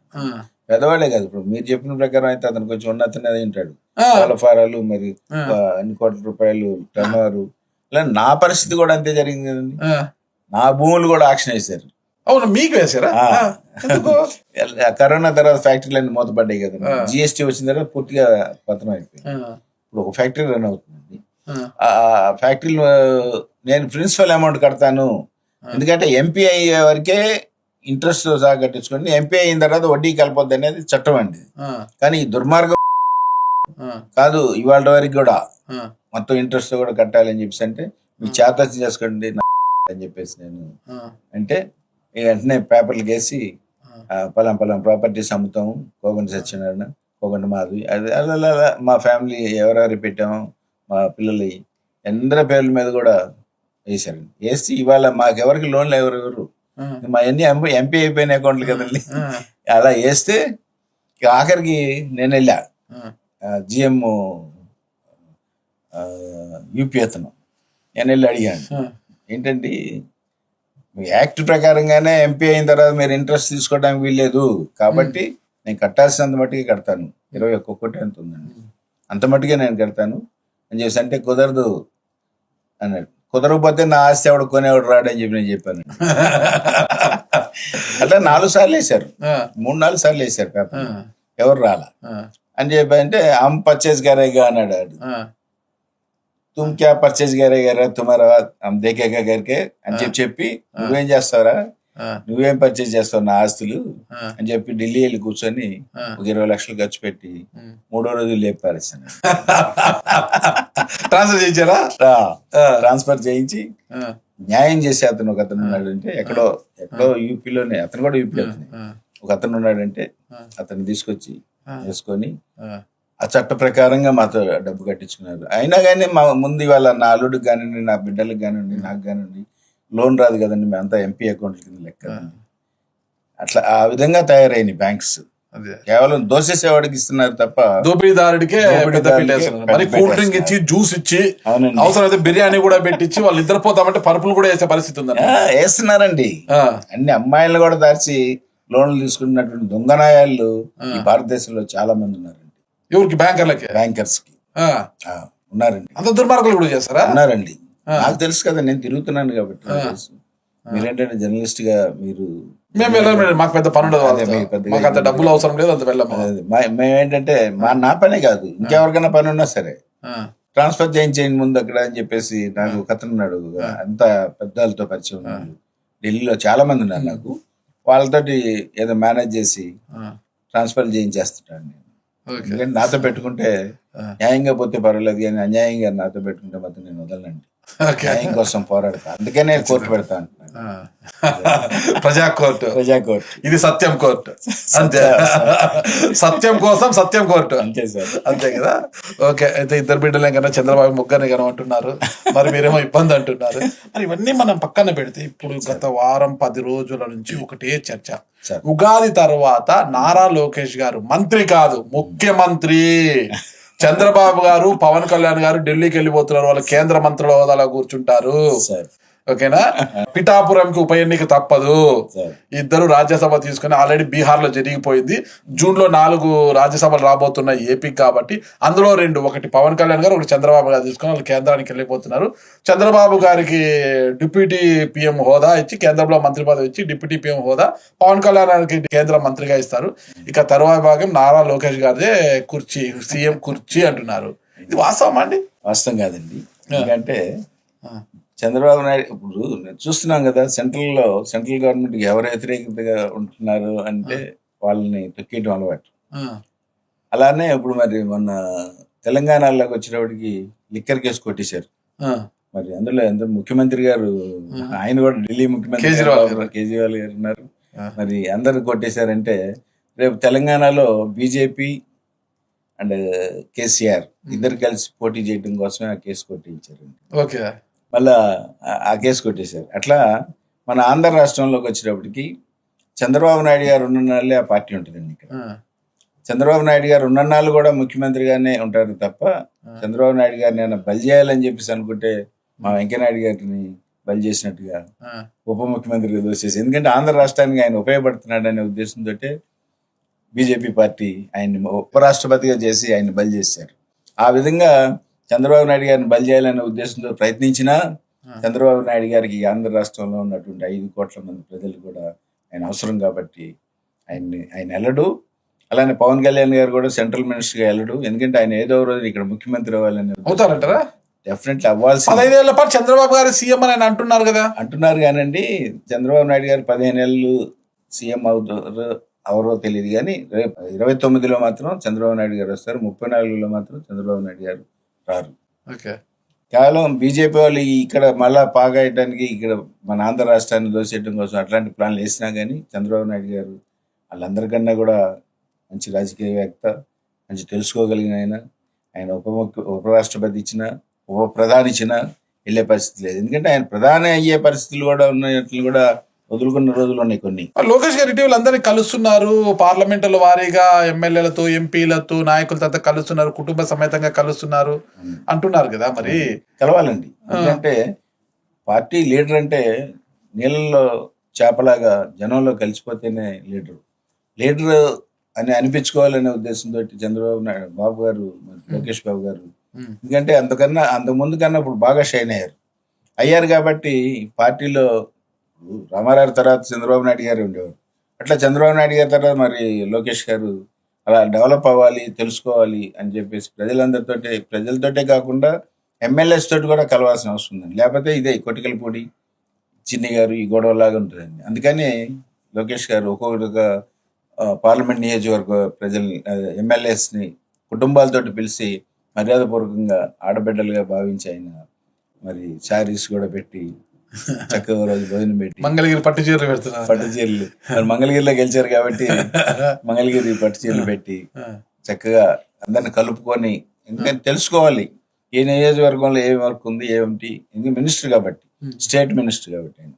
పేదవాడే కాదు, ఇప్పుడు మీరు చెప్పిన ప్రకారం అయితే అతను కొంచెం ఉన్నతనే ఉంటాడు, ఫారాలు మరి అన్ని కోట్ల రూపాయలు టర్న్ ఓవర్. ఇలా నా పరిస్థితి కూడా అంతే జరిగింది కదండి. నా భూములు కూడా ఆక్షన్ వేశారు. అవును, మీకు వేసారా? కరోనా తర్వాత ఫ్యాక్టరీలన్నీ మూతపడ్డాయి కదా, జిఎస్టీ వచ్చిన తర్వాత పూర్తిగా పతనం అయిపోయింది. ఇప్పుడు ఒక ఫ్యాక్టరీ రన్ అవుతుంది, ఆ ఫ్యాక్టరీలో నేను ప్రిన్సిపల్ అమౌంట్ కడతాను, ఎందుకంటే ఎంపీ అయ్యే వరకే ఇంట్రెస్ట్ సహా కట్టించుకోండి, ఎంపీ అయిన తర్వాత వడ్డీ కలపొద్దు అనేది చట్టం అండి. కానీ ఈ దుర్మార్గం కాదు, ఇవాళ వరకు కూడా మొత్తం ఇంట్రెస్ట్ కూడా కట్టాలని చెప్పేసి అంటే మీ చేత చేసుకోండి అని చెప్పేసి నేను అంటే వెంటనే పేపర్లు వేసి పలాం ప్రాపర్టీస్ అమ్ముతాము, కోగంటి సత్యనారాయణ, కోగంటి మాధవి, అది అలా మా ఫ్యామిలీ ఎవరెవరు పెట్టాము, మా పిల్లలు అందరి పేర్ల మీద కూడా వేసారండి. వేసి ఇవాళ మాకెవరికి లోన్లు ఎవరెవరు మా అన్ని ఎంపీ అయిపోయిన అకౌంట్లు కదండి, అలా వేస్తే ఆఖరికి నేను వెళ్ళా జిఎం యూపీ అతను, నేను వెళ్ళి అడిగాను ఏంటండి యాక్ట్ ప్రకారంగానే ఎంపీ అయిన తర్వాత మీరు ఇంట్రెస్ట్ తీసుకోవడానికి వీల్లేదు కాబట్టి నేను కట్టాల్సినంత మట్టుకే కడతాను, 21 ఎంత ఉందండి అంత మట్టుకే నేను కడతాను అని చెప్పేసి అంటే కుదరదు అన్నాడు. కుదరకపోతే నా ఆస్తి ఎవడు కొనేవాడు రాడని చెప్పి నేను చెప్పాను. అట్లా 4 సార్లు వేసారు, 3-4 సార్లు వేసారు పేపర్, ఎవరు రాలా అని చెప్పి అంటే హమ్ పర్చేజ్ కరేగా అన్నాడు. తుమ్ క్యా పర్చేజ్ కరేగా తుమారా హమ్ దేఖేగా కరికే అని చెప్పి నువ్వేం చేస్తావురా, నువ్వేం పర్చేజ్ చేస్తావు నా ఆస్తులు అని చెప్పి ఢిల్లీ వెళ్ళి కూర్చొని ఒక 20 లక్షలు ఖర్చు పెట్టి 3వ రోజు లేపారేసాను. ట్రాన్స్ఫర్ చేయించారా? ట్రాన్స్ఫర్ చేయించి న్యాయం చేసే అతను ఒక అతను ఉన్నాడంటే ఎక్కడో యూపీలోనే, అతను కూడా యూపీ అతను, ఒక అతను ఉన్నాడంటే అతన్ని తీసుకొచ్చి వేసుకొని ఆ చట్ట ప్రకారంగా మాతో డబ్బు కట్టించుకున్నారు. అయినా కానీ మా ముందు ఇవాళ నా అల్లుడికి కానివ్వండి, నా బిడ్డలకు కానివ్వండి, నాకు కానివ్వండి లోన్ రాదు కదండి, మేమంతా ఎంపీ అకౌంట్ల కింద లెక్క. అట్లా ఆ విధంగా తయారైన బ్యాంక్స్ కేవలం దోసేసేవాడికి ఇస్తున్నారు తప్ప దోపిడీదారుడికే కూల్ డ్రింక్ ఇచ్చి జ్యూస్ ఇచ్చి అవసరమైతే బిర్యానీ కూడా పెట్టించి వాళ్ళు నిద్రపోతామంటే పరుపులు కూడా వేసే పరిస్థితి ఉంది. వేస్తున్నారండి, అన్ని అమ్మాయిలను కూడా దాచి లోన్లు తీసుకున్నటువంటి దొంగనాయాలు ఈ భారతదేశంలో చాలా మంది ఉన్నారండి. ఎవరికి? బ్యాంకర్స్ కి ఉన్నారండి. అంత దుర్మార్గులు కూడా చేస్తారా? ఉన్నారండి, నాకు తెలుసు కదా, నేను తిరుగుతున్నాను కాబట్టి. మీరేంటంటే జర్నలిస్ట్ గా మీరు మేము వెళ్ళాము, మాకు పెద్ద పని ఉండదు, మాకు అంత డబ్బులు అవసరం లేదు, అంత వెళ్ళాము. మేమేంటంటే నా పనే కాదు, ఇంకెవరికైనా పని ఉన్నా సరే ట్రాన్స్ఫర్ చేయించేయండి ముందు అక్కడ అని చెప్పేసి నాకు కథ ఉన్నాడు. అంత పెద్దలతో పరిచయం ఉన్నాడు, ఢిల్లీలో చాలా మంది ఉన్నారు నాకు, వాళ్ళతోటి ఏదో మేనేజ్ చేసి ట్రాన్స్ఫర్ చేయించేస్తుంటాను నేను. ఎందుకంటే నాతో పెట్టుకుంటే న్యాయంగా పోతే పర్వాలేదు, కానీ అన్యాయంగా నాతో పెట్టుకుంటే మాత్రం నేను వదలనండి, న్యాయం కోసం పోరాడతాను, అందుకే నేను కోర్టు పెడతాను. ప్రజా కోర్టు, ఇది సత్యం కోర్టు, అంతే. సత్యం కోసం సత్యం కోర్టు, అంతే సార్, అంతే కదా. ఓకే, అయితే ఇద్దరు బిడ్డలే కన్నా చంద్రబాబు ముగ్గురిని కనమంటున్నారు, మరి మీరేమో ఇబ్బంది అంటున్నారు. మరి ఇవన్నీ మనం పక్కన పెడితే ఇప్పుడు గత వారం 10 రోజుల నుంచి ఒకటే చర్చ. ఉగాది తర్వాత నారా లోకేష్ గారు మంత్రి కాదు ముఖ్యమంత్రి, చంద్రబాబు గారు పవన్ కళ్యాణ్ గారు ఢిల్లీకి వెళ్ళిపోతున్నారు, వాళ్ళు కేంద్ర మంత్రుల హోదాలో కూర్చుంటారు. ఓకేనా, పిఠాపురంకి ఉప ఎన్నిక తప్పదు. ఇద్దరు రాజ్యసభ తీసుకుని ఆల్రెడీ బీహార్ లో జరిగిపోయింది. జూన్ లో 4 రాజ్యసభలు రాబోతున్నాయి ఏపీకి కాబట్టి అందులో 2, ఒకటి పవన్ కళ్యాణ్ గారు, ఒకటి చంద్రబాబు గారు తీసుకుని వాళ్ళు కేంద్రానికి వెళ్ళిపోతున్నారు. చంద్రబాబు గారికి డిప్యూటీ పిఎం హోదా ఇచ్చి, కేంద్రంలో మంత్రి పదవి ఇచ్చి డిప్యూటీ పిఎం హోదా, పవన్ కళ్యాణ్ గారికి కేంద్ర మంత్రిగా ఇస్తారు. ఇక తరువాయి భాగం నారా లోకేష్ గారిదే కుర్చీ, సీఎం కుర్చీ అంటున్నారు. ఇది వాస్తవం అండి? వాస్తవం కాదండి. ఎందుకంటే చంద్రబాబు నాయుడు ఇప్పుడు చూస్తున్నాం కదా, సెంట్రల్ గవర్నమెంట్ ఎవరు వ్యతిరేకతగా ఉంటున్నారు అంటే వాళ్ళని తొక్కేయడం అలవాటు. అలానే ఇప్పుడు మరి మొన్న తెలంగాణలోకి వచ్చేటప్పటికి లిక్కర్ కేసు కొట్టేశారు. మరి అందులో ముఖ్యమంత్రి గారు, ఆయన కూడా ఢిల్లీ ముఖ్యమంత్రి కేజ్రీవాల్ గారు ఉన్నారు. మరి అందరు కొట్టేశారంటే రేపు తెలంగాణలో బీజేపీ అండ్ కేసీఆర్ ఇద్దరు కలిసి పోటీ చేయడం కోసమే ఆ కేసు కొట్టించారండి. ఓకే, మళ్ళా ఆ కేసు కొట్టేశారు. అట్లా మన ఆంధ్ర రాష్ట్రంలోకి వచ్చేటప్పటికి చంద్రబాబు నాయుడు గారు ఉన్ననాళ్ళే ఆ పార్టీ ఉంటుందండి. ఇక్కడ చంద్రబాబు నాయుడు గారు ఉన్ననాళ్ళు కూడా ముఖ్యమంత్రిగానే ఉంటారు తప్ప, చంద్రబాబు నాయుడు గారిని ఏమైనా బలి చేయాలని చెప్పేసి అనుకుంటే మా వెంకయ్యనాయుడు గారిని బలి చేసినట్టుగా ఉప ముఖ్యమంత్రిగా దోసేసి, ఎందుకంటే ఆంధ్ర రాష్ట్రానికి ఆయన ఉపయోగపడుతున్నాడు అనే ఉద్దేశంతో బీజేపీ పార్టీ ఆయన్ని ఉపరాష్ట్రపతిగా చేసి ఆయన్ని బలి చేశారు. ఆ విధంగా చంద్రబాబు నాయుడు గారిని బలి చేయాలనే ఉద్దేశంతో ప్రయత్నించినా చంద్రబాబు నాయుడు గారికి ఆంధ్ర రాష్ట్రంలో ఉన్నటువంటి 5 కోట్ల మంది ప్రజలు కూడా ఆయన అవసరం కాబట్టి ఆయన వెళ్ళడు. అలానే పవన్ కళ్యాణ్ గారు కూడా సెంట్రల్ మినిస్టర్ గా వెళ్ళడు. ఎందుకంటే ఆయన ఏదో రోజు ఇక్కడ ముఖ్యమంత్రి అవ్వాలని అవుతారంటారా? డెఫినెట్లీ అవ్వాల్సి. 15 ఏళ్ల పాటు చంద్రబాబు గారు సీఎం అని అంటున్నారు కదా. అంటున్నారు కానండి, చంద్రబాబు నాయుడు గారు 15 ఏళ్ళు సీఎం ఎవరో తెలియదు కానీ రేపు 29లో మాత్రం చంద్రబాబు నాయుడు గారు వస్తారు, 34లో మాత్రం చంద్రబాబు నాయుడు గారు రారు. కేవలం బీజేపీ వాళ్ళు ఇక్కడ మళ్ళా పాగాయటానికి ఇక్కడ మన ఆంధ్ర రాష్ట్రాన్ని దోసేయడం కోసం అట్లాంటి ప్లాన్లు వేసినా కానీ చంద్రబాబు నాయుడు గారు వాళ్ళందరికన్నా కూడా మంచి రాజకీయవేత్త, మంచి తెలుసుకోగలిగిన ఆయన ఉపరాష్ట్రపతి ఇచ్చిన, ఉప ప్రధాని ఇచ్చిన వెళ్ళే పరిస్థితి లేదు. ఎందుకంటే ఆయన ప్రధాని అయ్యే పరిస్థితులు కూడా ఉన్నట్లు కూడా వదులుకున్న రోజులు ఉన్నాయి కొన్ని. లోకేష్ గారు ఇటీవల అందరినీ కలుస్తున్నారు, పార్లమెంటుల వారీగా ఎమ్మెల్యేలతో, ఎంపీలతో, నాయకులతో కలుస్తున్నారు, కుటుంబ సమేతంగా కలుస్తున్నారు అంటున్నారు కదా. మరి కలవాలండి, ఎందుకంటే పార్టీ లీడర్ అంటే నీళ్ళలో చేపలాగా జనంలో కలిసిపోతేనే లీడర్ అని అనిపించుకోవాలనే ఉద్దేశంతో చంద్రబాబు నాయుడు బాబు గారు, లోకేష్ బాబు గారు, ఎందుకంటే అంతకుముందు కన్నా ఇప్పుడు బాగా షైన్ అయ్యారు కాబట్టి పార్టీలో రామారావు తర్వాత చంద్రబాబు నాయుడు గారు ఉండేవారు. అట్లా చంద్రబాబు నాయుడు గారి తర్వాత మరి లోకేష్ గారు అలా డెవలప్ అవ్వాలి, తెలుసుకోవాలి అని చెప్పేసి ప్రజలతోటే కాకుండా ఎమ్మెల్యేస్ తోటి కూడా కలవాల్సిన అవసరం ఉందండి. లేకపోతే ఇదే కొటికలపూడి, చిన్ని గారు ఈ గొడవలాగా ఉంటుందండి. అందుకని లోకేష్ గారు ఒక్కొక్కటిగా పార్లమెంట్ నియోజకవర్గ ఎమ్మెల్యేస్ని కుటుంబాలతోటి పిలిచి మర్యాదపూర్వకంగా ఆడబిడ్డలుగా భావించి ఆయన మరి శారీస్ కూడా పెట్టి చక్కగా రోజు భోజనం పెట్టి మంగళగిరి పట్టు చీరలు మరి మంగళగిరిలో గెలిచారు కాబట్టి మంగళగిరి పట్టు చీరలు పెట్టి చక్కగా అందరిని కలుపుకొని, ఎందుకంటే తెలుసుకోవాలి ఏ నియోజకవర్గంలో ఏం వర్క్ ఉంది ఏమిటి, ఎందుకంటే మినిస్టర్ కాబట్టి, స్టేట్ మినిస్టర్ కాబట్టి ఆయన.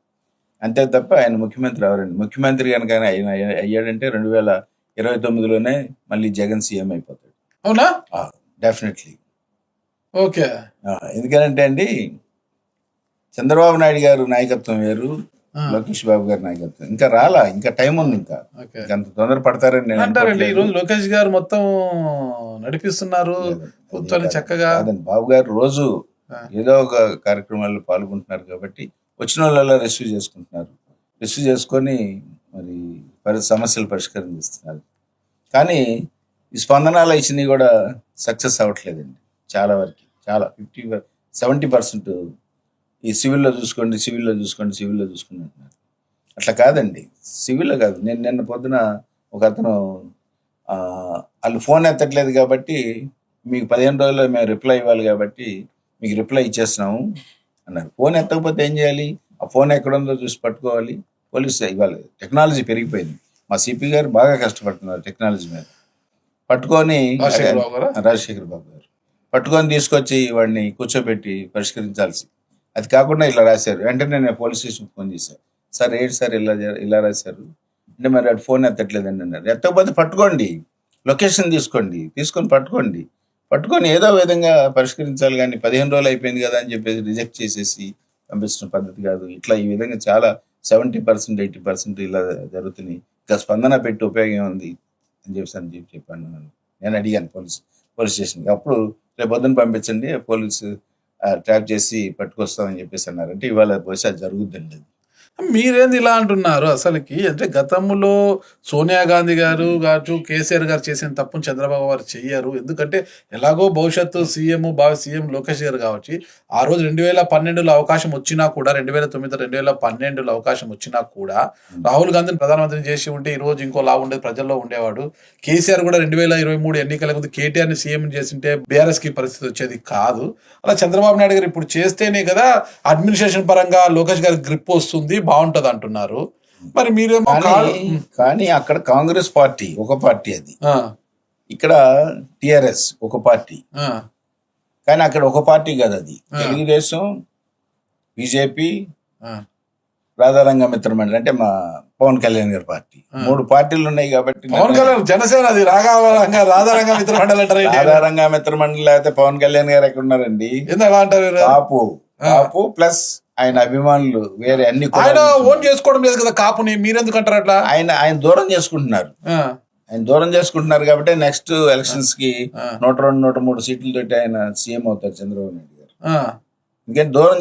అంతే తప్ప ఆయన ముఖ్యమంత్రి ఎవరండి. ముఖ్యమంత్రి కనుక ఆయన అయ్యాడంటే 2029లోనే మళ్ళీ జగన్ సీఎం అయిపోతాడు. అవునా? డెఫినెట్లీ. ఓకే. ఎందుకంటే అండి చంద్రబాబు నాయుడు గారు నాయకత్వం వేరు, లోకేష్ బాబు గారి నాయకత్వం ఇంకా రాలా, ఇంకా టైం ఉంది, ఇంకా అంత తొందర పడతారని నేను అంటారండి. ఈ రోజు లోకేష్ గారు మొత్తం నడిపిస్తున్నారు చక్కగా. బాబు గారు రోజు ఏదో ఒక కార్యక్రమాల్లో పాల్గొంటున్నారు కాబట్టి వచ్చిన వాళ్ళ రిసీవ్ చేసుకొని మరి సమస్యలు పరిష్కారం చేస్తున్నారు. కానీ ఈ స్పందనాలు ఇచ్చినవి కూడా సక్సెస్ అవ్వట్లేదండి. చాలా వరకు, చాలా 70% ఈ సివిల్లో చూసుకోండి అంటున్నారు. అట్లా కాదండి, సివిల్లో కాదు. నేను నిన్న పొద్దున ఒక అతను వాళ్ళు ఫోన్ ఎత్తట్లేదు కాబట్టి మీకు 15 రోజుల్లో మేము రిప్లై ఇవ్వాలి కాబట్టి మీకు రిప్లై ఇచ్చేస్తున్నాము అన్నారు. ఫోన్ ఎత్తకపోతే ఏం చేయాలి? ఆ ఫోన్ ఎక్కడుందో చూసి పట్టుకోవాలి. పోలీసు ఇవాళ టెక్నాలజీ పెరిగిపోయింది. మా సిపి గారు బాగా కష్టపడుతున్నారు టెక్నాలజీ మీద. పట్టుకొని రాజశేఖర్ బాబు గారు పట్టుకొని తీసుకొచ్చి వాడిని కూర్చోబెట్టి పరిష్కరించాల్సి. అది కాకుండా ఇలా రాశారు. వెంటనే నేను పోలీస్ స్టేషన్కి ఫోన్ చేశాను. సార్ ఏంటి సార్ ఇలా రాశారు అంటే, మరి అటు ఫోన్ ఎత్తట్లేదండి అన్నారు. ఎత్తకపోతే పట్టుకోండి, లొకేషన్ తీసుకొని పట్టుకొని ఏదో విధంగా పరిష్కరించాలి. కానీ 15 రోజులు అయిపోయింది కదా అని చెప్పేసి రిజెక్ట్ చేసేసి పంపిస్తున్న పద్ధతి కాదు. ఇట్లా ఈ విధంగా చాలా 70% 80% ఇలా జరుగుతున్నాయి. ఇంకా స్పందన పెట్టి ఉపయోగం ఉంది అని చెప్పాను. నేను అడిగాను పోలీస్ స్టేషన్కి. అప్పుడు రేపు పొద్దున పంపించండి, పోలీసు ట్రాప్ చేసి పట్టుకొస్తామని చెప్పేసి అన్నారు. అంటే ఇవాళ బహుశా జరుగుద్దండి. మీరేంది ఇలా అంటున్నారు అసలుకి? అంటే గతంలో సోనియా గాంధీ గారు కావచ్చు, కేసీఆర్ గారు చేసిన తప్పును చంద్రబాబు గారు చెయ్యరు. ఎందుకంటే ఎలాగో భవిష్యత్తు సీఎం లోకేష్ గారు కావచ్చు, ఆ రోజు 2012లో అవకాశం వచ్చినా కూడా, 2009 2012లో అవకాశం వచ్చినా కూడా రాహుల్ గాంధీని ప్రధానమంత్రి చేసి ఉంటే ఈ రోజు ఇంకో లా ఉండేది, ప్రజల్లో ఉండేవాడు. కేసీఆర్ కూడా 2023 ఎన్నికల ముందు కేటీఆర్ని సీఎం చేసింటే బీఆర్ఎస్ కి పరిస్థితి వచ్చేది కాదు. అలా చంద్రబాబు నాయుడు గారు ఇప్పుడు చేస్తేనే కదా అడ్మినిస్ట్రేషన్ పరంగా లోకేష్ గారికి గ్రిప్ వస్తుంది, బాగుంటది అంటున్నారు. మరి మీరేమో కానీ అక్కడ కాంగ్రెస్ పార్టీ ఒక పార్టీ, అది ఇక్కడ టిఆర్ఎస్ ఒక పార్టీ. కానీ అక్కడ ఒక పార్టీ కాదు, అది తెలుగుదేశం, బీజేపీ, రాధారంగ మిత్రమండలి అంటే మా పవన్ కళ్యాణ్ గారి పార్టీ. 3 పార్టీలు ఉన్నాయి కాబట్టి పవన్ కళ్యాణ్ జనసేన, అది రాధారంగ మిత్రమండలి అంటారు. రాధారంగ మిత్రమండలి అయితే పవన్ కళ్యాణ్ గారు ఎక్కడ ఉన్నారండి? ఎలా అంటారు? కాపు ప్లస్ ఆయన అభిమానులు వేరే అన్ని. ఆయన ఓన్ చేసుకోవడం లేదు కదా కాపుని, మీరెందుకు అంటారు అట్లా? ఆయన దూరం చేసుకుంటున్నారు కాబట్టి నెక్స్ట్ ఎలక్షన్స్ కి 102, 103 సీట్లతోటి ఆయన సీఎం అవుతారు చంద్రబాబు నాయుడు గారు. ఇంకేం దూరం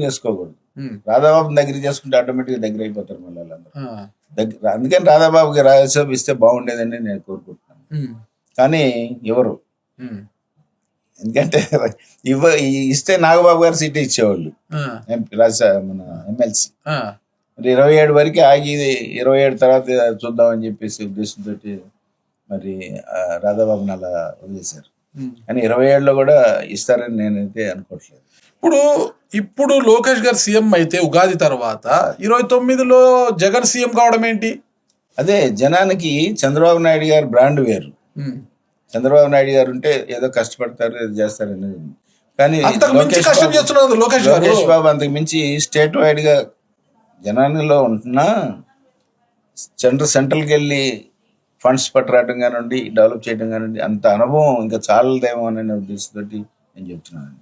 చేసుకోకూడదు. రాధాబాబు దగ్గర చేసుకుంటే ఆటోమేటిక్ దగ్గర అయిపోతారు మళ్ళీ వాళ్ళందరూ. అందుకని రాధాబాబుకి రాజ్యసభ ఇస్తే బాగుండేదని నేను కోరుకుంటున్నాను. కానీ ఎవరు, ఎందుకంటే ఇస్తే నాగబాబు గారు సీట్ ఇచ్చేవాళ్ళు మన ఎమ్మెల్సీ. మరి 27 వరకు ఆగి 27 తర్వాత చూద్దామని చెప్పేసి ఉద్దేశంతో మరి రాధాబాబుని అలా వదిలేశారు. కానీ 27లో కూడా ఇస్తారని నేనైతే అనుకోవట్లేదు. ఇప్పుడు లోకేష్ గారు సీఎం అయితే ఉగాది తర్వాత 29లో జగన్ సీఎం కావడం ఏంటి? అదే జనానికి చంద్రబాబు నాయుడు గారు బ్రాండ్ వేరు. చంద్రబాబు నాయుడు గారు ఉంటే ఏదో కష్టపడతారు, ఏదో చేస్తారు అనేది. కానీ లోకేష్ బాబు అంతకు మించి స్టేట్ వైడ్ గా జనాల్లో ఉంటున్నా సెంట్రల్కి వెళ్ళి ఫండ్స్ పట్టరావడం కానివ్వండి, డెవలప్ చేయడం కానివ్వండి, అంత అనుభవం ఇంకా చాలదేమో అనే ఉద్దేశంతో నేను చెప్తున్నాను.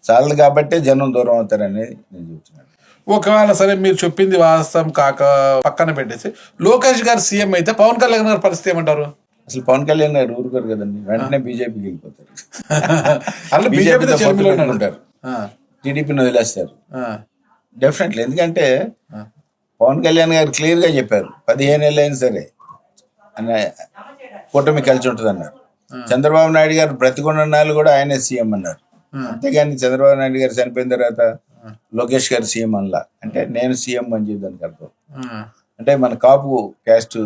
చాలదు కాబట్టే జనం దూరం అవుతారనేది నేను చెప్తున్నాను. ఒకవేళ సరే మీరు చెప్పింది వాస్తవం కాక పక్కన పెట్టేసి లోకేష్ గారు సీఎం అయితే పవన్ కళ్యాణ్ గారి పరిస్థితి ఏమంటారు? అసలు పవన్ కళ్యాణ్ గారు ఊరుకోరు కదండి, వెంటనే బీజేపీకి వెళ్ళిపోతారు. ఉంటారు, టీడీపీని వదిలేస్తారు డెఫినెట్లీ. ఎందుకంటే పవన్ కళ్యాణ్ గారు క్లియర్ గా చెప్పారు 15 ఏళ్ళు అయినా సరే అన్న కూటమి కలిసి ఉంటుంది అన్నారు. చంద్రబాబు నాయుడు గారు బ్రతికున్నాళ్ళు కూడా ఆయనే సీఎం అన్నారు. అంతేగాని చంద్రబాబు నాయుడు గారు చనిపోయిన తర్వాత లోకేష్ గారు సీఎం అనలా. అంటే నేను సీఎం అని చెప్పడానికి అర్థం. అంటే మన కాపు క్యాస్ట్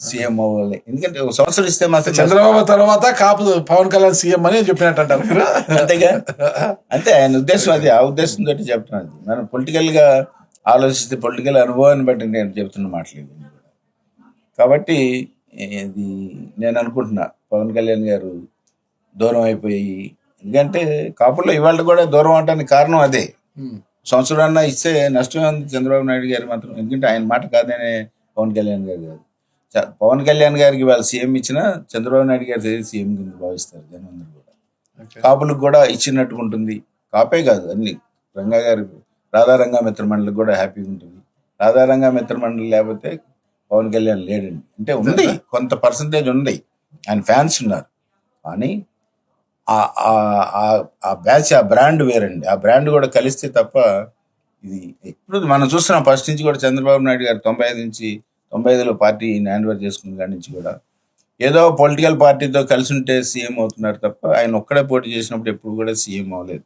సీఎం అవ్వాలి. ఎందుకంటే 1 సంవత్సరం ఇస్తే మాత్రం చంద్రబాబు తర్వాత కాపు పవన్ కళ్యాణ్ సీఎం అని చెప్పినట్టు అంటారు. అంతేగా, అంతే ఆయన ఉద్దేశం. అది ఆ ఉద్దేశంతో చెప్తున్నది. మనం పొలిటికల్ గా ఆలోచిస్తే పొలిటికల్ అనుభవాన్ని బట్టి నేను చెప్తున్న మాటలేదు. కాబట్టి ఇది నేను అనుకుంటున్నా పవన్ కళ్యాణ్ గారు దూరం అయిపోయి, ఎందుకంటే కాపుల్లో ఇవాళ కూడా దూరం అవడానికి కారణం అదే. సంవత్సరాన్న ఇస్తే నష్టమే ఉంది చంద్రబాబు నాయుడు గారు మాత్రం. ఎందుకంటే ఆయన మాట కాదనే పవన్ కళ్యాణ్ గారు కాదు. పవన్ కళ్యాణ్ గారికి వాళ్ళు సీఎం ఇచ్చినా చంద్రబాబు నాయుడు గారు సీఎం కింద భావిస్తారు జనం అందరూ కూడా. కాపులకు కూడా ఇచ్చినట్టుగా ఉంటుంది. కాపే కాదు, అన్ని రాధారంగ మిత్రమండలికి కూడా హ్యాపీగా ఉంటుంది. రాధారంగ మిత్రమండలి లేకపోతే పవన్ కళ్యాణ్ లేడండి. అంటే ఉంది, కొంత పర్సంటేజ్ ఉంది, ఆయన ఫ్యాన్స్ ఉన్నారు. కానీ ఆ బ్యాచ్, ఆ బ్రాండ్ వేరండి. ఆ బ్రాండ్ కూడా కలిస్తే తప్ప ఇది ఎప్పుడు మనం చూస్తున్నాం. ఫస్ట్ నుంచి కూడా చంద్రబాబు నాయుడు గారు 95లో పార్టీ హ్యాండ్ ఓవర్ చేసుకున్న కాడి నుంచి కూడా ఏదో పొలిటికల్ పార్టీతో కలిసి ఉంటే సీఎం అవుతున్నారు తప్ప ఆయన ఒక్కడే పోటీ చేసినప్పుడు ఎప్పుడు కూడా సీఎం అవ్వలేదు.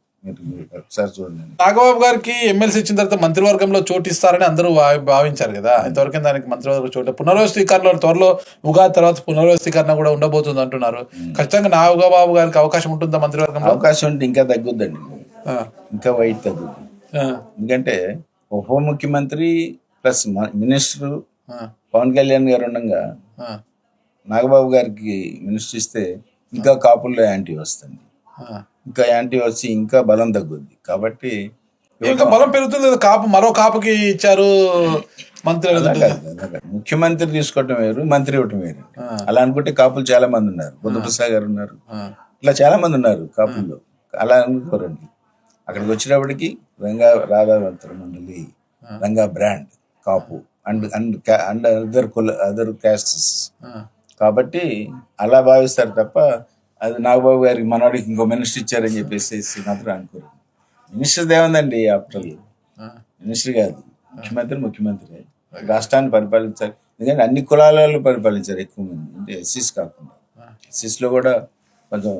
ఒకసారి చూడండి. నాగబాబు గారికి ఎమ్మెల్సీ ఇచ్చిన తర్వాత మంత్రివర్గంలో చోటు ఇస్తారని అందరూ భావించారు కదా. ఇంతవరకు దానికి మంత్రివర్గ చోటు పునర్వ్యవస్థీకరణ త్వరలో ఉగాది తర్వాత పునర్వ్యవస్థీకరణ కూడా ఉండబోతుంది అంటున్నారు. ఖచ్చితంగా నాగబాబు గారికి అవకాశం ఉంటుందా మంత్రివర్గంలో? అవకాశం ఉంటే ఇంకా తగ్గుద్దండి, ఇంకా వైట్ తగ్గుద్ది. ఎందుకంటే ఉప ముఖ్యమంత్రి ప్లస్ మినిస్టర్ ఆ, పవన్ కళ్యాణ్ గారు ఉండగా ఆ, నాగబాబు గారికి మినిస్టర్ ఇస్తే ఇంకా కాపుల్లో యాంటీ వస్తుంది, ఆ. ఇంకా యాంటీ వచ్చి ఇంకా బలం తగ్గుద్ది. కాబట్టి ఇంకా బలం పెరుగుతుంది కదా, కాపు మరో కాపుకి ఇచ్చారు మంత్రి అలా కాదు. ముఖ్యమంత్రి తీసుకోవటం వేరు, మంత్రి ఇవ్వటం వేరు. అలా అనుకుంటే కాపులు చాలా మంది ఉన్నారు, బుద్ధప్రసాద్ గారు ఉన్నారు, ఇట్లా చాలా మంది ఉన్నారు కాపుల్లో. అలా అనుకోరండి. అక్కడికి వచ్చినప్పటికి రంగా రాధావంతర మండలి, Ranga brand Kapu and and and other castes. కాబట్టి అలా భావిస్తారు తప్ప అది నాగబాబు గారికి మనవాడికి ఇంకో మినిస్టర్ ఇచ్చారని చెప్పేసి మాత్రం అనుకోరు. మినిస్టర్ దేవందండి, ఆఫ్టర్ మినిస్టర్ కాదు, ముఖ్యమంత్రి రాష్ట్రాన్ని పరిపాలించాలి. ఎందుకంటే అన్ని కులాలలో పరిపాలించారు ఎక్కువ మంది, అంటే ఎస్సీస్ కాకుండా. ఎస్సీస్లో కూడా కొంచెం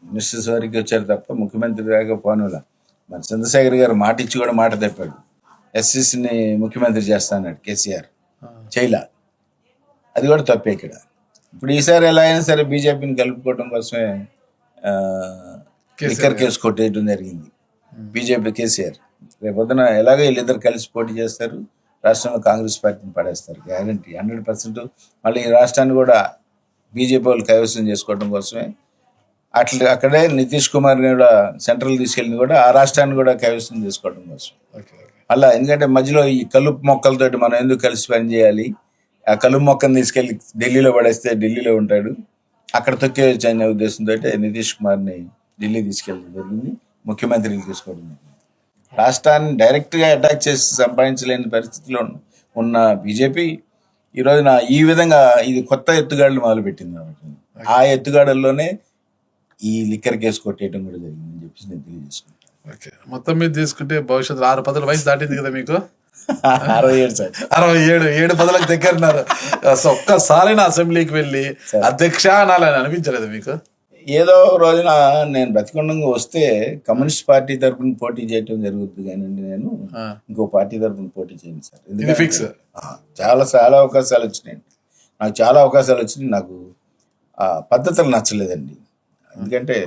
మినిస్టర్స్ వరకు వచ్చారు తప్ప ముఖ్యమంత్రి దాకా పోనులా. మరి చంద్రశేఖర్ గారు మాట ఇచ్చి కూడా మాట తప్పాడు, ఎస్సీస్ని ముఖ్యమంత్రి చేస్తాన్నాడు కేసీఆర్, చేయలా. అది కూడా తప్పే ఇక్కడ. ఇప్పుడు ఈసారి ఎలా అయినా సరే బీజేపీని కలుపుకోవడం కోసమే లిక్కర్ కేసు కొట్టేయడం జరిగింది బీజేపీ కేసీఆర్. రేపొద్దున ఎలాగో వీళ్ళిద్దరు కలిసి పోటీ చేస్తారు, రాష్ట్రంలో కాంగ్రెస్ పార్టీని పడేస్తారు గ్యారంటీ 100%. మళ్ళీ ఈ రాష్ట్రాన్ని కూడా బీజేపీ వాళ్ళు కైవసం చేసుకోవడం కోసమే అక్కడే నితీష్ కుమార్ని కూడా సెంట్రల్ తీసుకెళ్ళింది కూడా ఆ రాష్ట్రాన్ని కూడా కైవసం చేసుకోవడం కోసం. అలా ఎందుకంటే మధ్యలో ఈ కలుపు మొక్కలతోటి మనం ఎందుకు కలిసి పని చేయాలి, ఆ కలుపు మొక్కను తీసుకెళ్ళి ఢిల్లీలో పడేస్తే ఢిల్లీలో ఉంటాడు, అక్కడ తొక్కేయచ్చు అనే ఉద్దేశంతో నితీష్ కుమార్ని ఢిల్లీ తీసుకెళ్ళడం జరిగింది, ముఖ్యమంత్రికి తీసుకోవడం జరిగింది. రాష్ట్రాన్ని డైరెక్ట్గా అటాక్ చేసి సంపాదించలేని పరిస్థితిలో ఉన్న బీజేపీ ఈ రోజున ఈ విధంగా ఇది కొత్త ఎత్తుగాడులు మొదలుపెట్టింది కాబట్టి ఆ ఎత్తుగాడల్లోనే ఈ లిక్కర్ కేసు కొట్టేయడం కూడా జరిగిందని చెప్పేసి నేను తెలియజేసుకుంటాను. ఓకే, మొత్తం మీద తీసుకుంటే భవిష్యత్తులో 6 పదుల వయసు దాటింది కదా మీకు. 67 సార్, 67 పదులకు దగ్గరన్నారు. ఒక్కసారైనా అసెంబ్లీకి వెళ్ళి అధ్యక్ష అనాలని అనిపించలేదు మీకు? ఏదో రోజున నేను బ్రతికొండంగా వస్తే కమ్యూనిస్ట్ పార్టీ తరఫున పోటీ చేయటం జరుగుతుంది కానీ నేను ఇంకో పార్టీ తరఫున పోటీ చేయను సార్. ఫిక్స్. చాలా అవకాశాలు వచ్చినాయి నాకు, చాలా అవకాశాలు వచ్చినాయి. నాకు ఆ పద్ధతులు నచ్చలేదండి. ఎందుకంటే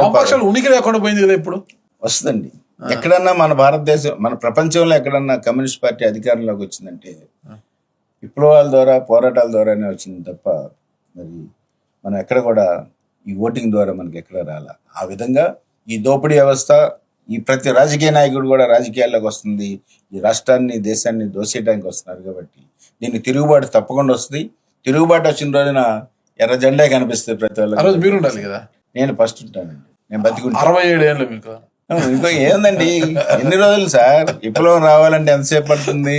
అవకాశాలు ఉనికి లేకుండా పోయింది కదా, ఇప్పుడు వస్తుందండి. ఎక్కడన్నా మన భారతదేశం, మన ప్రపంచంలో ఎక్కడన్నా కమ్యూనిస్ట్ పార్టీ అధికారంలోకి వచ్చిందంటే విప్లవాల ద్వారా, పోరాటాల ద్వారానే వచ్చింది తప్ప మరి మనం ఎక్కడ కూడా ఈ ఓటింగ్ ద్వారా మనకి ఎక్కడ రాలా. ఆ విధంగా ఈ దోపిడీ వ్యవస్థ, ఈ ప్రతి రాజకీయ నాయకుడు కూడా రాజకీయాల్లోకి వస్తుంది, ఈ రాష్ట్రాన్ని, దేశాన్ని దోసేయడానికి వస్తున్నారు. కాబట్టి దీనికి తిరుగుబాటు తప్పకుండా వస్తుంది. తిరుగుబాటు వచ్చిన రోజున ఎర్ర జెండా కనిపిస్తుంది ప్రతి ఒక్కరు. మీరు ఉండాలి కదా. నేను ఫస్ట్ ఉంటానండి, నేను బతికుంటా. 67 ఏళ్ళు మీకు. ఇంకా ఏందండి, ఎన్ని రోజులు సార్? విప్లవం రావాలంటే ఎంతసేపు పడుతుంది,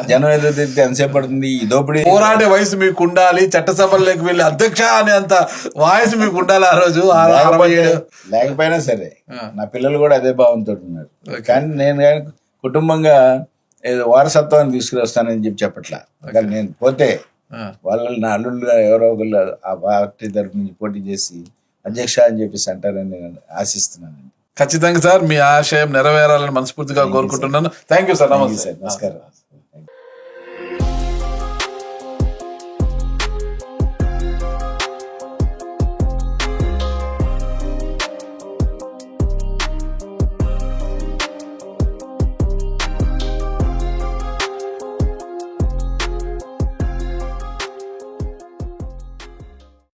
జనం ఎదురు తిరిగితే ఎంతసేపు పడుతుంది? ఈ దోపిడీ పోరాడే వయసు మీకు ఉండాలి, చట్టసభల్లోకి వెళ్ళి అధ్యక్ష అనే అంత వాయిస్ మీకు ఉండాలి ఆ రోజు. 67 లేకపోయినా సరే నా పిల్లలు కూడా అదే భావంతో ఉన్నారు. కానీ నేను కానీ కుటుంబంగా ఏదో వారసత్వాన్ని తీసుకురొస్తానని చెప్పట్లా. కానీ నేను పోతే వాళ్ళు నా అల్లుళ్ళుగా ఎవరో ఒకళ్ళు ఆ పార్టీ తరఫు నుంచి పోటీ చేసి అధ్యక్ష అని చెప్పేసి అంటారని నేను ఆశిస్తున్నాను. ఖచ్చితంగా సార్, మీ ఆశయం నెరవేరాలని మనస్ఫూర్తిగా కోరుకుంటున్నాను. Thank you sir. నమస్తే. నమస్కారం.